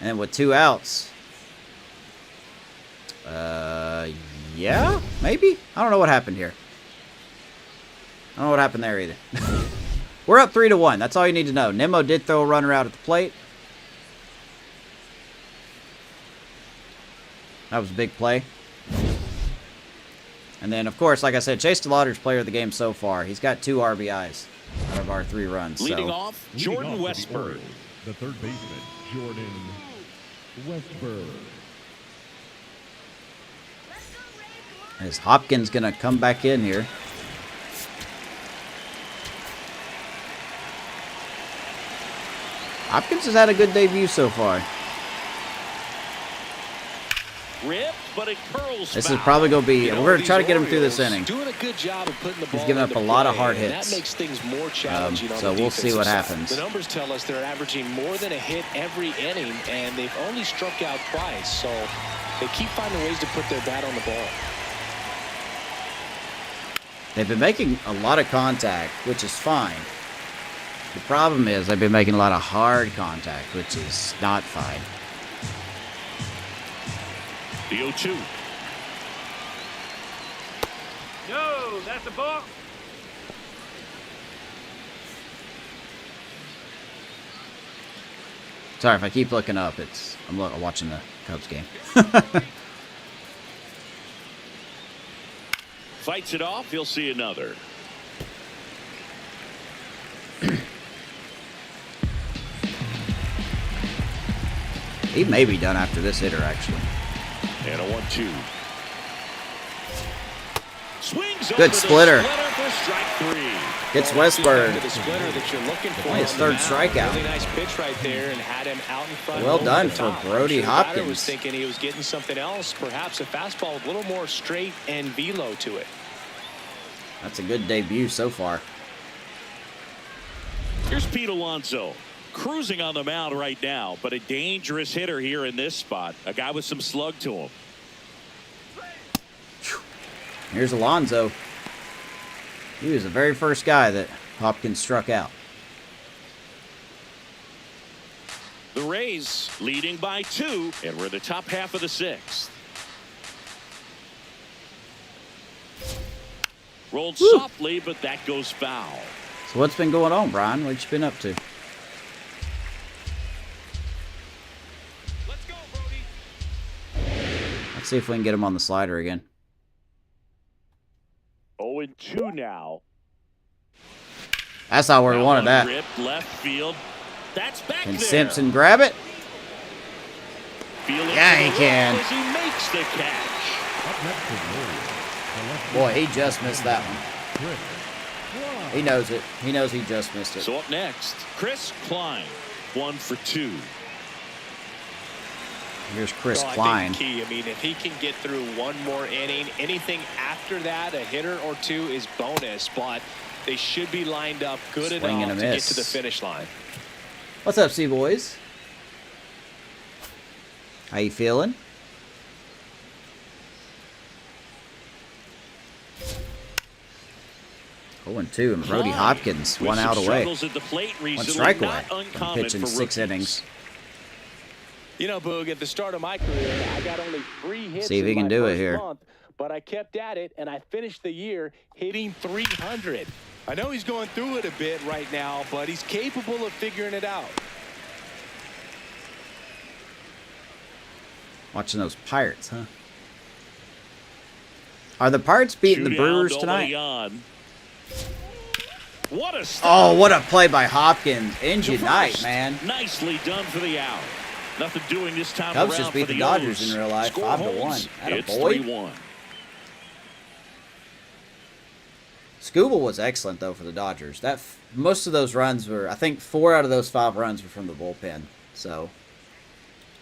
And then with 2 outs. Yeah, maybe? I don't know what happened here. I don't know what happened there either. We're up 3-1. That's all you need to know. Nemo did throw a runner out at the plate. That was a big play. And then, of course, like I said, Chase Delotter's player of the game so far. He's got 2 RBIs out of our 3 runs. Leading So off, Leading Jordan off for the Westburg. Orioles, the third baseman, Jordan Westburg. is Hopkins going to come back in here? Hopkins has had a good debut so far. Ripped, but it curls This is foul. probably going to be... You know, we're going to try to these get him through this Orioles inning. Doing a good job of putting the ball He's giving up into a lot of play, hard and hits. That makes things more challenging on So the we'll see what defensive side. happens. The numbers tell us they're averaging more than a hit every inning, and they've only struck out twice. So they keep finding ways to put their bat on the ball. They've been making a lot of contact, which is fine. The problem is they've been making a lot of hard contact, which is not fine. The 0-2. No, that's a ball. Sorry if I keep looking up. I'm watching the Cubs game. Fights it off. He'll see another. He may be done after this hitter, actually. And a 1-2. Swings Good over the splitter. for strike 3. Gets Westburg. The splitter that you're looking for. Only his on third the mound. strikeout. Really nice pitch right there, and had him out in front. Well over done the for top. Brody I'm sure the batter Hopkins. was thinking he was getting something else, perhaps a fastball with a little more straight and velo to it. That's a good debut so far. Here's Pete Alonso. Cruising on the mound right now, but a dangerous hitter here in this spot. A guy with some slug to him. Here's Alonso. He was the very first guy that Hopkins struck out. The Rays leading by 2, and we're in the top half of the 6th. Rolled softly, but that goes foul. So what's been going on, Brian? What you been up to? Let's go, Brody. Let's see if we can get him on the slider again. 0-2 now. That's not where we That wanted one that. ripped left field. That's back Can there. Simpson grab it? Field it Yeah, to the he wall can. as he makes the catch. Up next for the Orioles, the left Boy, he fielder, just missed that one. Chris Klein. He knows it. He knows he just missed it. So up next, Chris Klein, 1 for 2. Here's Chris Well, Klein. I think key. I mean, if he can get through one more inning, anything after that, a hitter or two is bonus. But they should be lined up good Swing and enough a to get miss. to the finish line. What's up, C-Boys? How you feeling? Oh, and 2, and Brody Hopkins, one out away. One strike away from pitching 6 innings. You know, Boog, at the start of my career, I got only 3 hits See if he can do it here. month, but I kept at it, and I finished the year hitting 300. I know he's going through it a bit right now, but he's capable of figuring it out. Watching those Pirates, huh? Are the Pirates beating the Brewers tonight? What a oh, what a play by Hopkins. End your night, man. Nicely done for the out. Nothing doing this time Cubs around just beat for the Dodgers in real life, 5-1. It's boy. 3-1. Skubal was excellent though for the Dodgers. Most of those runs were, I think, 4 out of those 5 runs were from the bullpen. So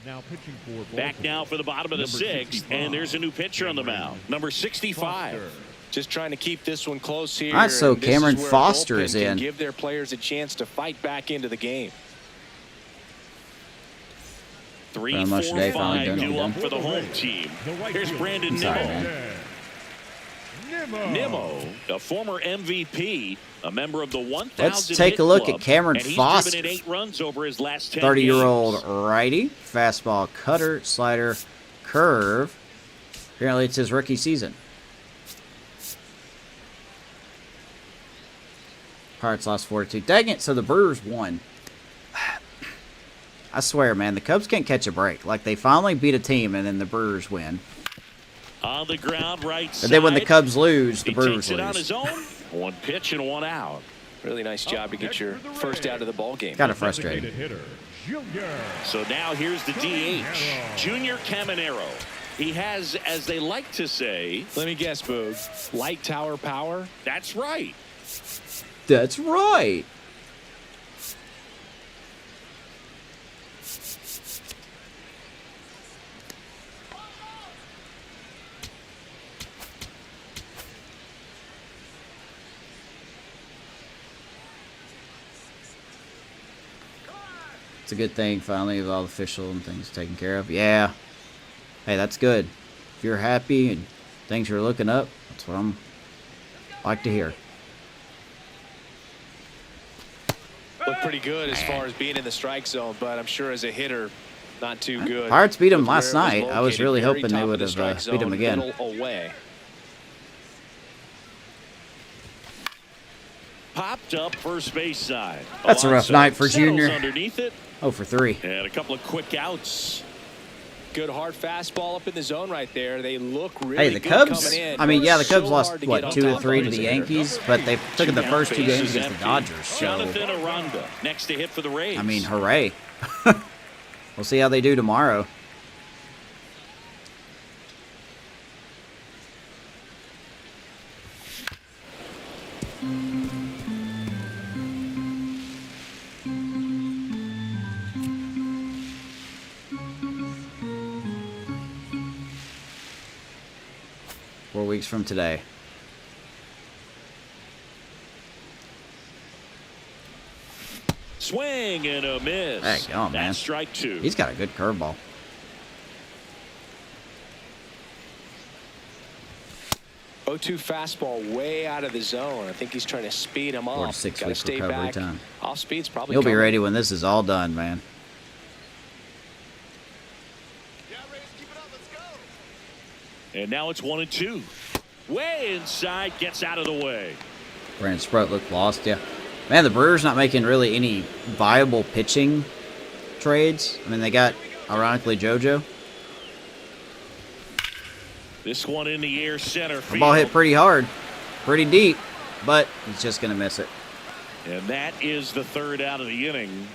now pitching for back now for the bottom of the 6th, and there's a new pitcher on the mound, number 65. Just trying to keep this one close here. All right, so and this Cameron is where Foster bullpen is can in. Give their players a chance to fight back into the game. 3, 4, 5 due up for the home team. Here's Brandon Nimmo, a former MVP, a member of the 1,000 let's take a look at Cameron Foster. 8 runs over his last 10 30-year-old righty, fastball, cutter, slider, curve. Apparently, it's his rookie season. Pirates lost 4-2. Dang it! So the Brewers won. I swear, man, the Cubs can't catch a break. Like, they finally beat a team, and then the Brewers win. On the ground, right side. And then when the Cubs lose, the Brewers takes it lose. on his own. 1 pitch and 1 out. Really nice job to get your first out of the ball game. Kind of frustrating. So now here's the DH, Junior Caminero. He has, as they like to say, let me guess, Boog, light tower power? That's right. That's right. It's a good thing, finally, with all the official and things taken care of. Yeah. Hey, that's good. If you're happy and things are looking up, that's what I'm like to hear. Looked pretty good as far as being in the strike zone, but I'm sure as a hitter, not too good. Pirates beat him last night. I was really hoping they would have beat him again. Away. Popped up first base side. That's a rough night for Junior. Underneath it. 0 for 3. And a couple of quick outs. Good hard fastball up in the zone right there. They look really good. Hey, the Cubs, coming in. I mean, yeah, the Cubs So lost, hard to what, get 2 on or top 3 of to this the hitter. Yankees, but they took in the first 2 games against the Dodgers. So, Jonathan Aranda next to hit for the Rays. I mean, hooray. We'll see how they do tomorrow. Four weeks from today. Swing and a miss. Heck, oh, man. That's strike 2. He's got a good curveball. O2 fastball way out of the zone. I think he's trying to speed him 4 off. to 6 Gotta weeks stay recovery back. time. Off speed's probably He'll be coming. ready when this is all done, man. And now it's 1 and 2. Way inside, gets out of the way. Brandon Sprout looked lost, yeah. Man, the Brewers not making really any viable pitching trades. I mean, they got, ironically, JoJo. This one in the air, center The field. ball hit pretty hard, pretty deep, but he's just going to miss it. And that is the 3rd out of the inning.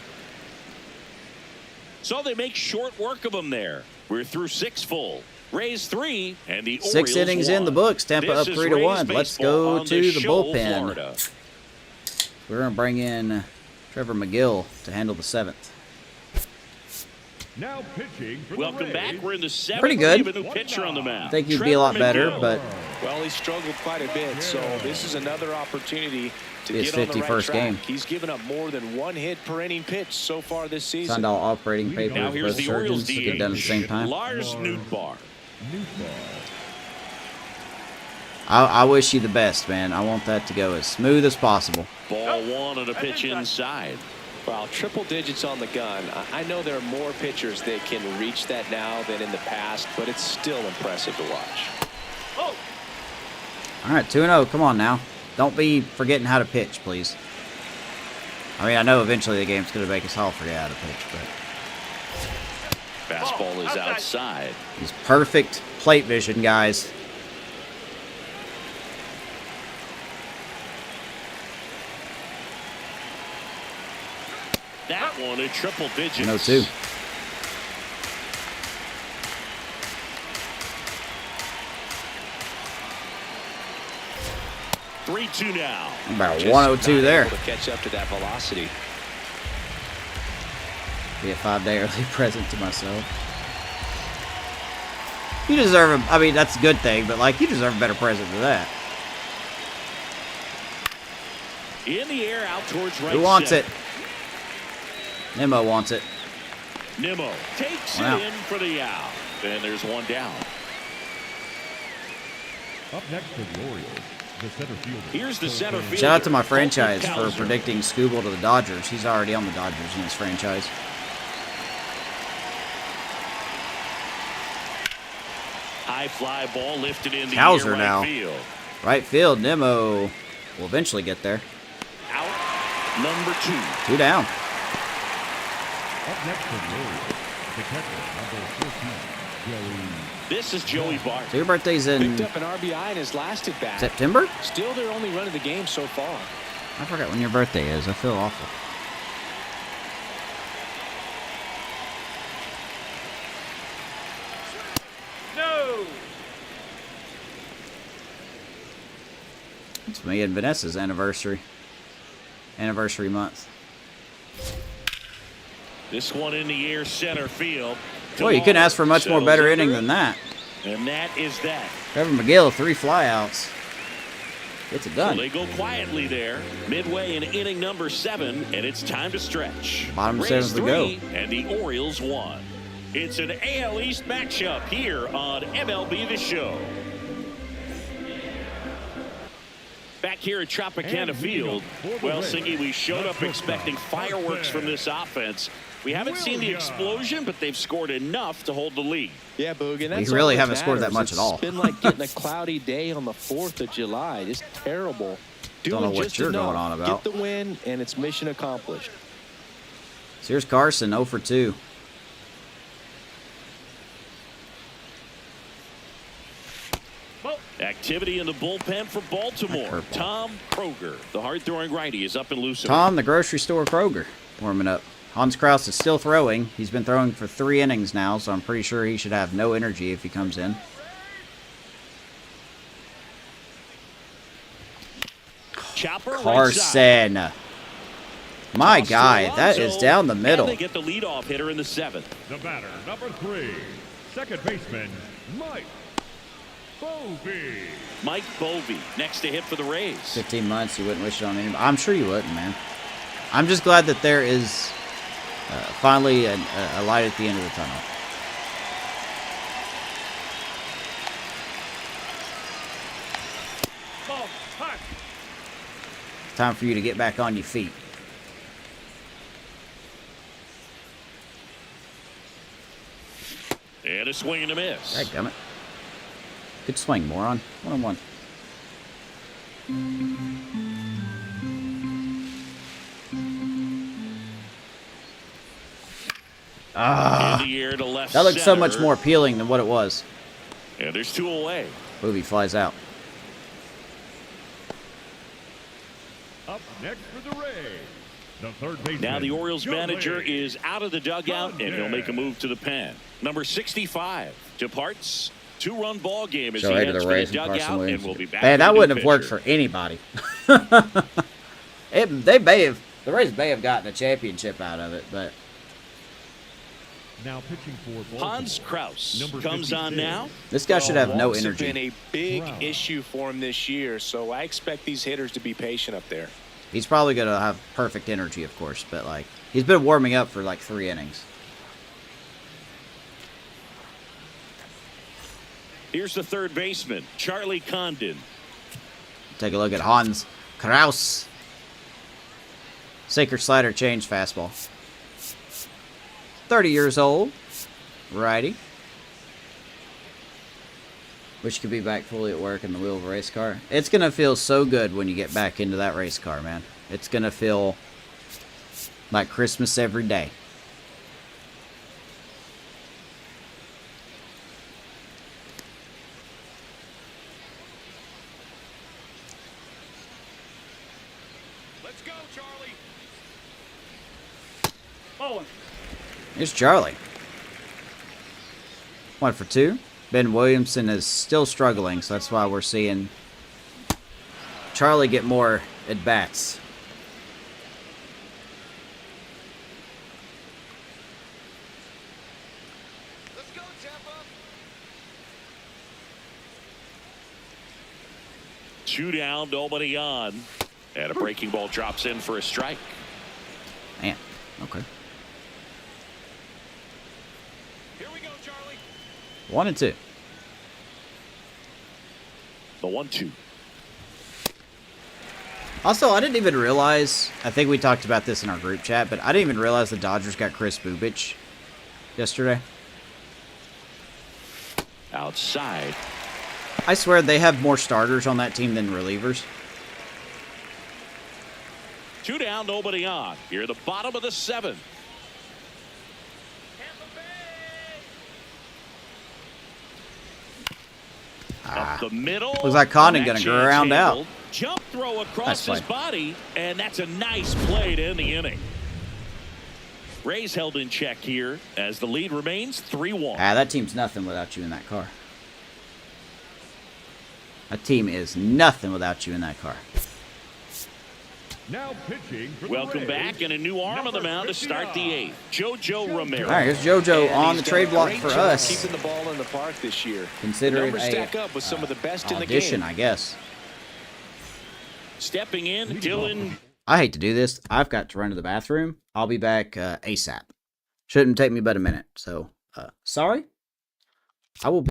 So they make short work of them there. We're through 6 full. Rays 3 and the 6 Orioles innings 1. in the books. Tampa This up is 3-1. Rays Let's baseball go on to the show, bullpen. Florida. We're going to bring in Trevor McGill to handle the 7th. Now pitching for Welcome the back. Rays, We're in the 7th. Pretty good. We have a new pitcher on the mound. I think he'd be a lot better, but Well, he struggled quite a bit, so this is another opportunity to His get on the right 51st track. game. He's given up more than 1 hit per inning pitch so far this season. signed all operating papers. Now here's Both the Orioles surgeons get done at the same DH, time. Lars Nootbaar. I wish you the best, man. I want that to go as smooth as possible. Ball 1 and a pitch inside. Wow, triple digits on the gun. I know there are more pitchers that can reach that now than in the past, but it's still impressive to watch. Oh, All right, 2-0. Come on now. Don't be forgetting how to pitch, please. I mean, I know eventually the game's going to make us all forget how to pitch, but Fastball is outside. he's perfect plate vision, guys. That one a triple digits. No, 2. Three-two now. About Just 102 not there. able to catch up to that velocity. Be a 5-day early present to myself. You deserve a, I mean, that's a good thing, but like, you deserve a better present than that. In the air, out towards right. Who wants center. it? Nemo wants it. Nimmo takes Wow. it in for the out. And there's one down. Up next for the Orioles, the center fielder. Here's the center fielder. Shout out to my franchise for Kowser. predicting Scooble to the Dodgers. He's already on the Dodgers in his franchise. High fly ball lifted in the Kowser air right now. field. Right field, Nemo will eventually get there. Out number 2. 2 down. Up next for the Orioles, the catcher, number 14, Joey. This is Joey Bart. So your birthday's in Picked up an RBI in his last at bat. September? Still their only run of the game so far. I forgot when your birthday is. I feel awful. no. It's me and Vanessa's anniversary. Anniversary month. This one in the air, center field. Boy, you couldn't ask for a much more Settles better under inning it. than that. And that is that. Trevor McGill, 3 flyouts. Gets it So done. they go quietly there, midway in inning number 7, and it's time to stretch. Bottom Rays 7 to go. 3 and the Orioles 1. It's an AL East matchup here on MLB The Show. Back here at Tropicana Field, well, Singy, we showed up expecting fireworks from this offense. We haven't seen the explosion, but they've scored enough to hold the lead. Yeah, Boog, and that's really all haven't that scored that matters. much at all. It's been like getting a cloudy day on the 4th of July. Just terrible. Don't know Doing what just you're enough. going on about. Get the win, and it's mission accomplished. So here's Carson, 0 for 2. Activity in the bullpen for Baltimore. Curveball. Tom Kroger, the hard-throwing righty, is up and loose. Tom, the grocery store Kroger, warming up. Hans Krause is still throwing. He's been throwing for 3 innings now, so I'm pretty sure he should have no energy if he comes in. Chopper right side. Carson. My Toss to guy, that is Alonso, down the middle. And they get the leadoff hitter in the 7th. The batter, number 3, second baseman, Mike Bovee. Mike Bovee next to hit for the Rays. 15 months, you wouldn't wish it on anybody. I'm sure you wouldn't, man. I'm just glad that there is finally a light at the end of the tunnel. Ball, hot. Time for you to get back on your feet. And a swing and a miss. Dadgummit. Good swing, moron. 1-on-1. Ah, In the air to left that looks so much center. more appealing than what it was. And there's 2 away. Bovee flies out. Up next for the Rays, the third baseman. Now the Orioles Joey. manager is out of the dugout, and he'll make a move to the pen. Number 65 departs. 2-run ball game as Show he right heads to for the Rays the and Carson dugout, and Williams. we'll be back. Man, with that a new wouldn't have worked pitcher. for anybody. The Rays may have gotten a championship out of it, but Now pitching for Baltimore, Hans Kraus number comes on 56. now. This guy should have no Walks have been energy. a big Wow. issue for him this year, so I expect these hitters to be patient up there. He's probably going to have perfect energy, of course, but, like, he's been warming up for, like, 3 innings. Here's the third baseman, Charlie Condon. Take a look at Hans Kraus. Sinker, slider, change, fastball. 30 years old. Righty. Wish could be back fully at work in the wheel of a race car. It's going to feel so good when you get back into that race car, man. It's going to feel like Christmas every day. Let's go, Charlie. Owen. Here's Charlie. 1 for 2. Ben Williamson is still struggling, so that's why we're seeing Charlie get more at-bats. Let's go, Tampa. 2 down, nobody on. And a breaking ball drops in for a strike. Man, okay. Here we go, Charlie. 1 and 2. The 1-2. Also, I didn't even realize, I think we talked about this in our group chat, but I didn't even realize the Dodgers got Chris Bubich yesterday. Outside. I swear they have more starters on that team than relievers. 2 down, nobody on. Here, the bottom of the 7th. Tampa Bay. Up the middle. Looks like Condon And that gonna go chance around out. handled. Jump throw across Nice his play. body, and that's a nice play to end the inning. Rays held in check here as the lead remains 3-1. That team's nothing without you in that car. That team is nothing without you in that car. Now pitching for the Welcome Rays, back, and a new arm on the mound to start the 8th. JoJo Romero. All right, here's JoJo And on he's the done trade a block great for job us. keeping the ball in the park this year. Consider it Numbers a stack up with some of the best in the audition, game. I guess. Stepping in, Dylan. I hate to do this. I've got to run to the bathroom. I'll be back ASAP. Shouldn't take me but a minute. So, sorry. I will be.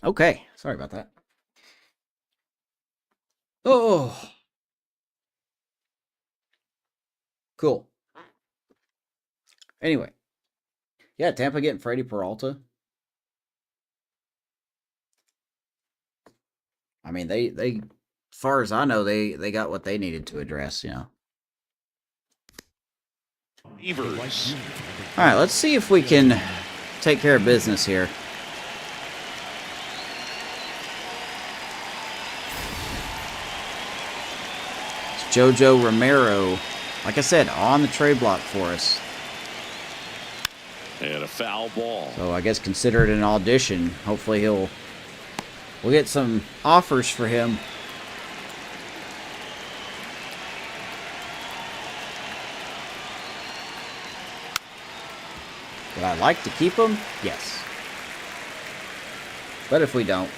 Okay. Sorry about that. Oh. Cool. Anyway. Yeah, Tampa getting Freddie Peralta. I mean, they as far as I know, they got what they needed to address, you know. Evers. All right, let's see if we can take care of business here. JoJo Romero, like I said, on the trade block for us. And a foul ball. So I guess consider it an audition. Hopefully we'll get some offers for him. Would I like to keep him? Yes. But if we don't,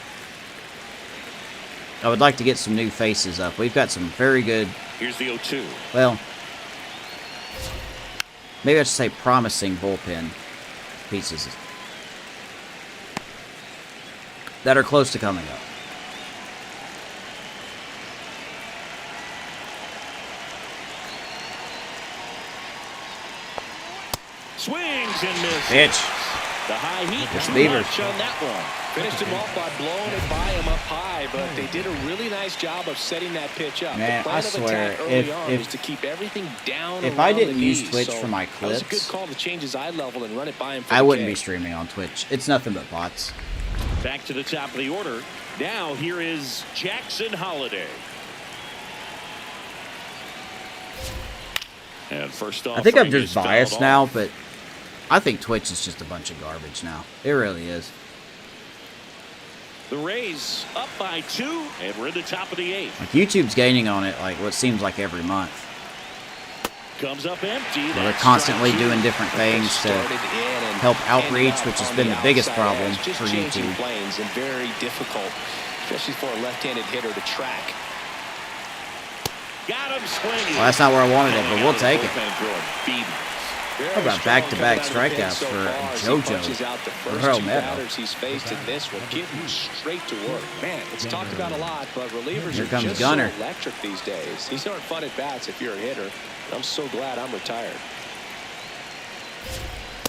I would like to get some new faces up. We've got some very good, Here's the 0-2. well, maybe I should say promising bullpen pieces that are close to coming up. Swings and misses. Pitch. The high heat It's too Beavers. much on that one. Finished him off by blowing it by him up high, but they did a really nice job of setting that pitch up. Man, the plan I of swear, attack early if- on if- was to keep everything down if I around didn't the use knees, Twitch so for my that was a good clips, call to change his eye level and run it by him for I the wouldn't K. be streaming on Twitch. It's nothing but bots. Back to the top of the order. Now here is Jackson Holiday. And first off, I think I'm just biased now, but I think Twitch is just a bunch of garbage now. It really is. The Rays up by 2, and we're in the top of the 8th. Like YouTube's gaining on it like what seems like every month. Comes up empty. They're That's constantly strike 2. doing different things to Started in and help ended outreach, up which has on been the biggest outside problem edge. Just for changing YouTube. planes and very difficult, especially for a left-handed hitter to track. Got him swinging. Well, that's not where I wanted it, but we'll take it. it. How about back-to-back strikeouts for JoJo? Bro, man. batters he's faced in this one, getting straight to work. Man, it's talked about a lot, but relievers Here are comes just Gunner. so electric these days. These aren't fun at bats if you're a hitter. I'm so glad I'm retired.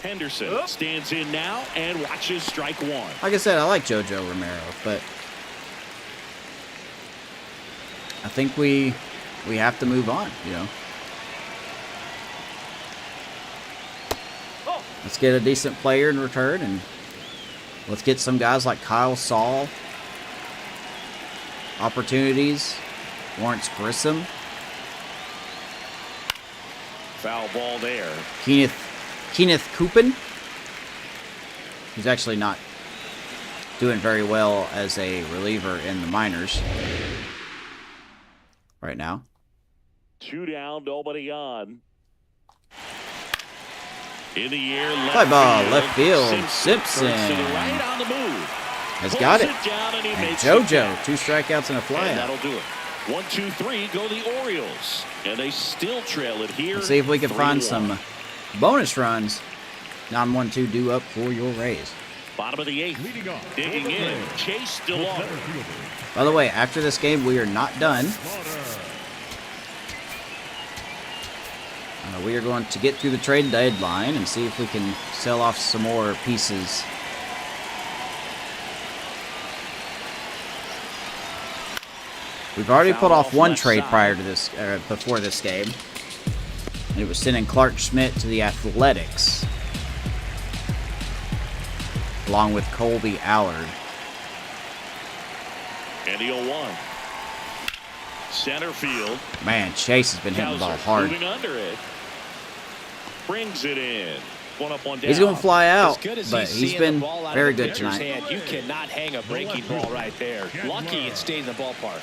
Henderson stands in now and watches strike 1. Like I said, I like JoJo Romero, but I think we have to move on, you know. Let's get a decent player in return, and let's get some guys like Kyle Saul opportunities. Lawrence Grissom, Foul ball there. Kenneth Coopin, who's actually not doing very well as a reliever in the minors right now. 2 down, nobody on. In the air, Fly ball, left field. Simpson to the right on the move. has got it. Down and he And makes JoJo, it. 2 strikeouts and a And flyout. that'll do it. 1, 2, 3 go the Orioles. And they still trail it here. Let's see if we can find 3-1. some bonus runs. 9-1-2 due up for your Rays. Bottom of the 8th. Leading off, Digging over in. there, Chase the Delotter. center fielder, By the way, after this game, we are not done. Delotter. We are going to get through the trade deadline and see if we can sell off some more pieces. We've already put off one trade prior to this, before this game. And it was sending Clark Schmidt to the Athletics, along with Colby Allard. And the 0-1. Center field. Man, Chase has been hitting the ball Hauser hard. moving under it. Brings it in. One up, one down. He's going to fly As out, good as but he's seeing been the ball out of very the good pitcher's tonight. hand, you cannot hang a breaking ball right there. Lucky it stayed in the ballpark.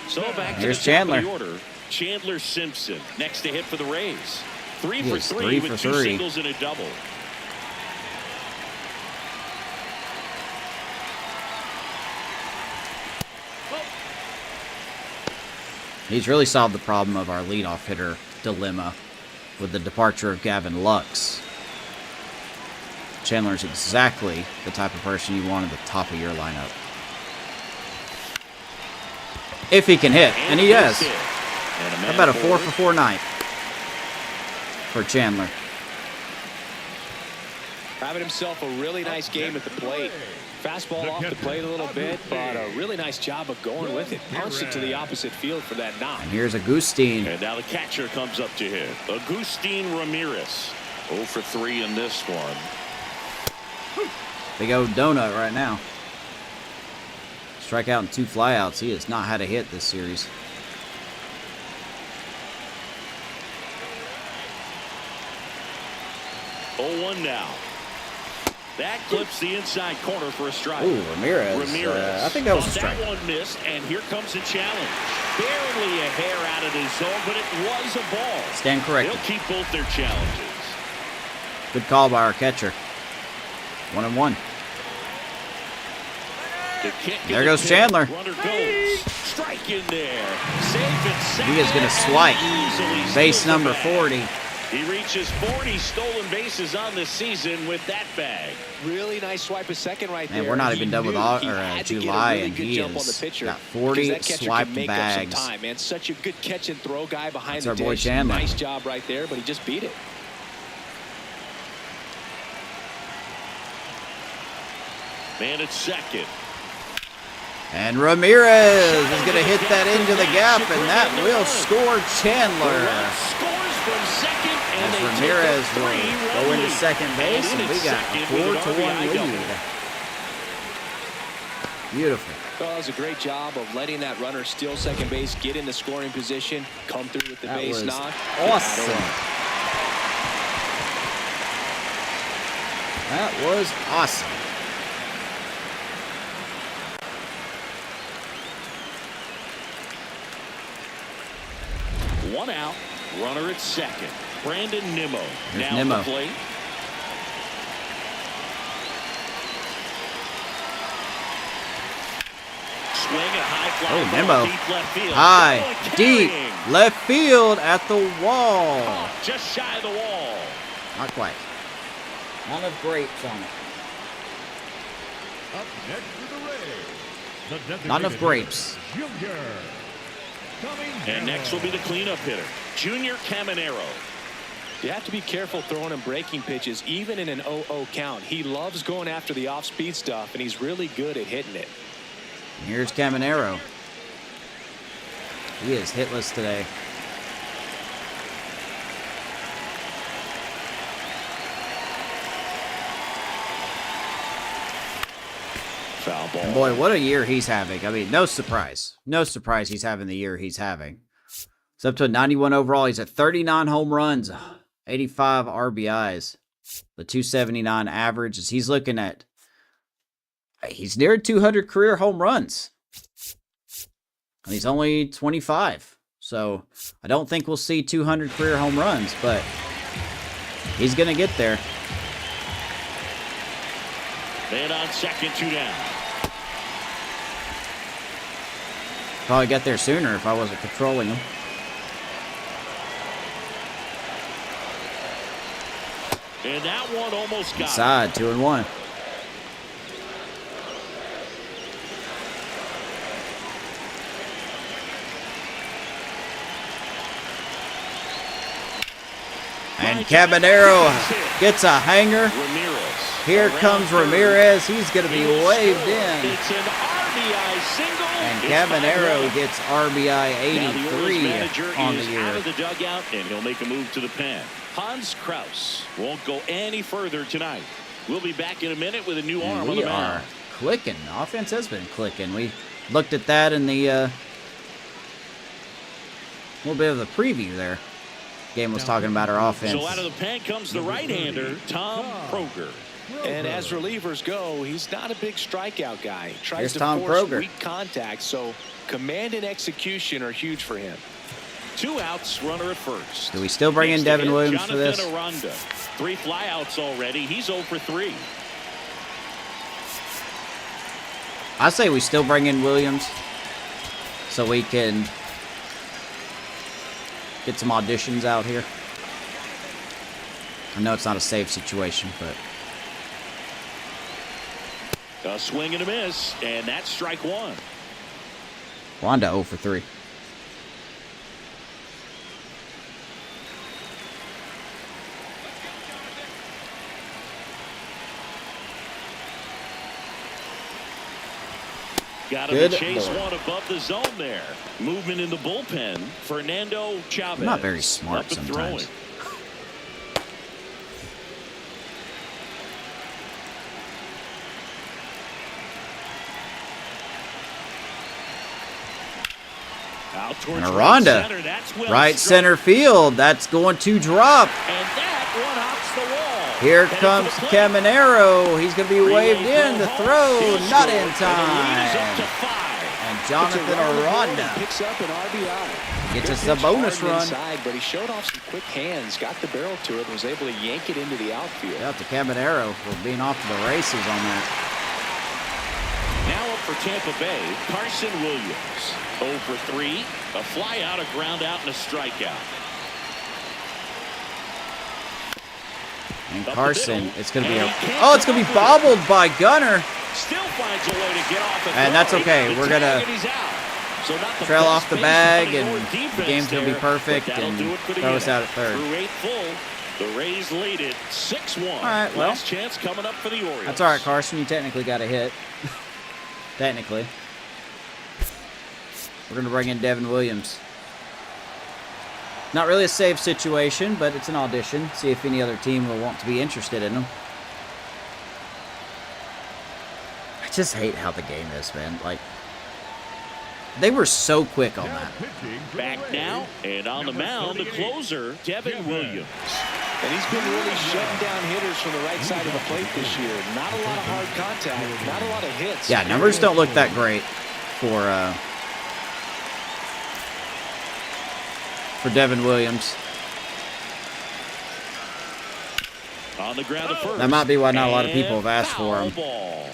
So back to Here's the top Chandler. of the order. Chandler Simpson next to hit for the Rays. 3 He for is 3 3 with for 2 3. singles and a double. He's really solved the problem of our leadoff hitter dilemma with the departure of Gavin Lux. Chandler's exactly the type of person you want at the top of your lineup. If he can hit, and he does. How about a 4 for 4 night for Chandler? Having himself a really nice game at the plate. Fastball off the plate a little bit, but a really nice job of going with it. Punched it to the opposite field for that knock. And here's Agustin. And now the catcher comes up to hit. Agustin Ramirez. 0 for 3 in this one. Big old donut right now. Strikeout and 2 flyouts. He has not had a hit this series. 0-1 now. That clips the inside corner for a strike. Ooh, Ramirez. I think that was a strike. That one missed, and here comes the challenge. Barely a hair out of his zone, but it was a ball. Stand corrected. They'll keep both their challenges. Good call by our catcher. 1-1. There goes Chandler. Runner goes. Strike in there. Safe and sound. He is going to swipe. Base number 40. He reaches 40 stolen bases on the season with that bag. Really nice swipe a second right there. Man, we're not even done with July, really and he on the has pitcher, got 40 swiped bags. Time, man. Such a good catch and throw guy behind That's the our boy dish. Chandler. Nice job right there, but he just beat it. Man at second. And Ramirez is going to hit that into the gap, and that will score Chandler. Scores from second, and As Ramirez will go into second base, and we got a 4-1 lead. Beautiful. Well, it was a great job of letting that runner steal second base, get in the scoring position, come through with the base knock. Awesome. That was awesome. One out, runner at second. Brandon Nimmo Here's now Nimmo. at the plate. Swing and high fly Oh, ball Nimmo. deep left field. High, Oh, deep, carrying. left field at the wall. Oh, just shy of the wall. Not quite. Not enough grapes on it. Up next to the Rays, the Not enough designated grapes. Junior And next will be the cleanup hitter, Junior Caminero. You have to be careful throwing him breaking pitches, even in an 0-0 count. He loves going after the off-speed stuff, and he's really good at hitting it. Here's Caminero. He is hitless today. Foul ball. And boy, what a year he's having. I mean, no surprise. No surprise he's having the year he's having. He's up to a 91 overall. He's at 39 home runs, 85 RBIs. The 279 average is he's looking at. He's near 200 career home runs. And he's only 25. So I don't think we'll see 200 career home runs, but he's going to get there. Man on second, 2 down. Probably got there sooner if I wasn't controlling him. And that one almost got Inside, 2-1. And Caminero gets a hanger. Ramirez. Here comes Ramirez. He's going to be waved in. It's an RBI single. And It's Caminero 5-1. gets RBI Now the Orioles 83 manager on the is out year. of the dugout, and he'll make a move to the pen. Hans Kraus won't go any further tonight. We'll be back in a minute with a new And arm on we the are mound. clicking. Offense has been clicking. We looked at that in the little bit of the preview there. Game was talking about our offense. So out of the pen comes the right-hander, Tom Kroger. And as relievers go, he's not a big strikeout guy. He tries Here's to Tom force Kroger. weak contact, so command and execution are huge for him. 2 outs, runner at first. Do we still bring in Next to Devin hit, Williams for this? Jonathan Aranda. 3 flyouts already. He's 0 for 3. I say we still bring in Williams so we can get some auditions out here. I know it's not a safe situation, but A swing and a miss, and that's strike 1. Wanda 0 for 3. Got Good to chase boy. one above the zone there. Movement in the bullpen. Fernando Chavez. I'm not very smart up and sometimes. throwing. Out towards And right Aranda, center. That's well right struck. center field. That's going to drop. And that one hops the wall. Here comes Caminero. He's going to be waved in. The throw, not in time. And Jonathan Aranda picks up an RBI. gets us a bonus run. Inside, but he showed off some quick hands, got the barrel to it, and was able to yank it into the outfield. Shout out to Caminero for being off to the races on that. Now up for Tampa Bay, Carson Williams. 0 for 3, a fly out, a ground out, and a strikeout. And Carson, it's going to be it's going to be bobbled by Gunner. Still finds a way to get off the And that's okay. We're going to trail off the bag, and the game's going to be perfect, and throw us out at third. Through 8 full, the Rays lead it 6-1. All right, well, last chance coming up for the Orioles. That's all right, Carson. You technically got a hit. Technically. We're going to bring in Devin Williams. Not really a save situation, but it's an audition. See if any other team will want to be interested in him. I just hate how the game is, man. Like, they were so quick on that. Back now, and on the mound, the closer, Devin Williams. And he's been really shutting down hitters from the right side of the plate this year. Not a lot of hard contact, not a lot of hits. Yeah, numbers don't look that great for Devin Williams. On the ground to first. That might be why not a lot of people have asked for him. Ball.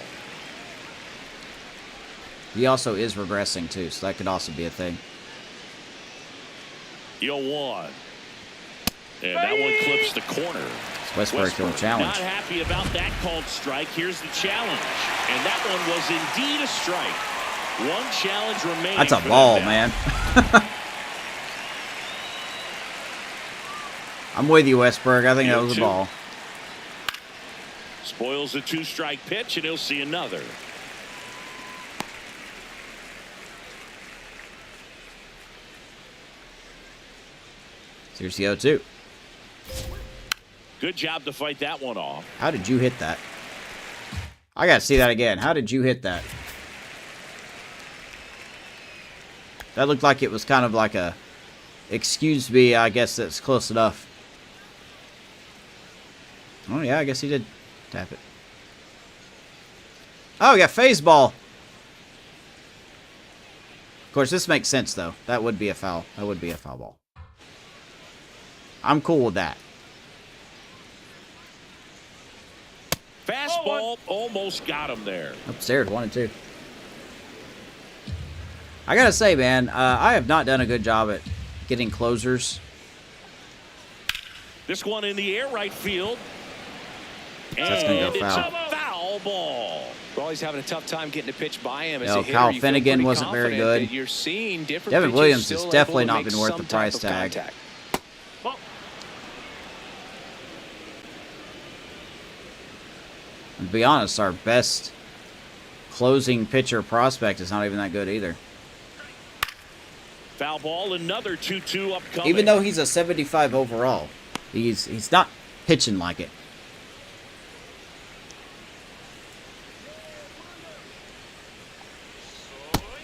He also is regressing too, so that could also be a thing. 0-1. And that one clips the corner. It's Westburg to a challenge. Not happy about that called strike. Here's the challenge. And that one was indeed a strike. One challenge remaining. That's a ball, man. I'm with you, Westburg. I think that was a ball. Spoils a 2-strike pitch, and he'll see another. Here's the 0-2. Good job to fight that one off. How did you hit that? I gotta see that again. How did you hit that? That looked like it was kind of like a, excuse me, I guess that's close enough. Oh yeah, I guess he did tap it. Oh, we got phase ball. Of course, this makes sense though. That would be a foul. That would be a foul ball. I'm cool with that. Fastball almost got him there. Upstairs, 1-2. I gotta say, man, I have not done a good job at getting closers. This one in the air, right field. That's gonna go And foul. it's a foul ball. Well, he's having a tough time getting a pitch by him. As No, a hitter, Kyle you feel Finnegan pretty wasn't very confident good. that you're seeing different Devin pitches, Williams still has able definitely to not make been worth some the price type of tag. contact. And to be honest, our best closing pitcher prospect is not even that good either. Foul ball, another 2-2 upcoming. Even though he's a 75 overall, he's not pitching like it.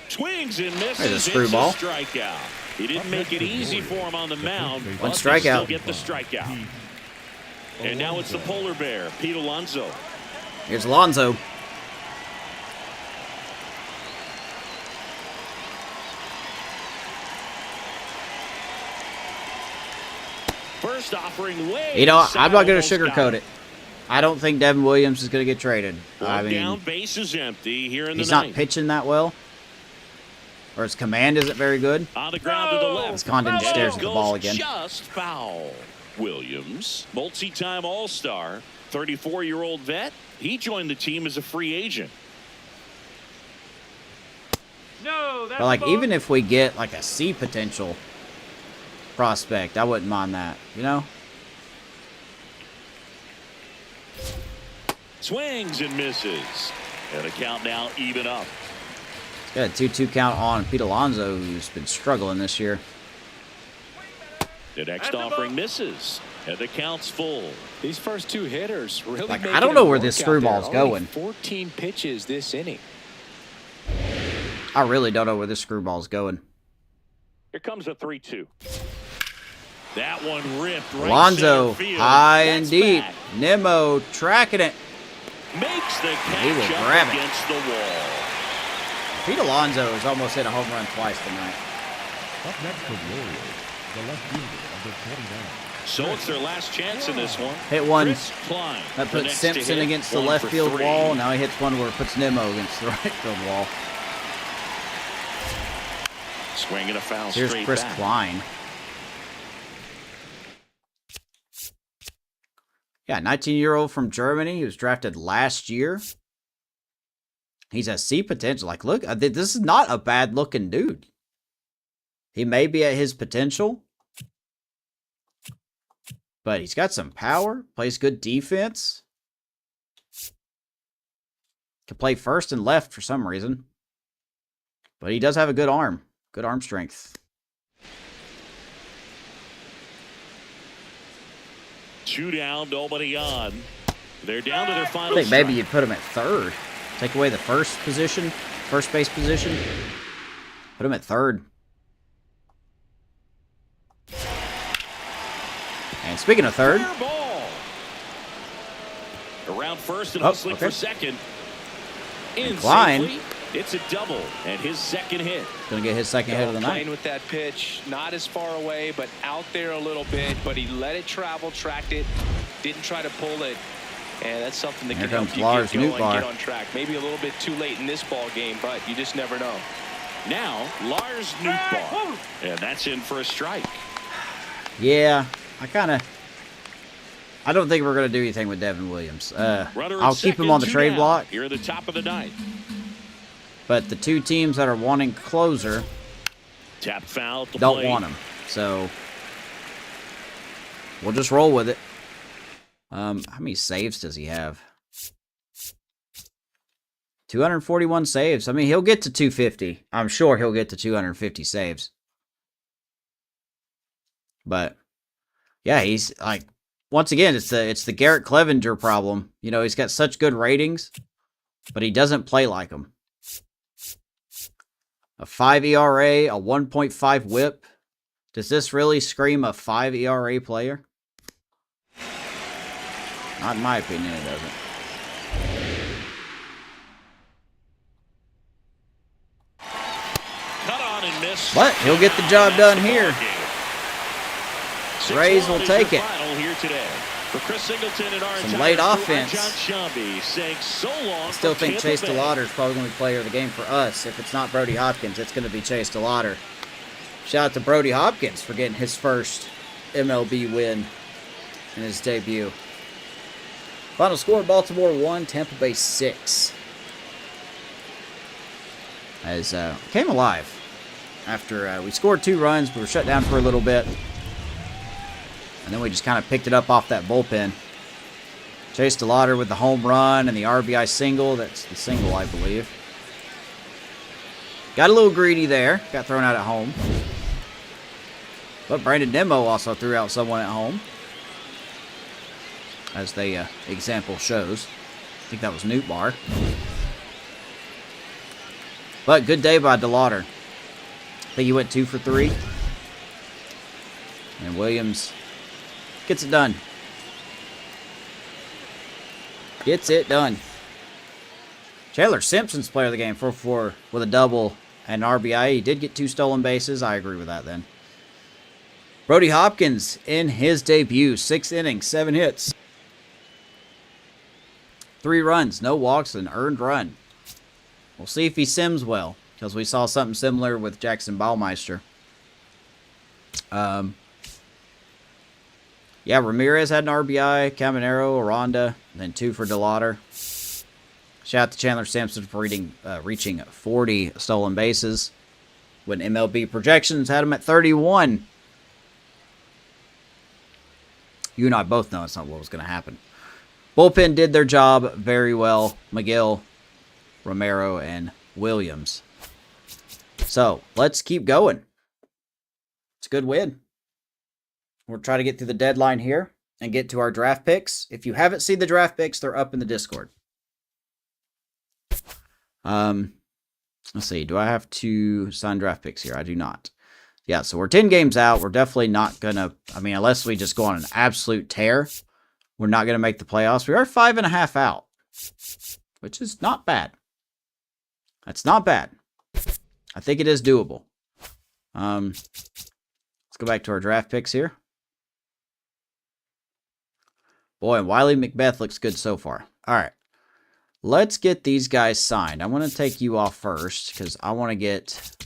Swings and misses. There's a screwball. It's a strikeout. He didn't make it easy for him on the mound. One but they strikeout. Still get the strikeout. And now it's the polar bear, Pete Alonso. Here's Alonso. First offering way. You know, I'm not going almost to got sugarcoat him. it. I don't think Devin Williams is going to get traded. I One down, mean, base is empty here in he's the not ninth. pitching that well. Or his command isn't very good. On the ground to the left. As Condon And stares it at the ball goes again. Just foul. Williams, multi-time All-Star, 34-year-old vet. He joined the team as a free agent. No, that's But, like, a ball. even if we get, like, a C potential prospect, I wouldn't mind that, you know? Swings and misses. And the count now even up. Got a 2-2 count on Pete Alonso, who's been struggling this year. The next That's a offering ball. misses. And the count's full. These first two hitters really Like, I making don't it know where this work out there. screwball's Already going. 14 pitches this inning. I really don't know where this screwball's going. Here comes a 3-2. That one ripped right Alonso, center field. high That's and deep. back. Nemo tracking it. Makes the He will catch grab up it. against the wall. Pete Alonso has almost hit a home run twice tonight. Up next for the Orioles, the left fielder, number 29. So it's their last chance in this one. Hit one. Chris Klein, That the puts next to Simpson hit, against the 1 left for field 3. wall. Now he hits one where it puts Nemo against the right field wall. Swinging a foul Here's straight Chris back. Klein. Yeah, 19-year-old from Germany. He was drafted last year. He's a C potential. Like, look, this is not a bad-looking dude. He may be at his potential, but he's got some power, plays good defense. Can play first and left for some reason. But he does have a good arm strength. 2 down, nobody on. They're down to their I final think maybe strike. you'd put him at third. Take away the first base position. Put him at third. And speaking of third, Fair ball. Around first and Oh, hustling okay. for second. In Klein. safely, it's a double and his second hit. gonna get his second hit of the Playing night. with that pitch, not as far away, but out there a little bit. But he let it travel, tracked it, didn't try to pull it. And that's something that Here can help comes you Lars get going, Nootbaar. get on track. Maybe a little bit too late in this ball game, but you just never know. Now, Lars Nootbaar. And that's in for a strike. Yeah, I don't think we're gonna do anything with Devin Williams. Runner at I'll keep him second, on the 2 trade down. block, Here at the top of the ninth. but the two teams that are wanting closer Tap foul at the don't plate. want him. So we'll just roll with it. How many saves does he have? 241 saves. I mean, he'll get to 250. I'm sure he'll get to 250 saves. But yeah, he's like, once again, it's the Garrett Clevenger problem. You know, he's got such good ratings, but he doesn't play like them. A 5 ERA, a 1.5 WHIP. Does this really scream a 5 ERA player? Not in my opinion, it doesn't. Cut on and miss. But he'll get the job done here. Rays will take it. Final here today. For Chris Singleton and Orange Some late Iron, offense. John Shelby saying so long. I still from think Tampa Chase Bay. Delotter is probably going to be player of the game for us. If it's not Brody Hopkins, it's going to be Chase Delotter. Shout out to Brody Hopkins for getting his first MLB win in his debut. Final score, Baltimore 1, Tampa Bay 6. As came alive after we scored 2 runs. We were shut down for a little bit. And then we just kind of picked it up off that bullpen. Chase Delotter with the home run and the RBI single. That's the single, I believe. Got a little greedy there. Got thrown out at home. But Brandon Nimmo also threw out someone at home, as the example shows. I think that was Nootbaar. But good day by Delotter. I think he went 2 for 3. And Williams gets it done. Gets it done. Chandler Simpson's player of the game, 4-4 with a double and an RBI. He did get 2 stolen bases. I agree with that then. Brody Hopkins in his debut. 6 innings, 7 hits. 3 runs, no walks, an earned run. We'll see if he sims well, because we saw something similar with Jackson Baumeister. Yeah, Ramirez had an RBI, Caminero, Aranda, and then 2 for Delotter. Shout out to Chandler Simpson for reaching 40 stolen bases, when MLB projections had him at 31. You and I both know it's not what was going to happen. Bullpen did their job very well. McGill, Romero, and Williams. So, let's keep going. It's a good win. We'll try to get through the deadline here and get to our draft picks. If you haven't seen the draft picks, they're up in the Discord. Let's see. Do I have to sign draft picks here? I do not. Yeah, so we're 10 games out. We're definitely not going to, I mean, unless we just go on an absolute tear, we're not going to make the playoffs. We are 5.5 out, which is not bad. That's not bad. I think it is doable. Let's go back to our draft picks here. Boy, and Wally McBeth looks good so far. All right. Let's get these guys signed. I want to take you off first because I want to get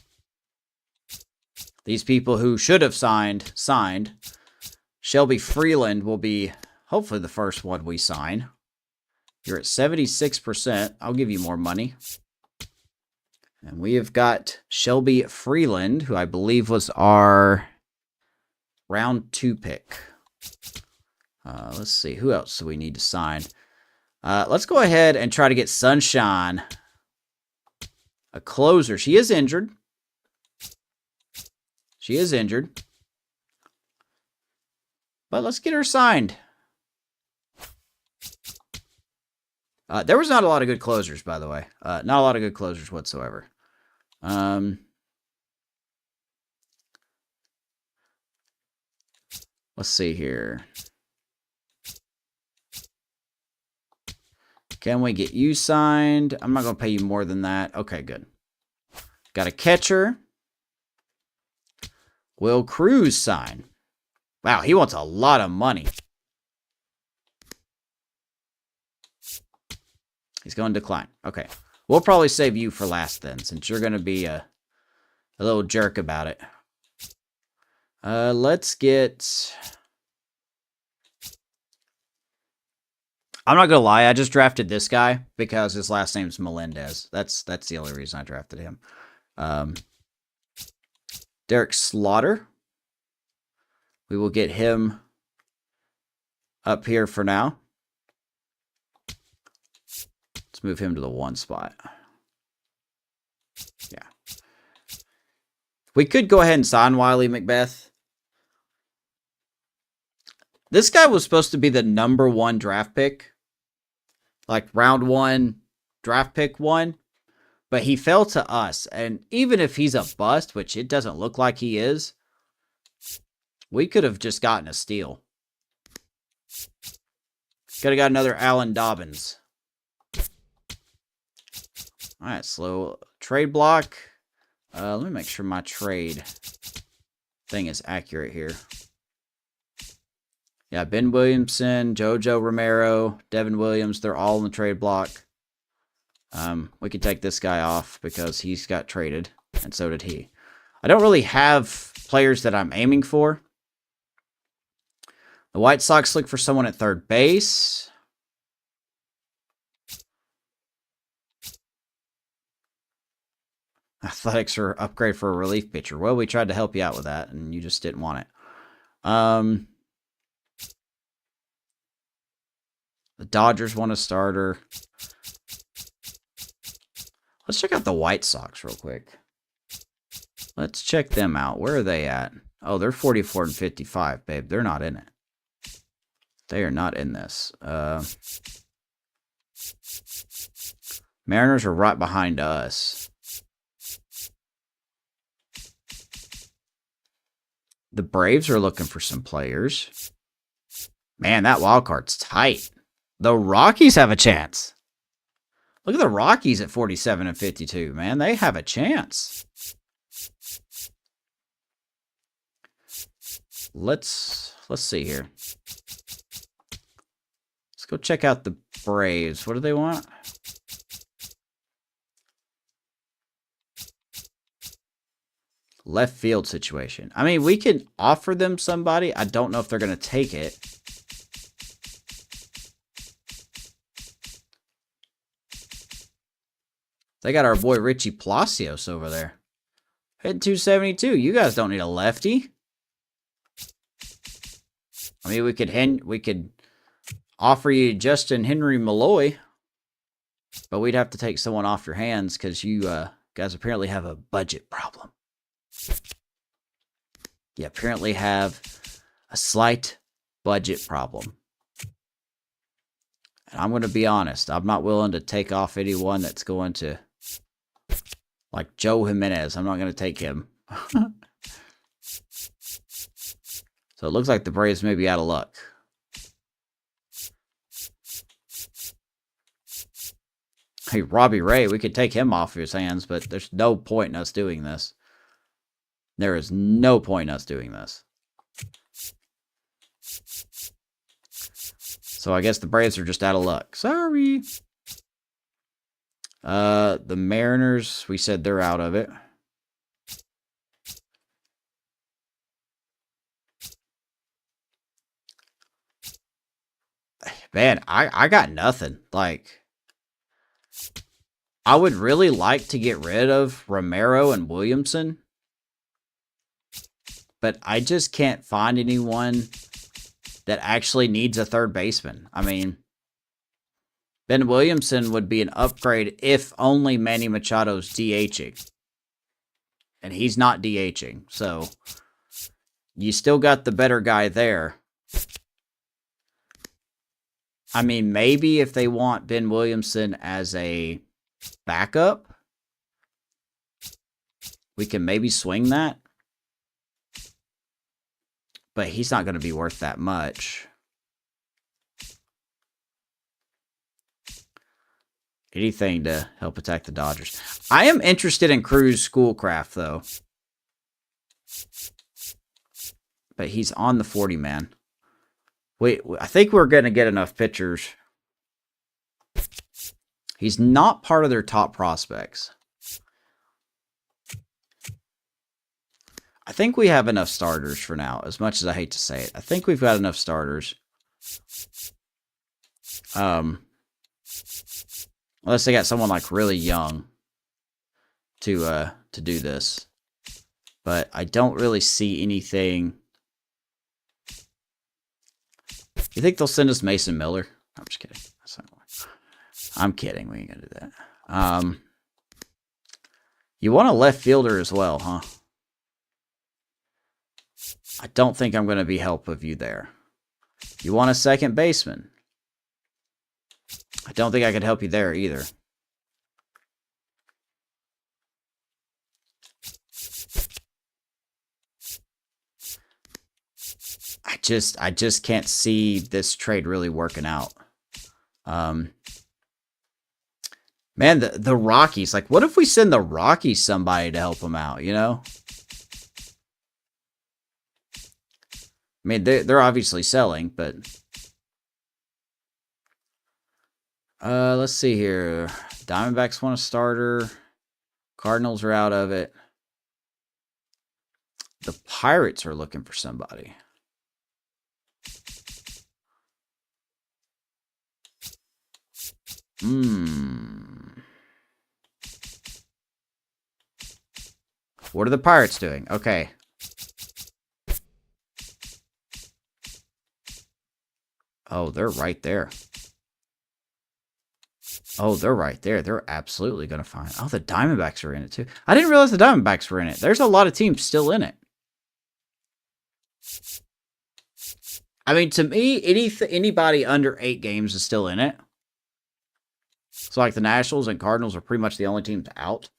these people who should have signed. Shelby Freeland will be hopefully the first one we sign. You're at 76%. I'll give you more money. And we have got Shelby Freeland, who I believe was our round 2 pick. Let's see. Who else do we need to sign? Let's go ahead and try to get Sunshine, a closer. She is injured. But let's get her signed. There was not a lot of good closers, by the way. Not a lot of good closers whatsoever. Let's see here. Can we get you signed? I'm not going to pay you more than that. Okay, good. Got a catcher. Will Cruz sign? Wow, he wants a lot of money. He's going to decline. Okay. We'll probably save you for last then, since you're going to be a little jerk about it. Let's get... I'm not going to lie. I just drafted this guy because his last name's Melendez. That's the only reason I drafted him. Derek Slaughter. We will get him up here for now. Let's move him to the 1 spot. Yeah. We could go ahead and sign Wally McBeth. This guy was supposed to be the number 1 draft pick. Like round 1, draft pick 1. But he fell to us. And even if he's a bust, which it doesn't look like he is, we could have just gotten a steal. Could have got another Alan Dobbins. All right, slow trade block. Let me make sure my trade thing is accurate here. Yeah, Ben Williamson, Jojo Romero, Devin Williams, they're all in the trade block. We could take this guy off because he's got traded, and so did he. I don't really have players that I'm aiming for. The White Sox look for someone at third base. Athletics are upgrade for a relief pitcher. Well, we tried to help you out with that, and you just didn't want it. The Dodgers want a starter. Let's check out the White Sox real quick. Let's check them out. Where are they at? Oh, they're 44 and 55, babe. They're not in it. They are not in this. Mariners are right behind us. The Braves are looking for some players. Man, that wild card's tight. The Rockies have a chance. Look at the Rockies at 47 and 52, man. They have a chance. Let's see here. Let's go check out the Braves. What do they want? Left field situation. I mean, we can offer them somebody. I don't know if they're going to take it. They got our boy Richie Palacios over there. Hitting 272. You guys don't need a lefty. I mean, we could offer you Justin Henry Malloy, but we'd have to take someone off your hands because you guys apparently have a budget problem. You apparently have a slight budget problem. And I'm going to be honest. I'm not willing to take off anyone that's going to... Like Joe Jimenez. I'm not going to take him. So it looks like the Braves may be out of luck. Hey, Robbie Ray, we could take him off his hands, but there's no point in us doing this. There is no point in us doing this. So I guess the Braves are just out of luck. Sorry. The Mariners, we said they're out of it. Man, I got nothing. Like, I would really like to get rid of Romero and Williamson, but I just can't find anyone that actually needs a third baseman. I mean, Ben Williamson would be an upgrade if only Manny Machado's DHing. And he's not DHing, so you still got the better guy there. I mean, maybe if they want Ben Williamson as a backup, we can maybe swing that. But he's not going to be worth that much. Anything to help attack the Dodgers. I am interested in Cruz Schoolcraft, though. But he's on the 40-man. Wait, I think we're going to get enough pitchers. He's not part of their top prospects. I think we have enough starters for now, as much as I hate to say it. I think we've got enough starters. Unless they got someone like really young to do this. But I don't really see anything. You think they'll send us Mason Miller? I'm just kidding. I'm kidding. We ain't gonna do that. You want a left fielder as well, huh? I don't think I'm going to be help of you there. You want a second baseman? I don't think I could help you there either. I just can't see this trade really working out. Man, the Rockies, like, what if we send the Rockies somebody to help them out, you know? I mean, they're obviously selling, but... let's see here. Diamondbacks want a starter. Cardinals are out of it. The Pirates are looking for somebody. What are the Pirates doing? Okay. Oh, they're right there. Oh, they're right there. They're absolutely going to find... Oh, the Diamondbacks are in it, too. I didn't realize the Diamondbacks were in it. There's a lot of teams still in it. I mean, to me, anybody under 8 games is still in it. So, like, the Nationals and Cardinals are pretty much the only teams out.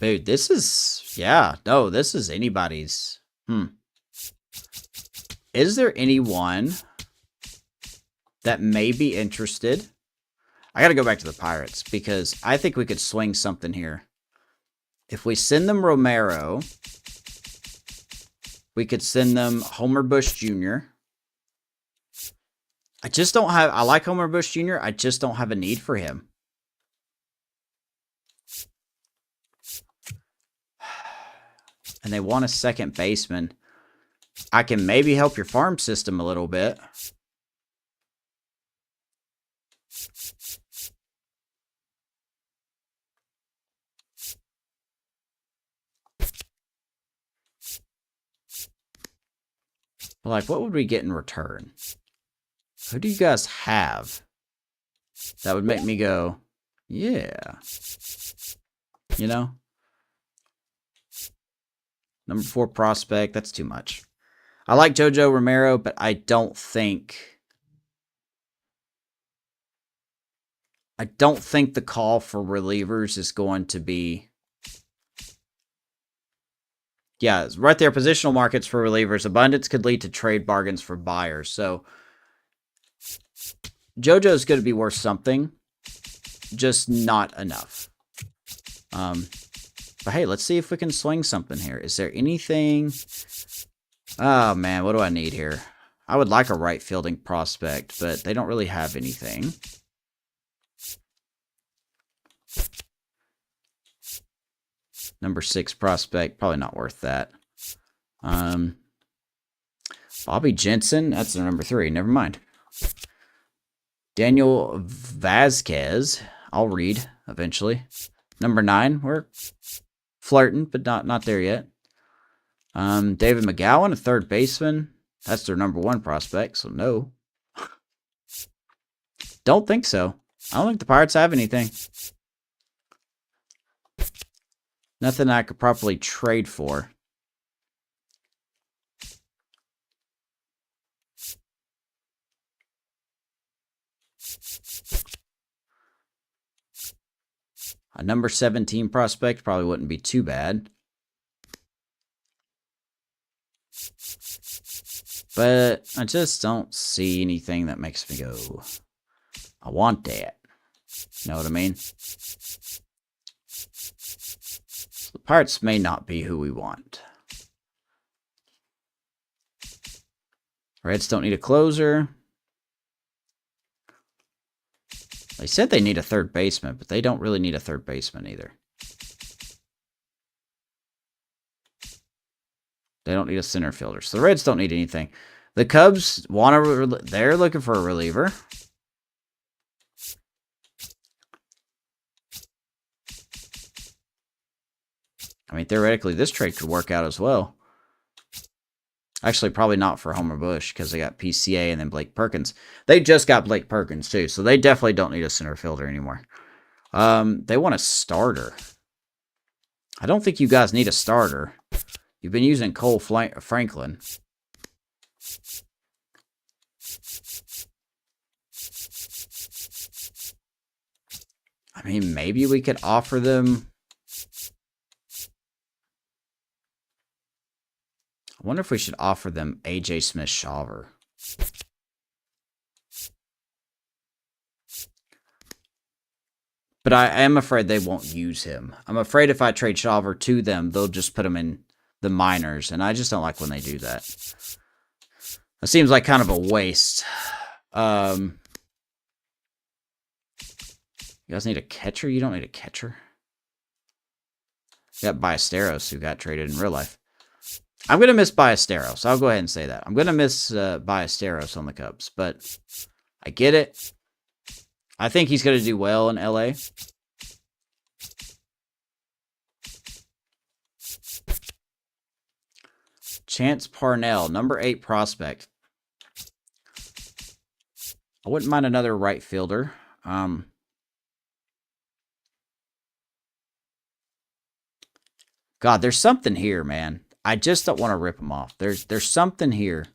Dude, this is... Yeah, no, this is anybody's... Is there anyone that may be interested? I got to go back to the Pirates because I think we could swing something here. If we send them Romero, we could send them Homer Bush Jr. I just don't have... I like Homer Bush Jr. I just don't have a need for him. And they want a second baseman. I can maybe help your farm system a little bit. Like, what would we get in return? Who do you guys have that would make me go, yeah? You know? Number 4 prospect, that's too much. I like JoJo Romero, but I don't think the call for relievers is going to be... Yeah, right there, positional markets for relievers. Abundance could lead to trade bargains for buyers. So JoJo's going to be worth something, just not enough. But hey, let's see if we can swing something here. Is there anything? Oh man, what do I need here? I would like a right fielding prospect, but they don't really have anything. Number 6 prospect, probably not worth that. Bobby Jensen, that's the number 3. Never mind. Daniel Vazquez, I'll read eventually. Number 9, we're flirting, but not there yet. David McGowan, a third baseman. That's their number 1 prospect, so no. Don't think so. I don't think the Pirates have anything. Nothing I could properly trade for. A number 17 prospect probably wouldn't be too bad. But I just don't see anything that makes me go, I want that. You know what I mean? The Pirates may not be who we want. Reds don't need a closer. They said they need a third baseman, but they don't really need a third baseman either. They don't need a center fielder. So the Reds don't need anything. The Cubs they're looking for a reliever. I mean, theoretically, this trade could work out as well. Actually, probably not for Homer Bush because they got PCA and then Blake Perkins. They just got Blake Perkins, too, so they definitely don't need a center fielder anymore. They want a starter. I don't think you guys need a starter. You've been using Cole Franklin. I mean, maybe we could offer them... I wonder if we should offer them AJ Smith-Shawver. But I am afraid they won't use him. I'm afraid if I trade Shawver to them, they'll just put him in the minors. And I just don't like when they do that. It seems like kind of a waste. You guys need a catcher? You don't need a catcher. You got Ballesteros who got traded in real life. I'm going to miss Ballesteros. I'll go ahead and say that. I'm going to miss Ballesteros on the Cubs, but I get it. I think he's going to do well in LA. Chance Parnell, number 8 prospect. I wouldn't mind another right fielder. God, there's something here, man. I just don't want to rip them off. There's something here.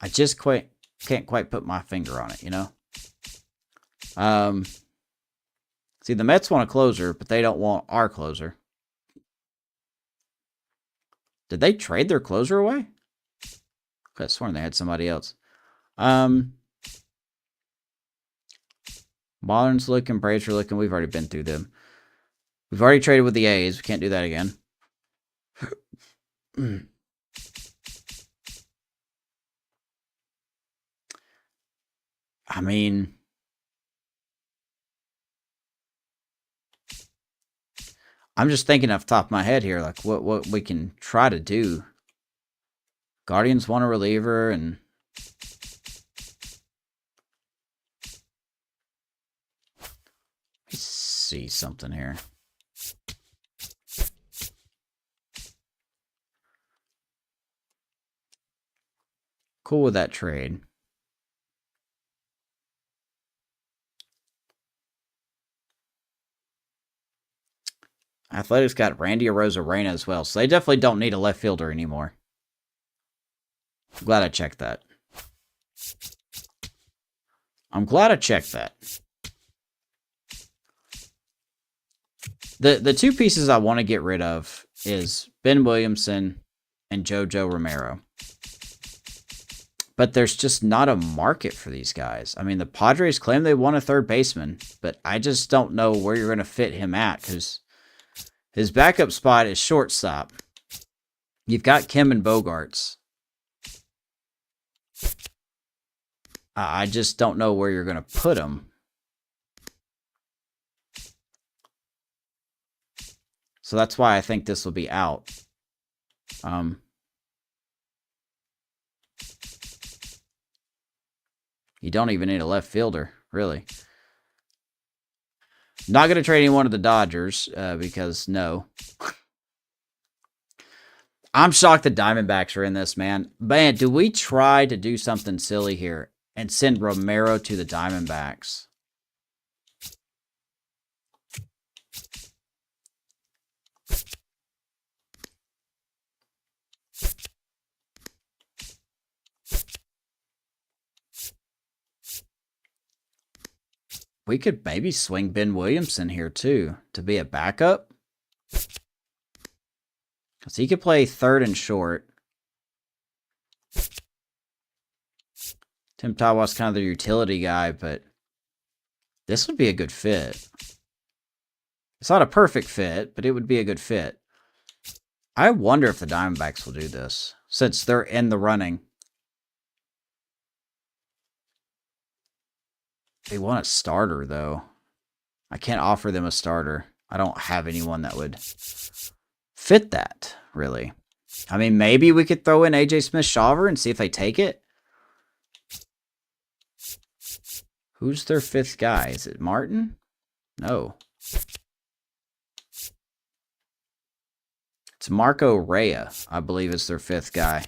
I just can't quite put my finger on it, you know? See, the Mets want a closer, but they don't want our closer. Did they trade their closer away? I could have sworn they had somebody else. Modern's looking, Braves are looking. We've already been through them. We've already traded with the A's. We can't do that again. I mean, I'm just thinking off the top of my head here, like what we can try to do. Guardians want a reliever, and let's see something here. Cool with that trade. Athletics got Randy Arozarena as well, so they definitely don't need a left fielder anymore. I'm glad I checked that. The two pieces I want to get rid of is Ben Williamson and JoJo Romero. But there's just not a market for these guys. I mean, the Padres claim they want a third baseman, but I just don't know where you're going to fit him at because his backup spot is shortstop. You've got Kim and Bogarts. I just don't know where you're going to put him. So that's why I think this will be out. You don't even need a left fielder, really. Not going to trade anyone to the Dodgers because no. I'm shocked the Diamondbacks are in this, man. Man, do we try to do something silly here and send Romero to the Diamondbacks? We could maybe swing Ben Williamson here, too, to be a backup. Because he could play third and short. Tim Tawa's kind of the utility guy, but this would be a good fit. It's not a perfect fit, but it would be a good fit. I wonder if the Diamondbacks will do this, since they're in the running. They want a starter, though. I can't offer them a starter. I don't have anyone that would fit that, really. I mean, maybe we could throw in AJ Smith-Shawver and see if they take it. Who's their fifth guy? Is it Martin? No. It's Marco Rea, I believe is their fifth guy.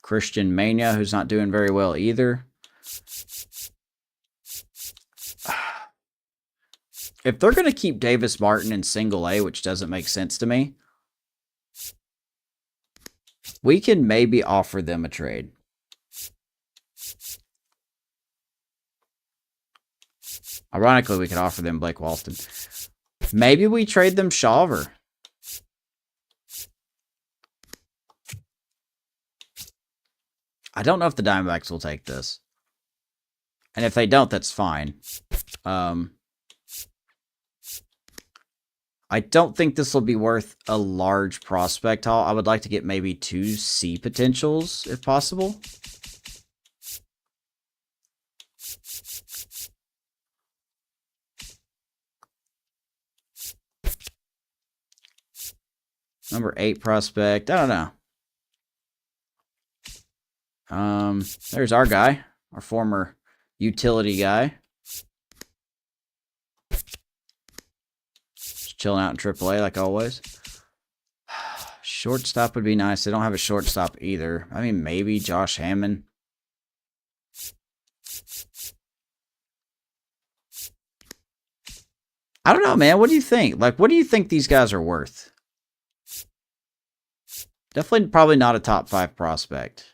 Christian Mania, who's not doing very well either. If they're going to keep Davis Martin in single A, which doesn't make sense to me, we can maybe offer them a trade. Ironically, we could offer them Blake Walston. Maybe we trade them Shawver. I don't know if the Diamondbacks will take this. And if they don't, that's fine. I don't think this will be worth a large prospect haul. I would like to get maybe 2 C potentials, if possible. Number 8 prospect. I don't know. There's our guy, our former utility guy. Just chilling out in AAA like always. Shortstop would be nice. They don't have a shortstop either. I mean, maybe Josh Hammond. I don't know, man. What do you think? Like, what do you think these guys are worth? Definitely probably not a top 5 prospect.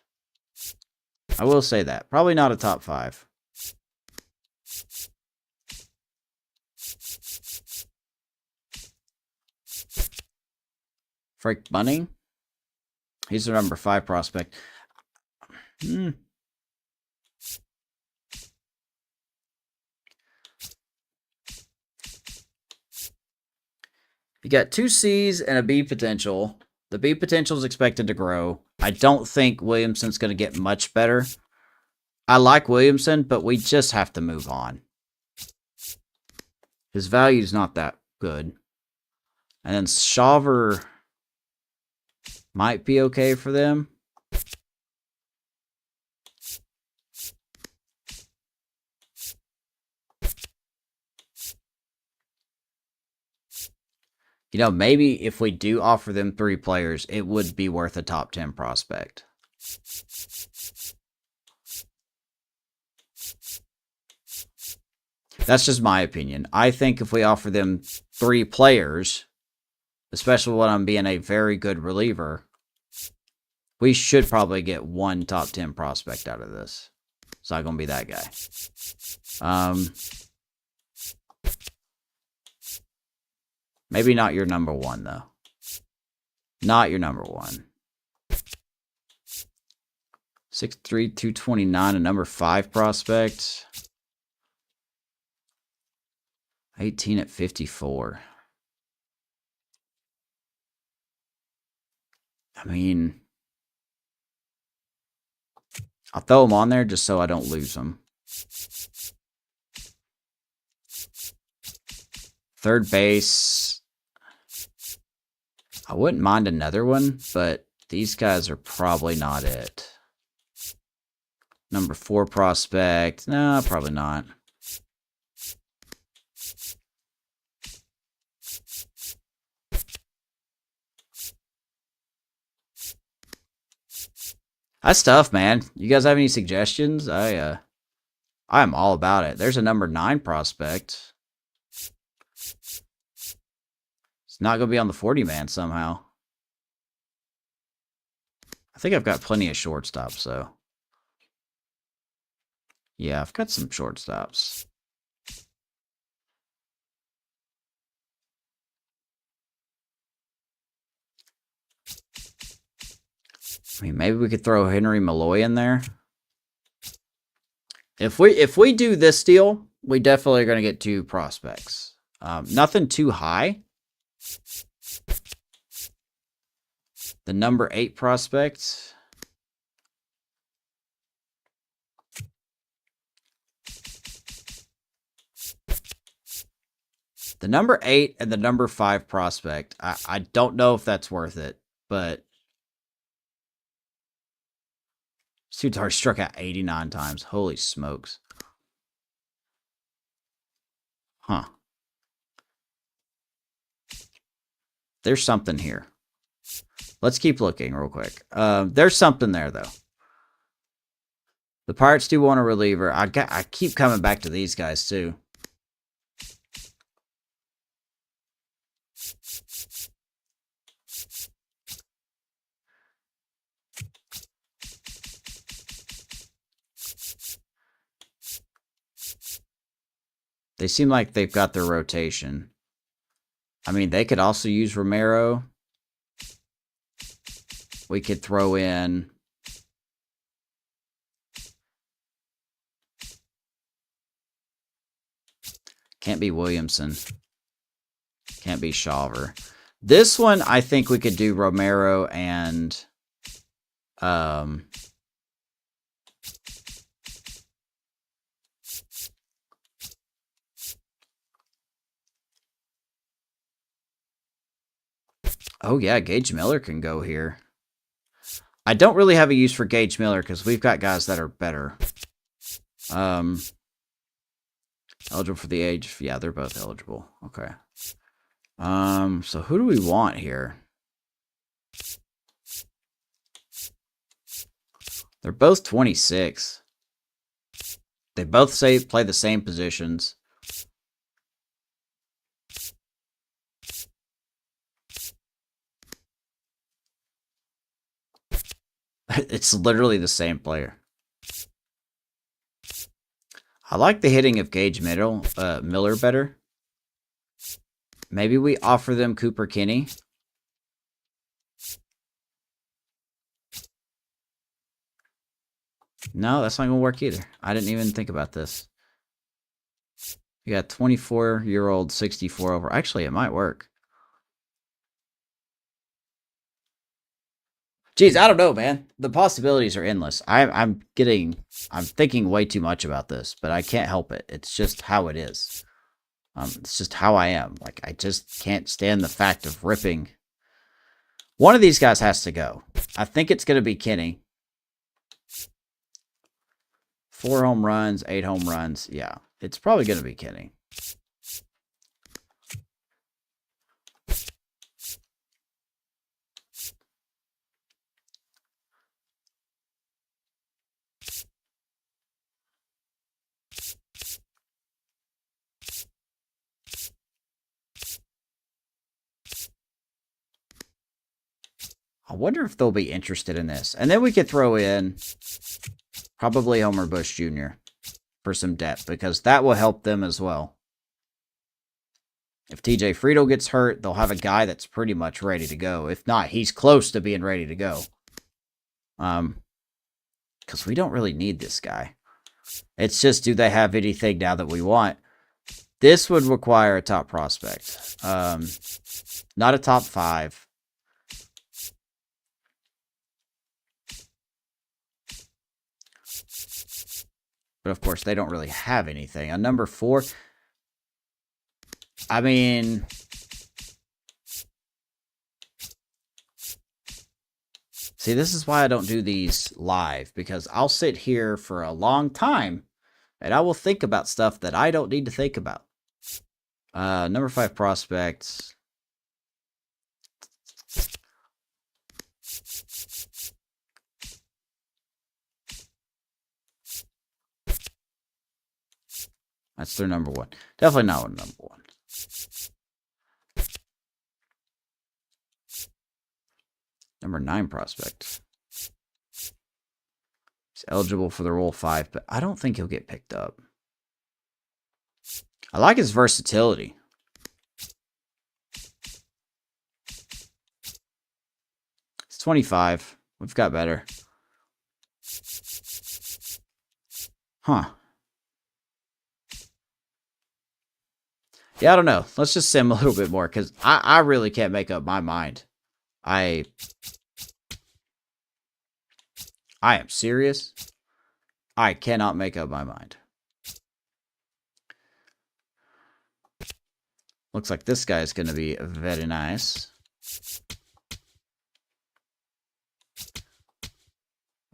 I will say that. Probably not a top 5. Frank Bunning. He's the number 5 prospect. You got 2 C's and a B potential. The B potential is expected to grow. I don't think Williamson's going to get much better. I like Williamson, but we just have to move on. His value's not that good. And then Shawver might be okay for them. You know, maybe if we do offer them 3 players, it would be worth a top 10 prospect. That's just my opinion. I think if we offer them 3 players, especially when I'm being a very good reliever, we should probably get 1 top 10 prospect out of this. It's not going to be that guy. Maybe not your number one, though. Not your number one. 6'3", 229, a number 5 prospect. 18 at 54. I mean, I'll throw him on there just so I don't lose him. Third base. I wouldn't mind another one, but these guys are probably not it. Number 4 prospect. No, probably not. That's tough, man. You guys have any suggestions? I'm all about it. There's a number 9 prospect. It's not going to be on the 40-man somehow. I think I've got plenty of shortstops, so. Yeah, I've got some shortstops. I mean, maybe we could throw Henry Malloy in there. If we do this deal, we definitely are going to get 2 prospects. Nothing too high. The number 8 prospect. The number 8 and the number 5 prospect. I don't know if that's worth it, but this dude's already struck out 89 times. Holy smokes. Huh. There's something here. Let's keep looking real quick. There's something there, though. The Pirates do want a reliever. I keep coming back to these guys, too. They seem like they've got their rotation. I mean, they could also use Romero. We could throw in... Can't be Williamson. Can't be Shawver. This one, I think we could do Romero and... Oh, yeah, Gage Miller can go here. I don't really have a use for Gage Miller because we've got guys that are better. Eligible for the age? Yeah, they're both eligible. Okay. So who do we want here? They're both 26. They both play the same positions. It's literally the same player. I like the hitting of Gage Miller better. Maybe we offer them Cooper Kinney. No, that's not going to work either. I didn't even think about this. You got 24-year-old, 64 over. Actually, it might work. Jeez, I don't know, man. The possibilities are endless. I'm thinking way too much about this, but I can't help it. It's just how it is. It's just how I am. Like, I just can't stand the fact of ripping. One of these guys has to go. I think it's going to be Kenny. 4 home runs, 8 home runs. Yeah, it's probably going to be Kenny. I wonder if they'll be interested in this. And then we could throw in probably Homer Bush Jr. for some depth, because that will help them as well. If TJ Friedel gets hurt, they'll have a guy that's pretty much ready to go. If not, he's close to being ready to go. Because we don't really need this guy. It's just, do they have anything now that we want? This would require a top prospect. Not a top 5. But of course, they don't really have anything. On number 4, I mean, see, this is why I don't do these live, because I'll sit here for a long time and I will think about stuff that I don't need to think about. Number 5 prospects. That's their number 1. Definitely not one number 1. Number 9 prospect. He's eligible for the Rule 5, but I don't think he'll get picked up. I like his versatility. He's 25. We've got better. Huh. Yeah, I don't know. Let's just sim a little bit more, because I really can't make up my mind. I am serious. I cannot make up my mind. Looks like this guy is going to be very nice.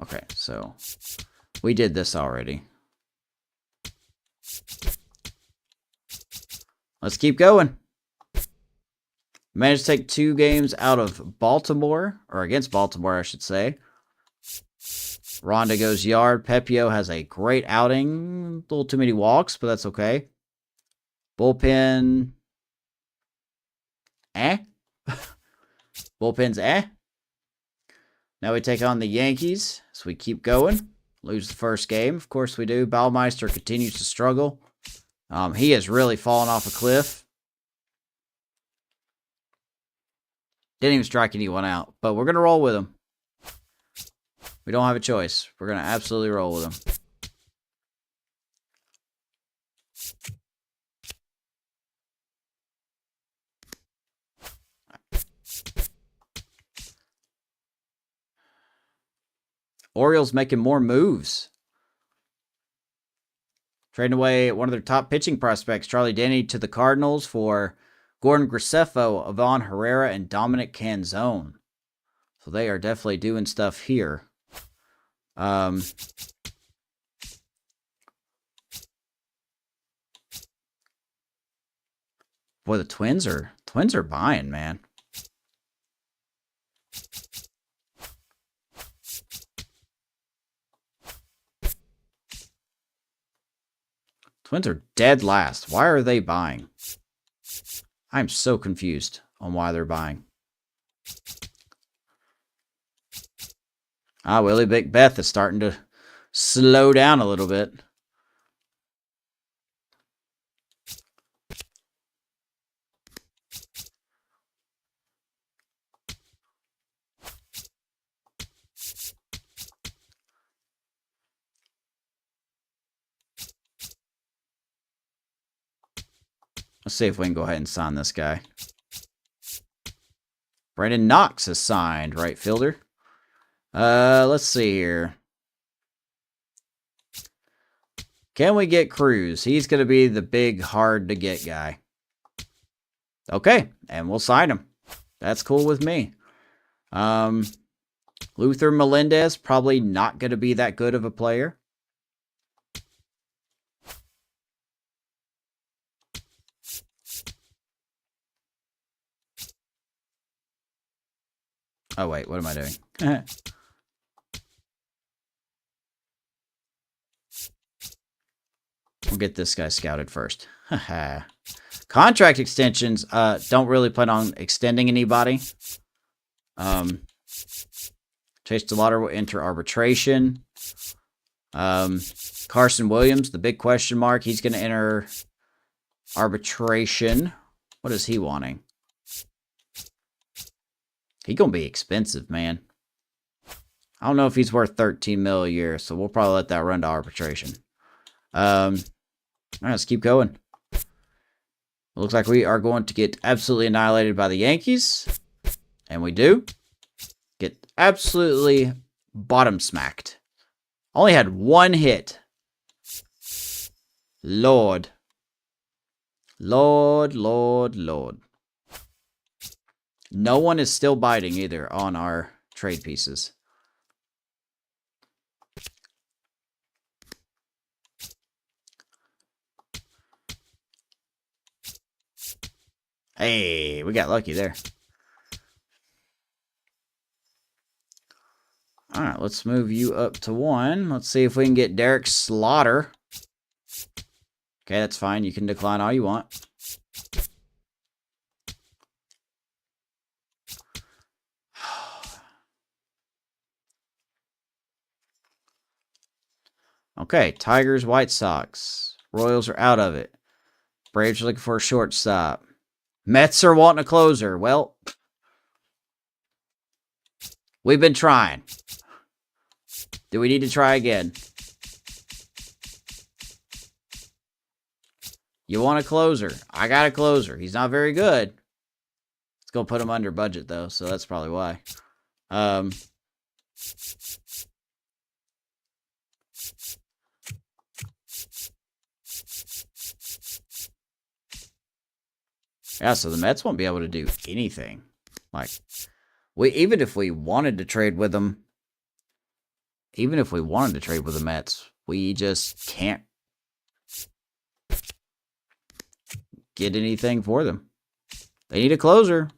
Okay, so we did this already. Let's keep going. Managed to take 2 games out of Baltimore, or against Baltimore, I should say. Ronda goes yard. Pepio has a great outing. A little too many walks, but that's okay. Bullpen. Bullpen's Now we take on the Yankees. So we keep going. Lose the first game. Of course we do. Baumeister continues to struggle. He has really fallen off a cliff. Didn't even strike anyone out. But we're going to roll with him. We don't have a choice. We're going to absolutely roll with him. Orioles making more moves. Trading away one of their top pitching prospects, Charlie Denny, to the Cardinals for Gordon Graceffo, Ivan Herrera, and Dominic Canzone. So they are definitely doing stuff here. Boy, the Twins are buying, man. Twins are dead last. Why are they buying? I'm so confused on why they're buying. Wally McBeth is starting to slow down a little bit. Let's see if we can go ahead and sign this guy. Brandon Knox is signed, right fielder. Let's see here. Can we get Cruz? He's going to be the big, hard-to-get guy. Okay, and we'll sign him. That's cool with me. Luther Melendez, probably not going to be that good of a player. Oh, wait, what am I doing? We'll get this guy scouted first. Contract extensions, don't really plan on extending anybody. Chase Delotter will enter arbitration. Carson Williams, the big question mark, he's going to enter arbitration What is he wanting? He gonna be expensive, man. I don't know if he's worth 13 mil a year, so we'll probably let that run to arbitration. All right, let's keep going. Looks like we are going to get absolutely annihilated by the Yankees. And we do. Get absolutely bottom smacked. Only had one hit. Lord. Lord, Lord, Lord. No one is still biting either on our trade pieces. Hey, we got lucky there. All right, let's move you up to 1. Let's see if we can get Derek Slaughter. Okay, that's fine. You can decline all you want. Okay, Tigers, White Sox. Royals are out of it. Braves are looking for a shortstop. Mets are wanting a closer. Well, we've been trying. Do we need to try again? You want a closer? I got a closer. He's not very good. It's going to put him under budget, though, so that's probably why. Yeah, so the Mets won't be able to do anything. Like, even if we wanted to trade with them, even if we wanted to trade with the Mets, we just can't get anything for them. They need a closer,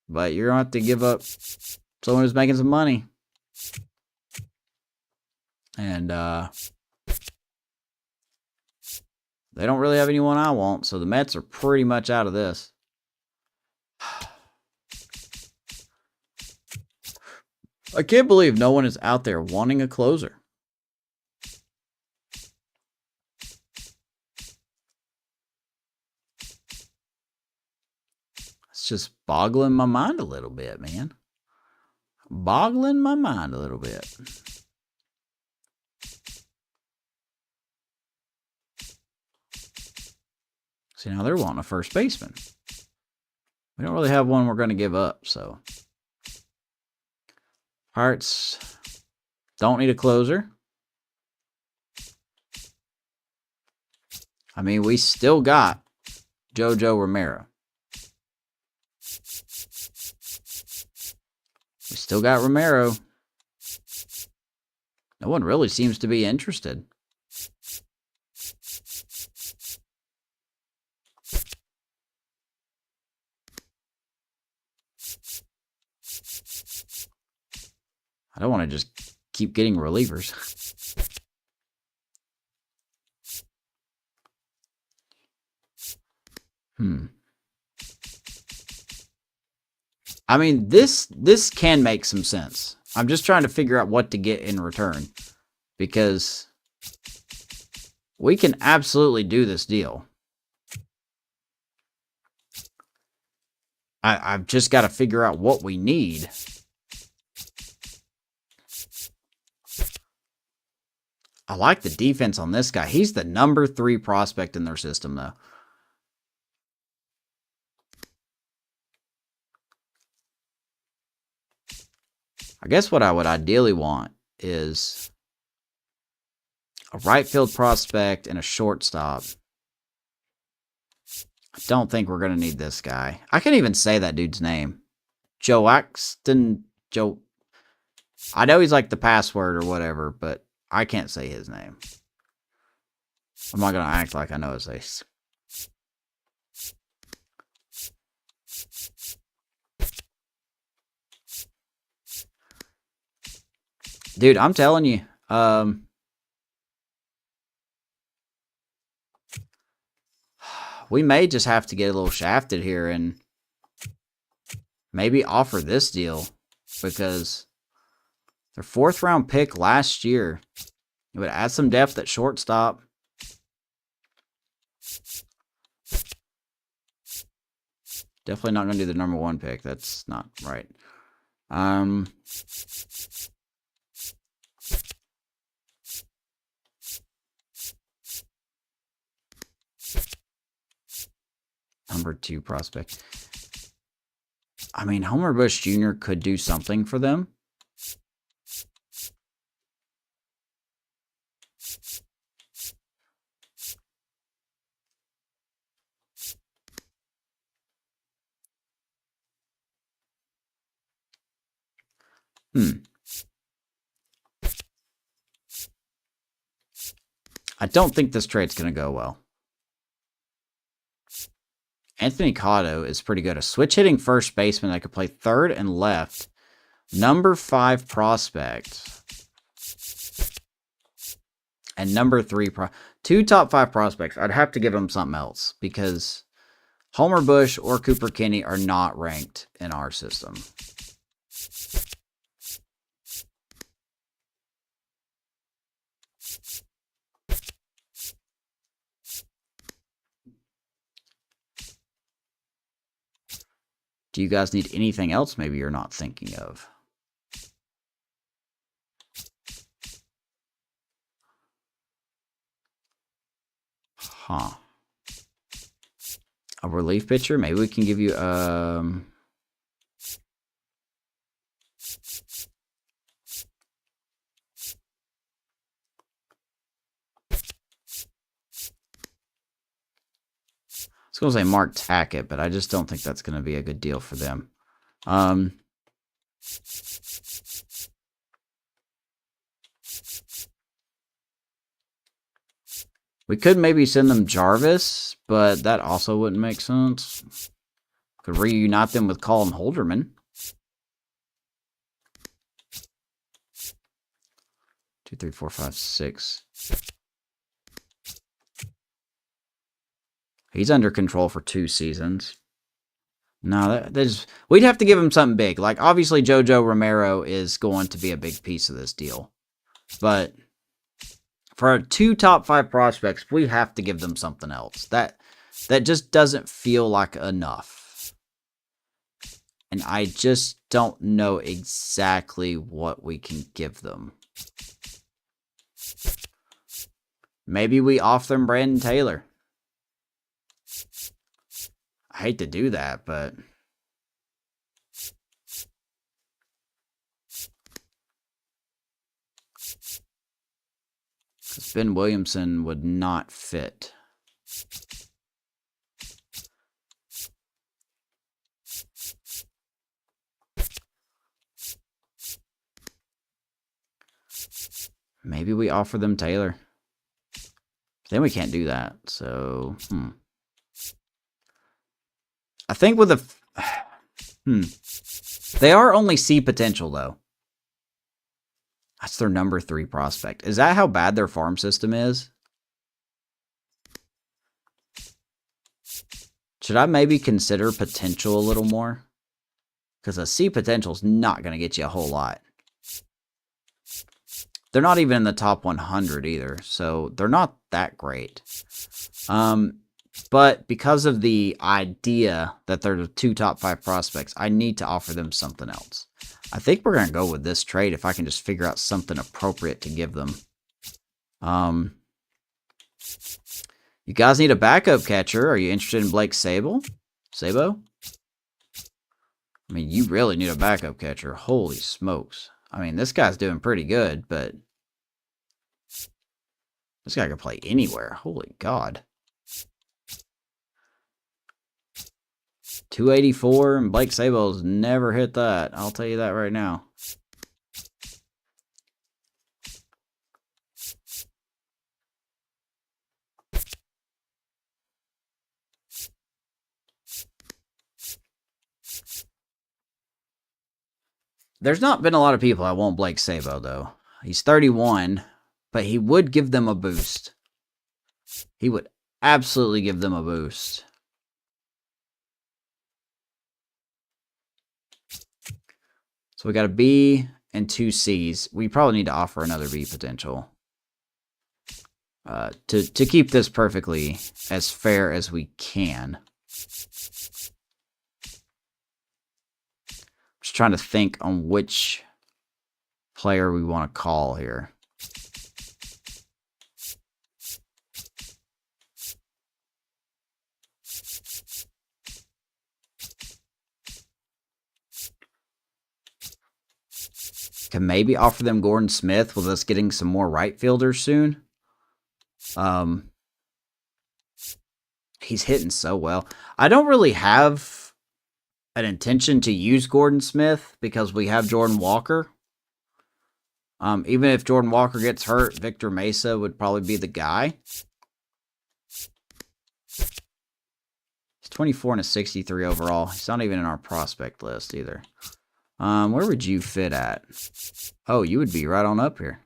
but you're going to have to give up someone who's making some money. And they don't really have anyone I want, so the Mets are pretty much out of this. I can't believe no one is out there wanting a closer. It's just boggling my mind a little bit, man. Boggling my mind a little bit. See, now they're wanting a first baseman. We don't really have one we're going to give up, so. Hearts don't need a closer. I mean, we still got JoJo Romero. We still got Romero. No one really seems to be interested. I don't want to just keep getting relievers. I mean, this can make some sense. I'm just trying to figure out what to get in return. Because we can absolutely do this deal. I've just got to figure out what we need. I like the defense on this guy. He's the number 3 prospect in their system, though. I guess what I would ideally want is a right field prospect and a shortstop. I don't think we're going to need this guy. I can't even say that dude's name. Joaxton. I know he's like the password or whatever, but I can't say his name. I'm not going to act like I know his face. Dude, I'm telling you. We may just have to get a little shafted here and maybe offer this deal. Because their 4th round pick last year, it would add some depth at shortstop. Definitely not going to do the number 1 pick. That's not right. Number 2 prospect. I mean, Homer Bush Jr. could do something for them. I don't think this trade's going to go well. Anthony Cotto is pretty good. A switch-hitting first baseman that could play third and left. Number 5 prospect. And number 3 2 top 5 prospects. I'd have to give them something else because Homer Bush or Cooper Kinney are not ranked in our system. Do you guys need anything else maybe you're not thinking of? Huh. A relief pitcher? Maybe we can give you I was going to say Mark Tackett, but I just don't think that's going to be a good deal for them. We could maybe send them Jarvis, but that also wouldn't make sense. Could reunite them with Colin Holderman. 2, 3, 4, 5, 6. He's under control for 2 seasons. No, we'd have to give him something big. Like, obviously, JoJo Romero is going to be a big piece of this deal. But for our 2 top 5 prospects, we have to give them something else. That just doesn't feel like enough. And I just don't know exactly what we can give them. Maybe we offer them Brandon Taylor. I hate to do that, but because Ben Williamson would not fit. Maybe we offer them Taylor. Then we can't do that, so I think with a they are only C potential though. That's their number 3 prospect. Is that how bad their farm system is? Should I maybe consider potential a little more? Because a C potential is not going to get you a whole lot. They're not even in the top 100 either, so they're not that great. But because of the idea that they're the 2 top 5 prospects, I need to offer them something else. I think we're going to go with this trade if I can just figure out something appropriate to give them. You guys need a backup catcher. Are you interested in Blake Sabo? I mean, you really need a backup catcher. Holy smokes. I mean, this guy's doing pretty good, but this guy can play anywhere. Holy God. 284, and Blake Sabo's never hit that. I'll tell you that right now. There's not been a lot of people that want Blake Sabo, though. He's 31, but he would give them a boost. He would absolutely give them a boost. So we got a B and 2 C's. We probably need to offer another B potential. To keep this perfectly as fair as we can. trying to think on which player we want to call here. Can maybe offer them Gordon Smith with us getting some more right fielders soon. He's hitting so well. I don't really have an intention to use Gordon Smith because we have Jordan Walker. Even if Jordan Walker gets hurt, Victor Mesa would probably be the guy. He's 24 and a 63 overall. He's not even in our prospect list either. Where would you fit at? Oh, you would be right on up here.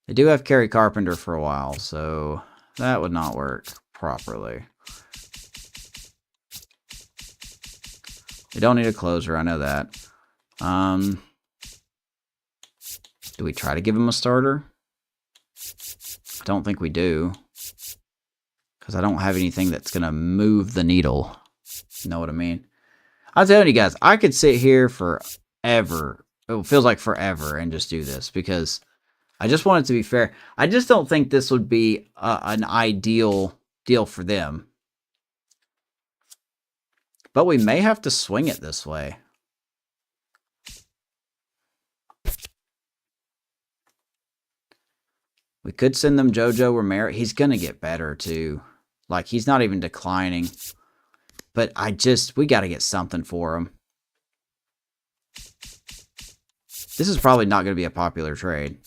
They do have Kerry Carpenter for a while, so that would not work properly. We don't need a closer, I know that. Do we try to give him a starter? I don't think we do. Because I don't have anything that's going to move the needle. You know what I mean? I'm telling you guys, I could sit here forever. It feels like forever and just do this. Because I just want it to be fair. I just don't think this would be an ideal deal for them. But we may have to swing it this way. We could send them JoJo Romero. He's going to get better, too. Like, he's not even declining. But we got to get something for him. This is probably not going to be a popular trade.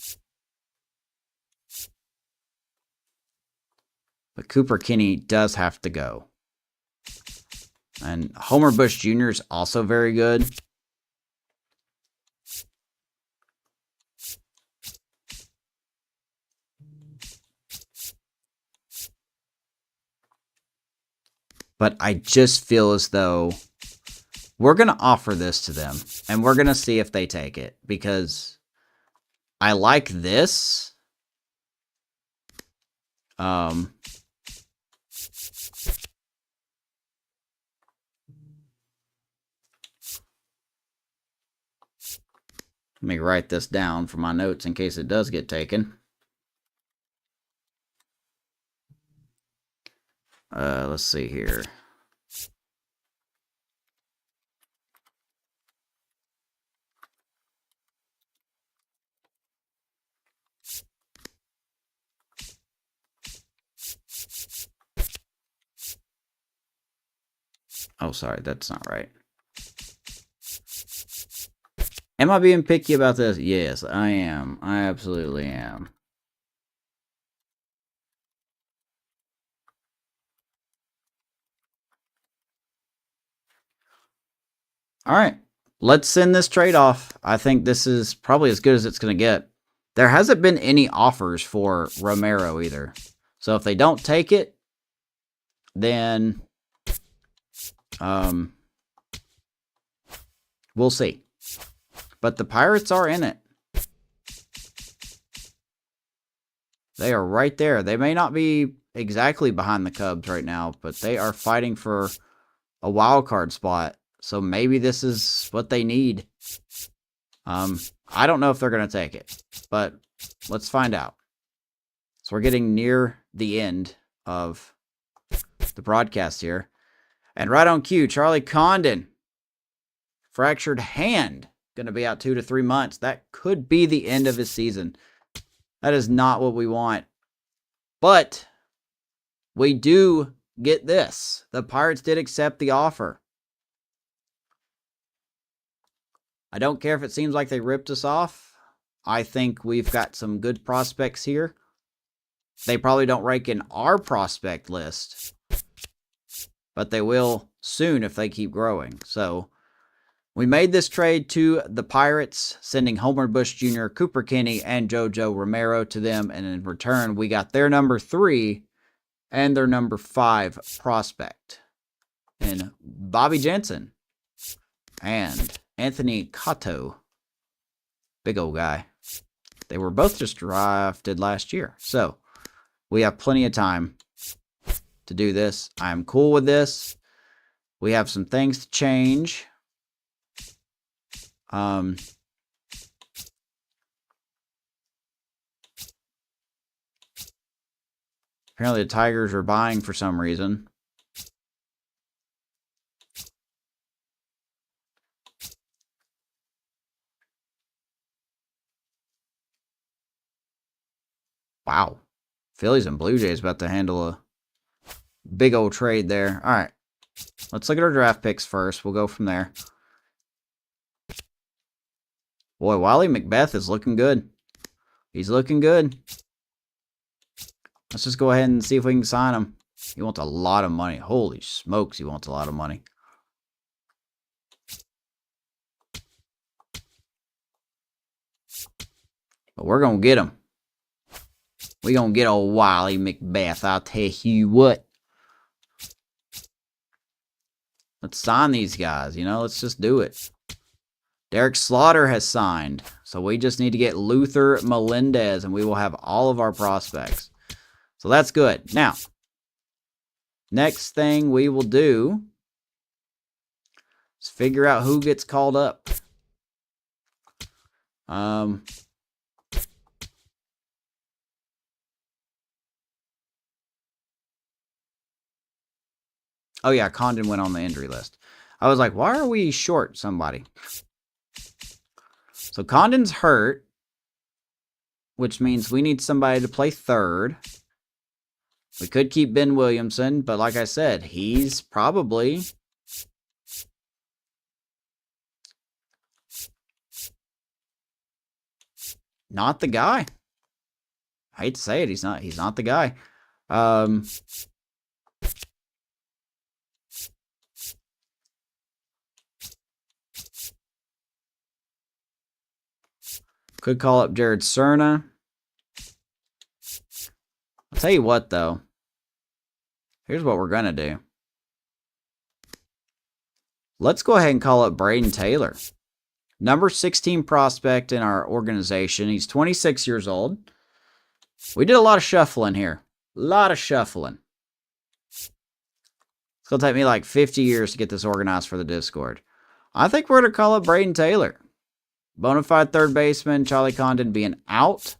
But Cooper Kinney does have to go. And Homer Bush Jr. is also very good. But I just feel as though we're going to offer this to them. And we're going to see if they take it. Because I like this. Let me write this down for my notes in case it does get taken. Let's see here. Oh, sorry, that's not right. Am I being picky about this? Yes, I am. I absolutely am. All right, let's send this trade off. I think this is probably as good as it's going to get. There hasn't been any offers for Romero either. So if they don't take it, then we'll see. But the Pirates are in it. They are right there. They may not be exactly behind the Cubs right now, but they are fighting for a wild card spot. So maybe this is what they need. I don't know if they're going to take it, but let's find out. So we're getting near the end of the broadcast here. And right on cue, Charlie Condon. Fractured hand. Going to be out 2 to 3 months. That could be the end of his season. That is not what we want. But we do get this. The Pirates did accept the offer. I don't care if it seems like they ripped us off. I think we've got some good prospects here. They probably don't rank in our prospect list, but they will soon if they keep growing. So we made this trade to the Pirates, sending Homer Bush Jr., Cooper Kinney, and JoJo Romero to them. And in return, we got their number 3 and their number 5 prospect in Bobby Jensen and Anthony Cotto. Big old guy. They were both just drafted last year. So we have plenty of time to do this. I'm cool with this. We have some things to change. Apparently the Tigers are buying for some reason. Wow. Phillies and Blue Jays about to handle a big old trade there. All right. Let's look at our draft picks first. We'll go from there. Boy, Wally McBeth is looking good. He's looking good. Let's just go ahead and see if we can sign him. He wants a lot of money. Holy smokes, he wants a lot of money. But we're going to get him. We're going to get old Wally McBeth. I'll tell you what. Let's sign these guys, you know. Let's just do it. Derek Slaughter has signed. So we just need to get Luther Melendez, and we will have all of our prospects. So that's good. Now, next thing we will do is figure out who gets called up. Oh, yeah, Condon went on the injury list. I was like, why are we short somebody? So Condon's hurt, which means we need somebody to play third. We could keep Ben Williamson, but like I said, he's probably not the guy. I hate to say it, he's not the guy. Could call up Jared Cerna. I'll tell you what, though. Here's what we're going to do. Let's go ahead and call up Braden Taylor. Number 16 prospect in our organization. He's 26 years old. We did a lot of shuffling here. A lot of shuffling. It's going to take me like 50 years to get this organized for the Discord. I think we're going to call up Braden Taylor. Bonafide third baseman, Charlie Condon being out.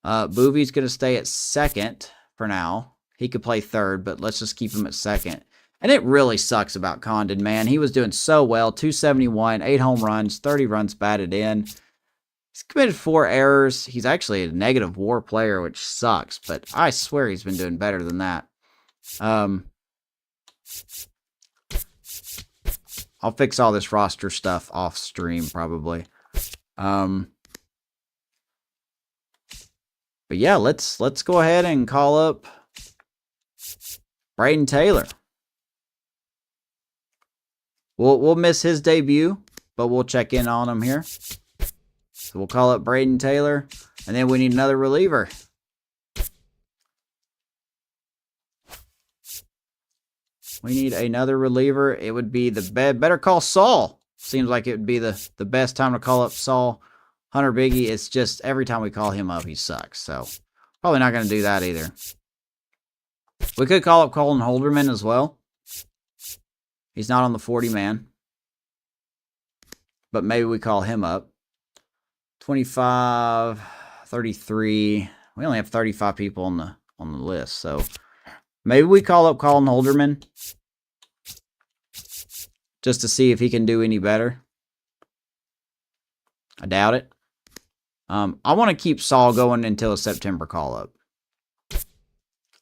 Boovy's going to stay at second for now. He could play third, but let's just keep him at second. And it really sucks about Condon, man. He was doing so well. 271, 8 home runs, 30 runs batted in. He's committed 4 errors. He's actually a negative WAR player, which sucks. But I swear he's been doing better than that. I'll fix all this roster stuff off stream, probably. But yeah, let's go ahead and call up Braden Taylor. We'll miss his debut, but we'll check in on him here. So we'll call up Braden Taylor, and then we need another reliever. We need another reliever. It would be the better call Saul. Seems like it would be the best time to call up Saul. Hunter Biggie, it's just every time we call him up, he sucks. So probably not going to do that either. We could call up Colin Holderman as well. He's not on the 40-man. But maybe we call him up. 25, 33. We only have 35 people on the list. So maybe we call up Colin Holderman. Just to see if he can do any better. I doubt it. I want to keep Saul going until a September call-up.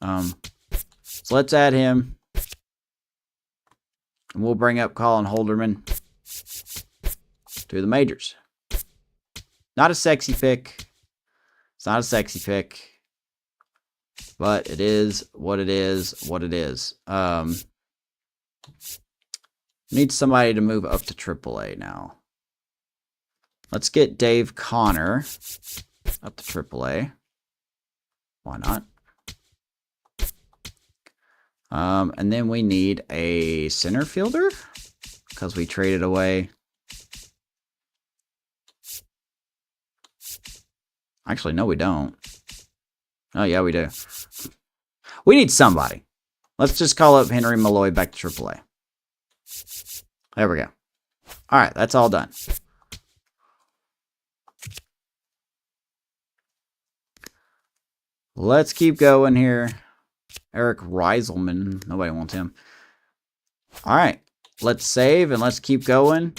So let's add him. And we'll bring up Colin Holderman to the majors. Not a sexy pick. It's not a sexy pick. But it is what it is, what it is. Need somebody to move up to AAA now. Let's get Dave Connor up to AAA. Why not? And then we need a center fielder because we traded away. Actually, no, we don't. Oh, yeah, we do. We need somebody. Let's just call up Henry Malloy back to AAA. There we go. All right, that's all done. Let's keep going here. Eric Reiselman. Nobody wants him. All right. Let's save and let's keep going.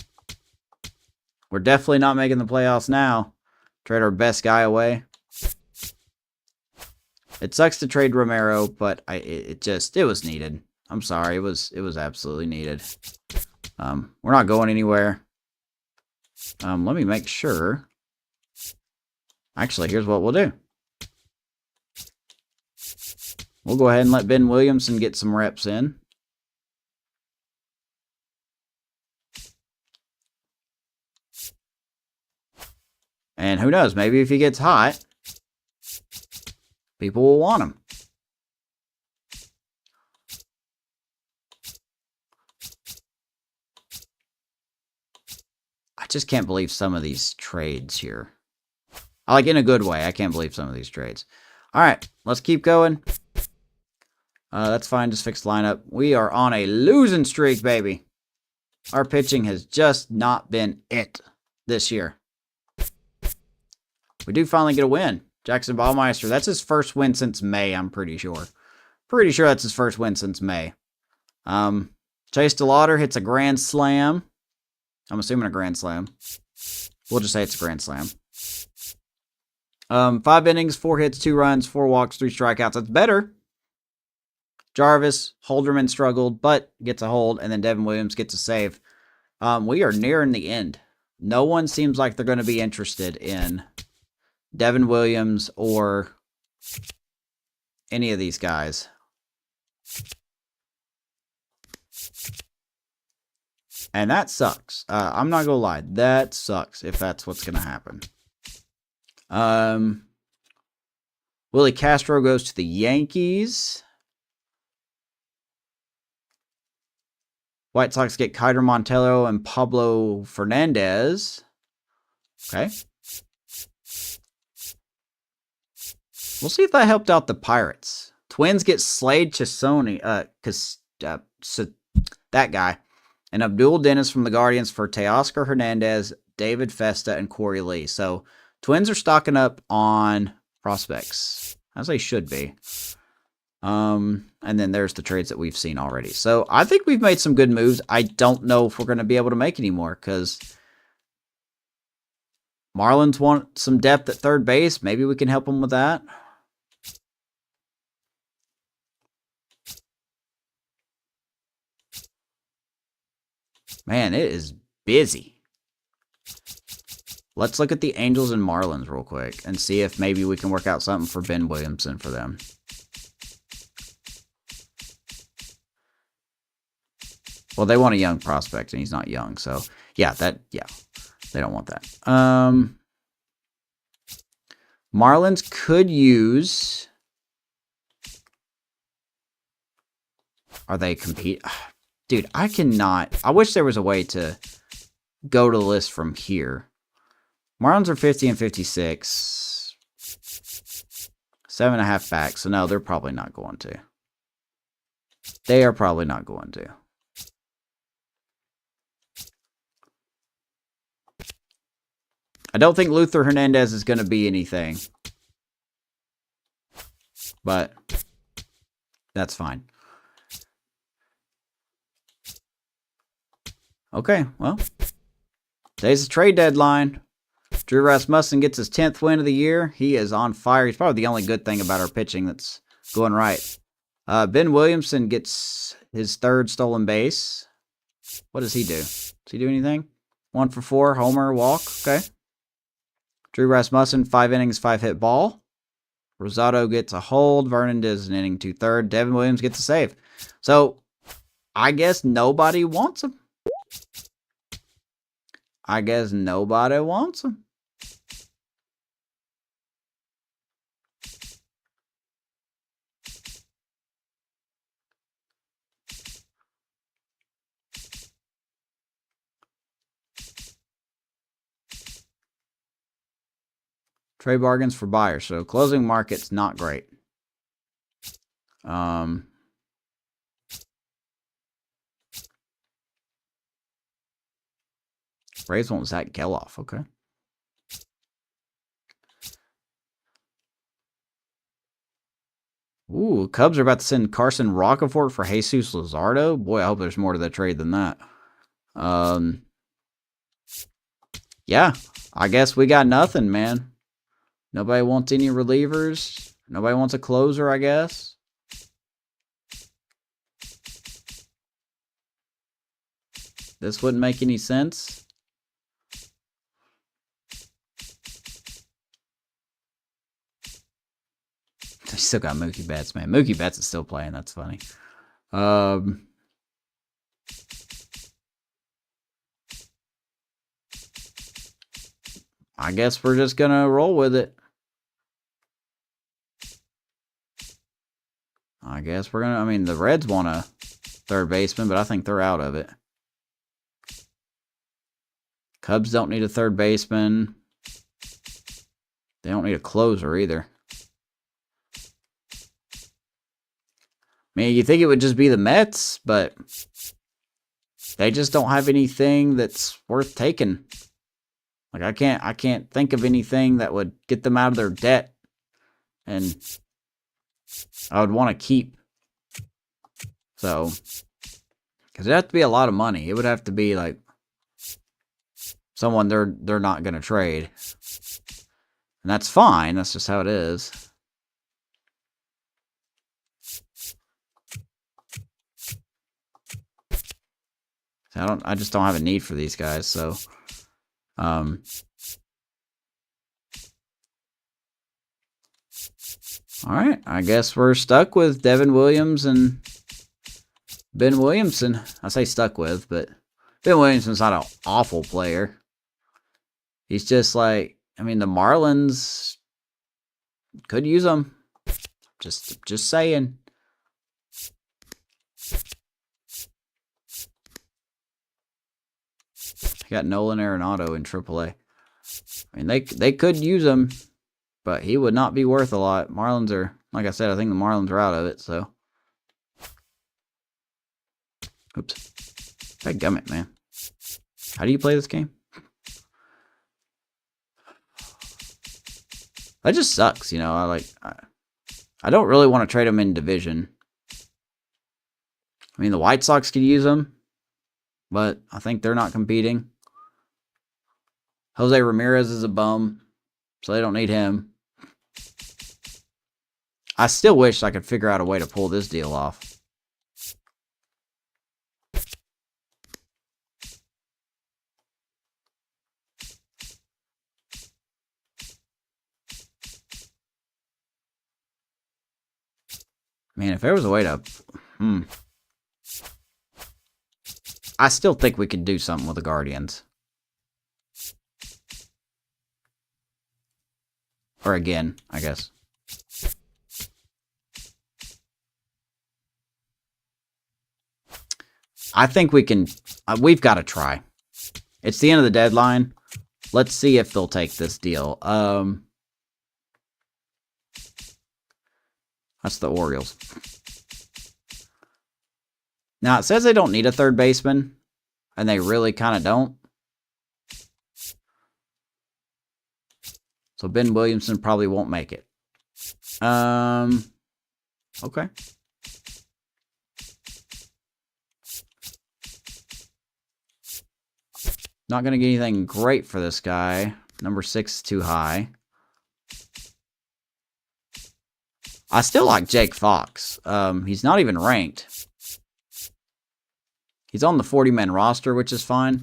We're definitely not making the playoffs now. Trade our best guy away. It sucks to trade Romero, but it was needed. I'm sorry. It was absolutely needed. We're not going anywhere. Let me make sure. Actually, here's what we'll do. We'll go ahead and let Ben Williamson get some reps in. And who knows, maybe if he gets hot, people will want him. I just can't believe some of these trades here. Like, in a good way, I can't believe some of these trades. All right, let's keep going. That's fine, just fix the lineup. We are on a losing streak, baby. Our pitching has just not been it this year. We do finally get a win. Jackson Baumeister, that's his first win since May, I'm pretty sure. Pretty sure that's his first win since May. Chase Delotter hits a grand slam. I'm assuming a grand slam. We'll just say it's a grand slam. 5 innings, 4 hits, 2 runs, 4 walks, 3 strikeouts. That's better. Jarvis, Holderman struggled, but gets a hold, and then Devin Williams gets a save. We are nearing the end. No one seems like they're going to be interested in Devin Williams or any of these guys. And that sucks. I'm not going to lie. That sucks if that's what's going to happen. Willie Castro goes to the Yankees. White Sox get Kiter Montello and Pablo Fernandez. Okay. We'll see if that helped out the Pirates. Twins get Slade Chisoni, that guy. And Abdul Dennis from the Guardians for Teoscar Hernandez, David Festa, and Corey Lee. So, Twins are stocking up on prospects, as they should be. And then there's the trades that we've seen already. So, I think we've made some good moves. I don't know if we're going to be able to make any more, because Marlins want some depth at third base. Maybe we can help them with that. Man, it is busy. Let's look at the Angels and Marlins real quick and see if maybe we can work out something for Ben Williamson for them. Well, they want a young prospect, and he's not young, so yeah, they don't want that. Marlins could use. Are they compete? Dude, I cannot. I wish there was a way to go to the list from here. Marlins are 50 and 56. 7.5 back. So, no, they're probably not going to. They are probably not going to. I don't think Luther Hernandez is going to be anything. But that's fine. Okay, well, today's the trade deadline. Drew Rasmussen gets his 10th win of the year. He is on fire. He's probably the only good thing about our pitching that's going right. Ben Williamson gets his 3rd stolen base. What does he do? Does he do anything? 1 for 4, homer, walk. Okay. Drew Rasmussen, 5 innings, 5 hit ball. Rosado gets a hold. Vernon does an inning, 2/3. Devin Williams gets a save. So, I guess nobody wants him. I guess nobody wants him. Trade bargains for buyers. So closing market's not great. Rays want Zach Geloff. Okay. Ooh, Cubs are about to send Carson Rocafort for Jesus Luzardo. Boy, I hope there's more to that trade than that. Yeah, I guess we got nothing, man. Nobody wants any relievers. Nobody wants a closer, I guess. This wouldn't make any sense. They still got Mookie Betts, man. Mookie Betts is still playing. That's funny. I guess we're just going to roll with it. I guess we're going to... I mean, the Reds want a third baseman, but I think they're out of it. Cubs don't need a third baseman. They don't need a closer either. I mean, you think it would just be the Mets, but they just don't have anything that's worth taking. Like, I can't think of anything that would get them out of their debt and I would want to keep. So, because it'd have to be a lot of money. It would have to be like someone they're not going to trade. And that's fine. That's just how it is. I just don't have a need for these guys, so all right, I guess we're stuck with Devin Williams and Ben Williamson. I say stuck with, but Ben Williamson's not an awful player. He's just like, I mean, the Marlins could use him. Just saying. Got Nolan Arenado in AAA. I mean, they could use him, but he would not be worth a lot. Marlins are, like I said, I think the Marlins are out of it, so. Oops. Dadgummit, man. How do you play this game? That just sucks, you know. I don't really want to trade him in division. I mean, the White Sox could use him, but I think they're not competing. Jose Ramirez is a bum, so they don't need him. I still wish I could figure out a way to pull this deal off. Man, if there was a way to... I still think we could do something with the Guardians. Or again, I guess. I think we can... we've got to try. It's the end of the deadline. Let's see if they'll take this deal. That's the Orioles. Now, it says they don't need a third baseman. And they really kind of don't. So Ben Williamson probably won't make it. Okay. Not going to get anything great for this guy. Number 6 is too high. I still like Jake Fox. He's not even ranked. He's on the 40-man roster, which is fine.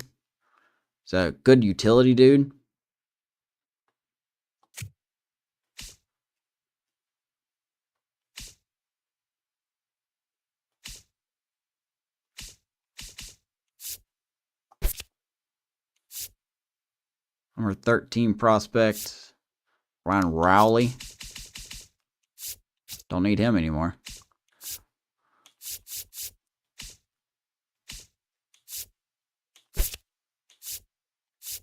He's a good utility dude. Number 13 prospect, Ryan Rowley. Don't need him anymore.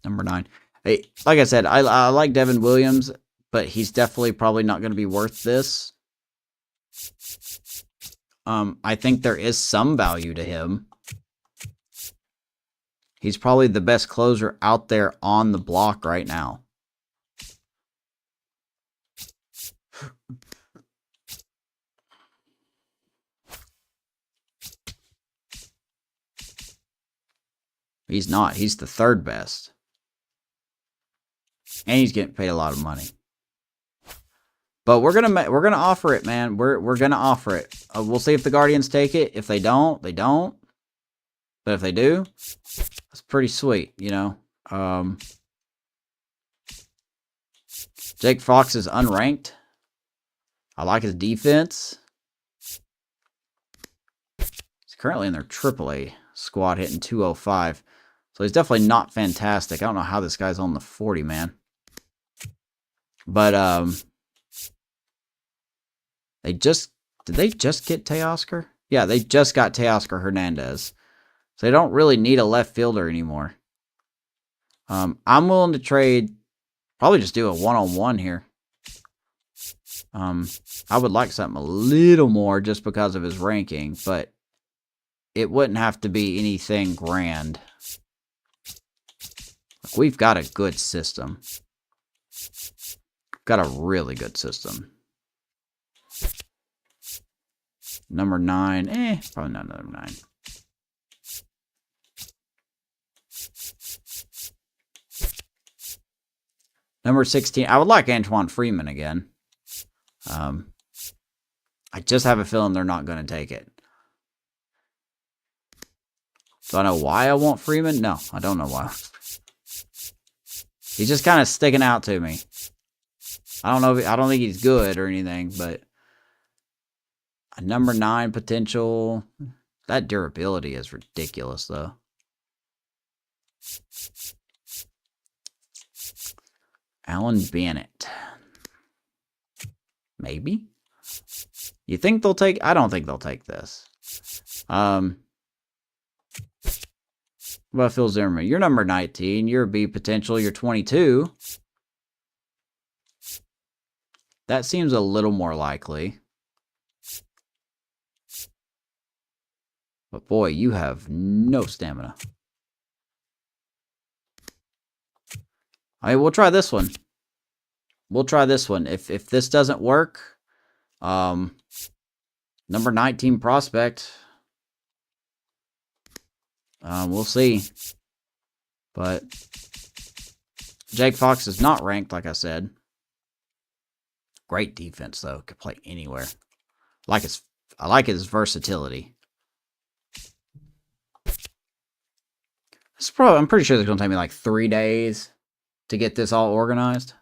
Number 9. Hey, like I said, I like Devin Williams, but he's definitely probably not going to be worth this. I think there is some value to him. He's probably the best closer out there on the block right now. He's not. He's the third best. And he's getting paid a lot of money. But we're gonna offer it, man. We're gonna offer it. We'll see if the Guardians take it. If they don't, they don't. But if they do, that's pretty sweet, you know. Jake Fox is unranked. I like his defense. He's currently in their AAA squad, hitting 205. So he's definitely not fantastic. I don't know how this guy's on the 40, man. But did they just get Teoscar? Yeah, they just got Teoscar Hernandez. So they don't really need a left fielder anymore. I'm willing to trade, probably just do a one-on-one here. I would like something a little more just because of his ranking, but it wouldn't have to be anything grand. We've got a good system. Got a really good system. Number 9. Probably not number 9. Number 16. I would like Antoine Freeman again. I just have a feeling they're not going to take it. Do I know why I want Freeman? No, I don't know why. He's just kind of sticking out to me. I don't know. I don't think he's good or anything, but a number 9 potential. That durability is ridiculous, though. Alan Bennett. Maybe? You think they'll take... I don't think they'll take this. What about Phil Zimmerman? You're number 19. You're a B potential. You're 22. That seems a little more likely. But boy, you have no stamina. I mean, we'll try this one. We'll try this one. If this doesn't work, number 19 prospect. We'll see. But Jake Fox is not ranked, like I said. Great defense, though. Could play anywhere. I like his versatility. I'm pretty sure it's going to take me like 3 days to get this all organized.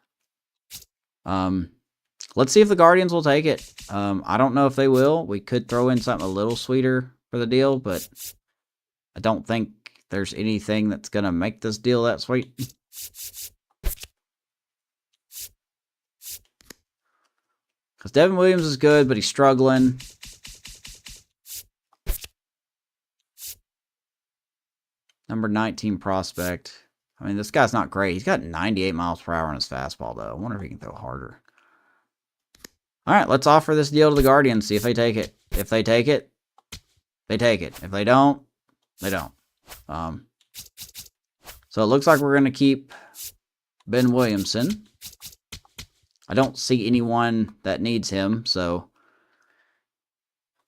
Let's see if the Guardians will take it. I don't know if they will. We could throw in something a little sweeter for the deal, but I don't think there's anything that's going to make this deal that sweet. Because Devin Williams is good, but he's struggling. Number 19 prospect. I mean, this guy's not great. He's got 98 miles per hour on his fastball, though. I wonder if he can throw harder. All right, let's offer this deal to the Guardians, see if they take it. If they take it, they take it. If they don't, they don't. So it looks like we're going to keep Ben Williamson. I don't see anyone that needs him, so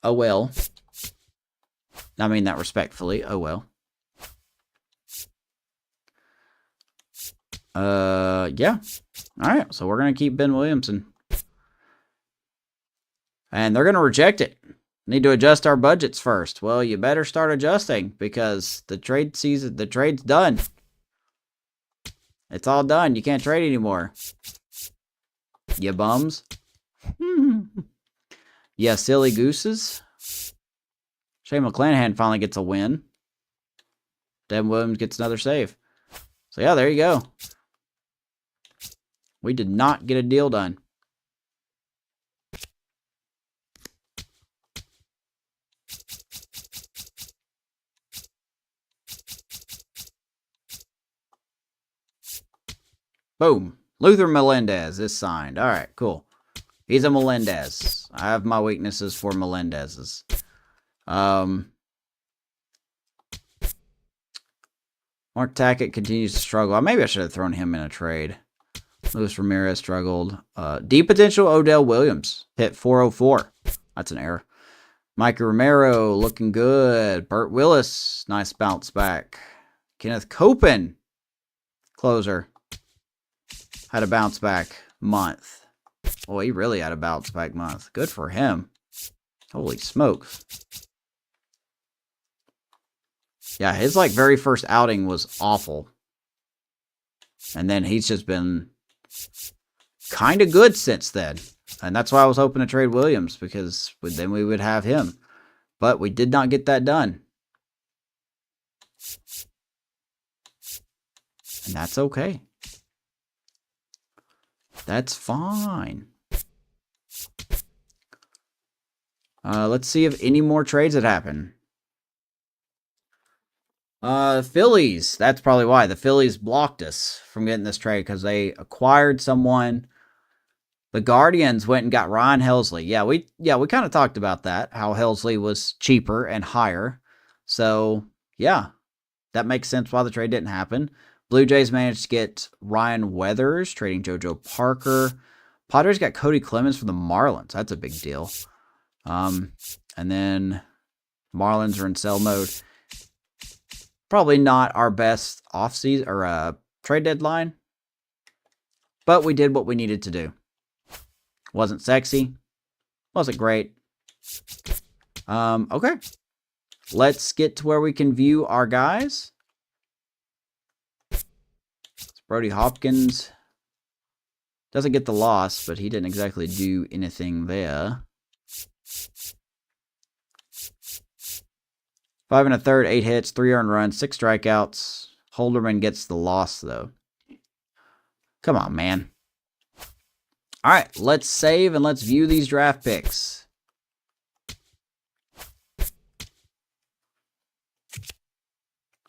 oh well. I mean that respectfully. Oh well. Yeah. All right, so we're going to keep Ben Williamson. And they're going to reject it. Need to adjust our budgets first. Well, you better start adjusting because the trade's done. It's all done. You can't trade anymore. You bums. Yeah, silly gooses. Shane McClanahan finally gets a win. Devin Williams gets another save. So yeah, there you go. We did not get a deal done. Boom. Luther Melendez is signed. All right, cool. He's a Melendez. I have my weaknesses for Melendez's. Mark Tackett continues to struggle. Maybe I should have thrown him in a trade. Luis Ramirez struggled. D potential Odell Williams hit 404. That's an error. Mike Romero looking good. Burt Willis, nice bounce back. Kenneth Copen, closer, had a bounce back month. Oh, he really had a bounce back month. Good for him. Holy smokes. Yeah, his very first outing was awful. And then he's just been kind of good since then. And that's why I was hoping to trade Williams, because then we would have him. But we did not get that done. And that's okay. That's fine. Let's see if any more trades had happened. Phillies. That's probably why. The Phillies blocked us from getting this trade because they acquired someone. The Guardians went and got Ryan Helsley. Yeah, we kind of talked about that, how Helsley was cheaper and higher. So, yeah, that makes sense why the trade didn't happen. Blue Jays managed to get Ryan Weathers, trading JoJo Parker. Padres got Cody Clemens from the Marlins. That's a big deal. And then Marlins are in sell mode. Probably not our best offseason or trade deadline, but we did what we needed to do. Wasn't sexy, wasn't great. Okay, let's get to where we can view our guys. It's Brody Hopkins doesn't get the loss, but he didn't exactly do anything there. 5 1/3, 8 hits, 3 earned runs, 6 strikeouts. Holderman gets the loss, though. Come on, man. All right, let's save and let's view these draft picks.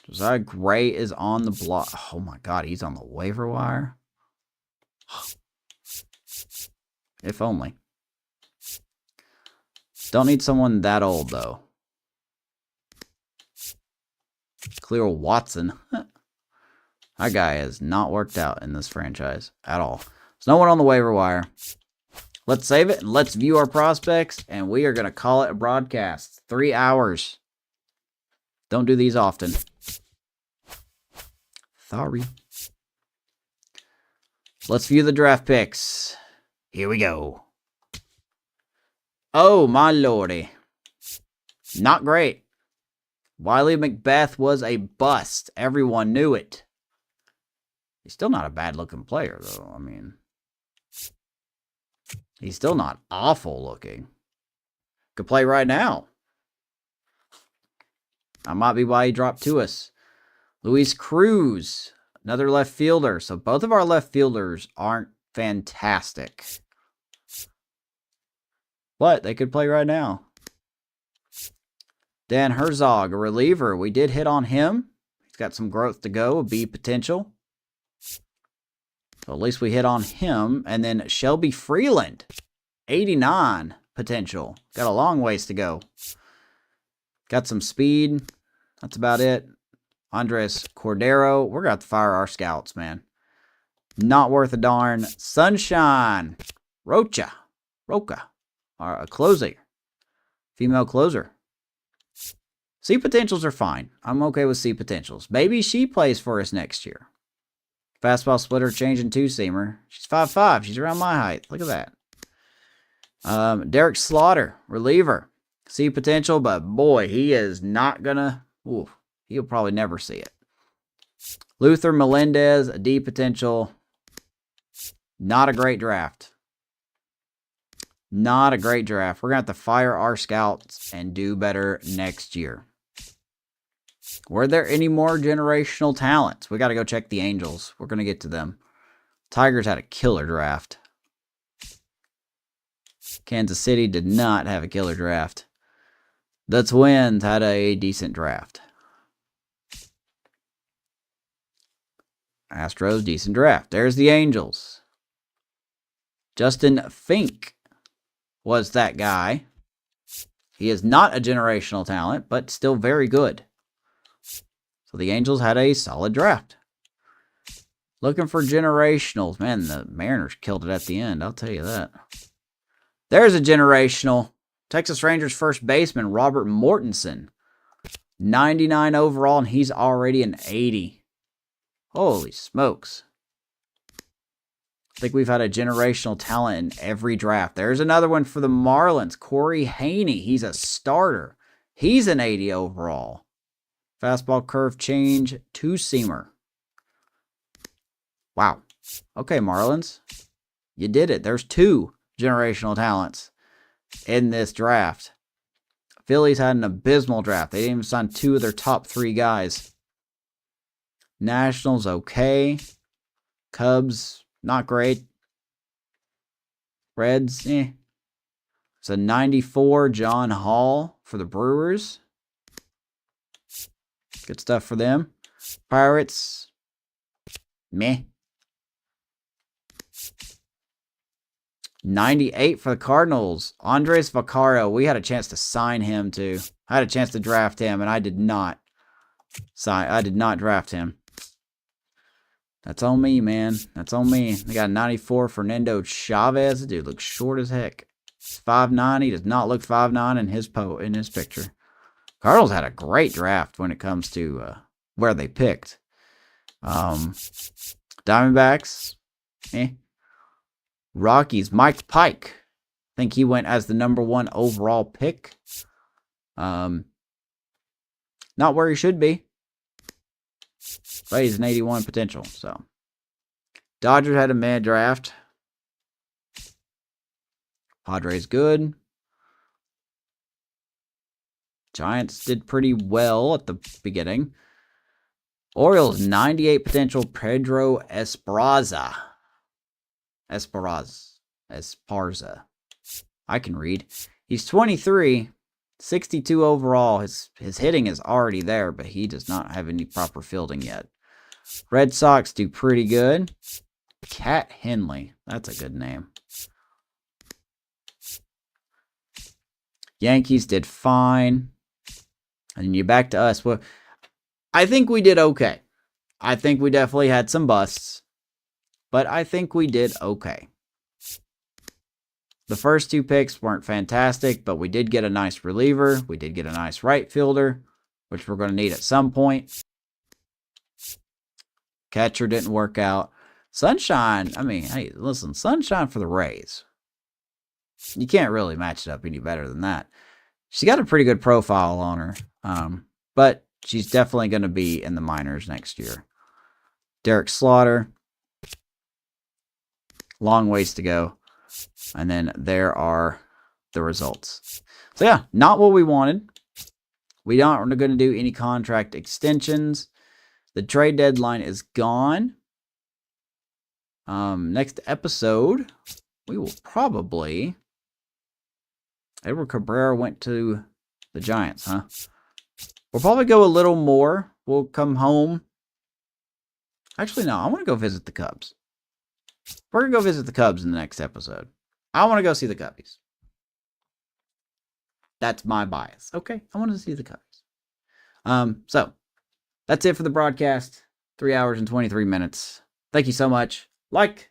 Josiah Gray is on the block. Oh, my God, he's on the waiver wire. If only. Don't need someone that old, though. Cleo Watson. That guy has not worked out in this franchise at all. There's no one on the waiver wire. Let's save it and let's view our prospects, and we are going to call it a broadcast. 3 hours. Don't do these often. Sorry. Let's view the draft picks. Here we go. Oh, my lordy. Not great. Wally McBeth was a bust. Everyone knew it. He's still not a bad-looking player, though. I mean, he's still not awful looking. Could play right now. That might be why he dropped to us. Luis Cruz, another left fielder. So both of our left fielders aren't fantastic. But they could play right now. Dan Herzog, a reliever. We did hit on him. He's got some growth to go, a B potential. So at least we hit on him. And then Shelby Freeland, 89 potential. Got a long ways to go. Got some speed. That's about it. Andres Cordero. We're going to have to fire our scouts, man. Not worth a darn. Sunshine. Rocha. A closer. Female closer. C potentials are fine. I'm okay with C potentials. Maybe she plays for us next year. Fastball splitter, changing two-seamer. She's 5'5". She's around my height. Look at that. Derek Slaughter, reliever. C potential, but boy, he is not gonna. Ooh, he'll probably never see it. Luther Melendez, a D potential. Not a great draft. Not a great draft. We're going to have to fire our scouts and do better next year. Were there any more generational talents? We got to go check the Angels. We're going to get to them. Tigers had a killer draft. Kansas City did not have a killer draft. The Twins had a decent draft. Astros, decent draft. There's the Angels. Justin Fink was that guy. He is not a generational talent, but still very good. So So the Angels had a solid draft. Looking for generationals. Man, the Mariners killed it at the end. I'll tell you that. There's a generational. Texas Rangers first baseman, Robert Mortensen. 99 overall, and he's already an 80. Holy smokes. I think we've had a generational talent in every draft. There's another one for the Marlins. Corey Haney. He's a starter. He's an 80 overall. Fastball curve change, two-seamer. Wow. Okay, Marlins. You did it. There's 2 generational talents in this draft. Phillies had an abysmal draft. They didn't even sign 2 of their top 3 guys. Nationals, okay. Cubs, not great. Reds, eh. It's a 94 John Hall for the Brewers. Good stuff for them. Pirates, meh. 98 for the Cardinals. Andres Vaccaro. We had a chance to sign him too. I had a chance to draft him, and I did not draft him. That's on me, man. That's on me. They got 94 Fernando Chavez. The dude looks short as heck. He's 5'9". He does not look 5'9" in his picture. Cardinals had a great draft when it comes to where they picked. Diamondbacks, eh. Rockies, Mike Pike. I think he went as the #1 overall pick. Not where he should be. But he's an 81 potential. So Dodgers had a mad draft. Padres good. Giants did pretty well at the beginning. Orioles 98 potential, Pedro Esparza. Esparza. I can read. He's 23, 62 overall. His hitting is already there, but he does not have any proper fielding yet. Red Sox do pretty good. Cat Henley. That's a good name. Yankees did fine. And you're back to us. Well, I think we did okay. I think we definitely had some busts. But I think we did okay. The first 2 picks weren't fantastic, but we did get a nice reliever. We did get a nice right fielder, which we're going to need at some point. Catcher didn't work out. Sunshine, I mean, hey, listen, Sunshine for the Rays. You can't really match it up any better than that. She's got a pretty good profile on her, but she's definitely going to be in the minors next year. Derek Slaughter, long ways to go. And then there are the results. So yeah, not what we wanted. We aren't going to do any contract extensions. The trade deadline is gone. Next episode, we will probably... Edward Cabrera went to the Giants, huh? We'll probably go a little more. We'll come home. Actually, no. I want to go visit the Cubs. We're going to go visit the Cubs in the next episode. I want to go see the Cubbies. That's my bias. Okay, I want to see the Cubbies. So, that's it for the broadcast. 3 hours and 23 minutes. Thank you so much. Like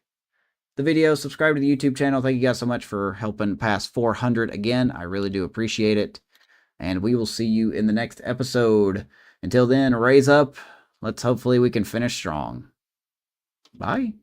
the video, subscribe to the YouTube channel. Thank you guys so much for helping pass 400 again. I really do appreciate it. And we will see you in the next episode. Until then, raise up. Hopefully we can finish strong. Bye.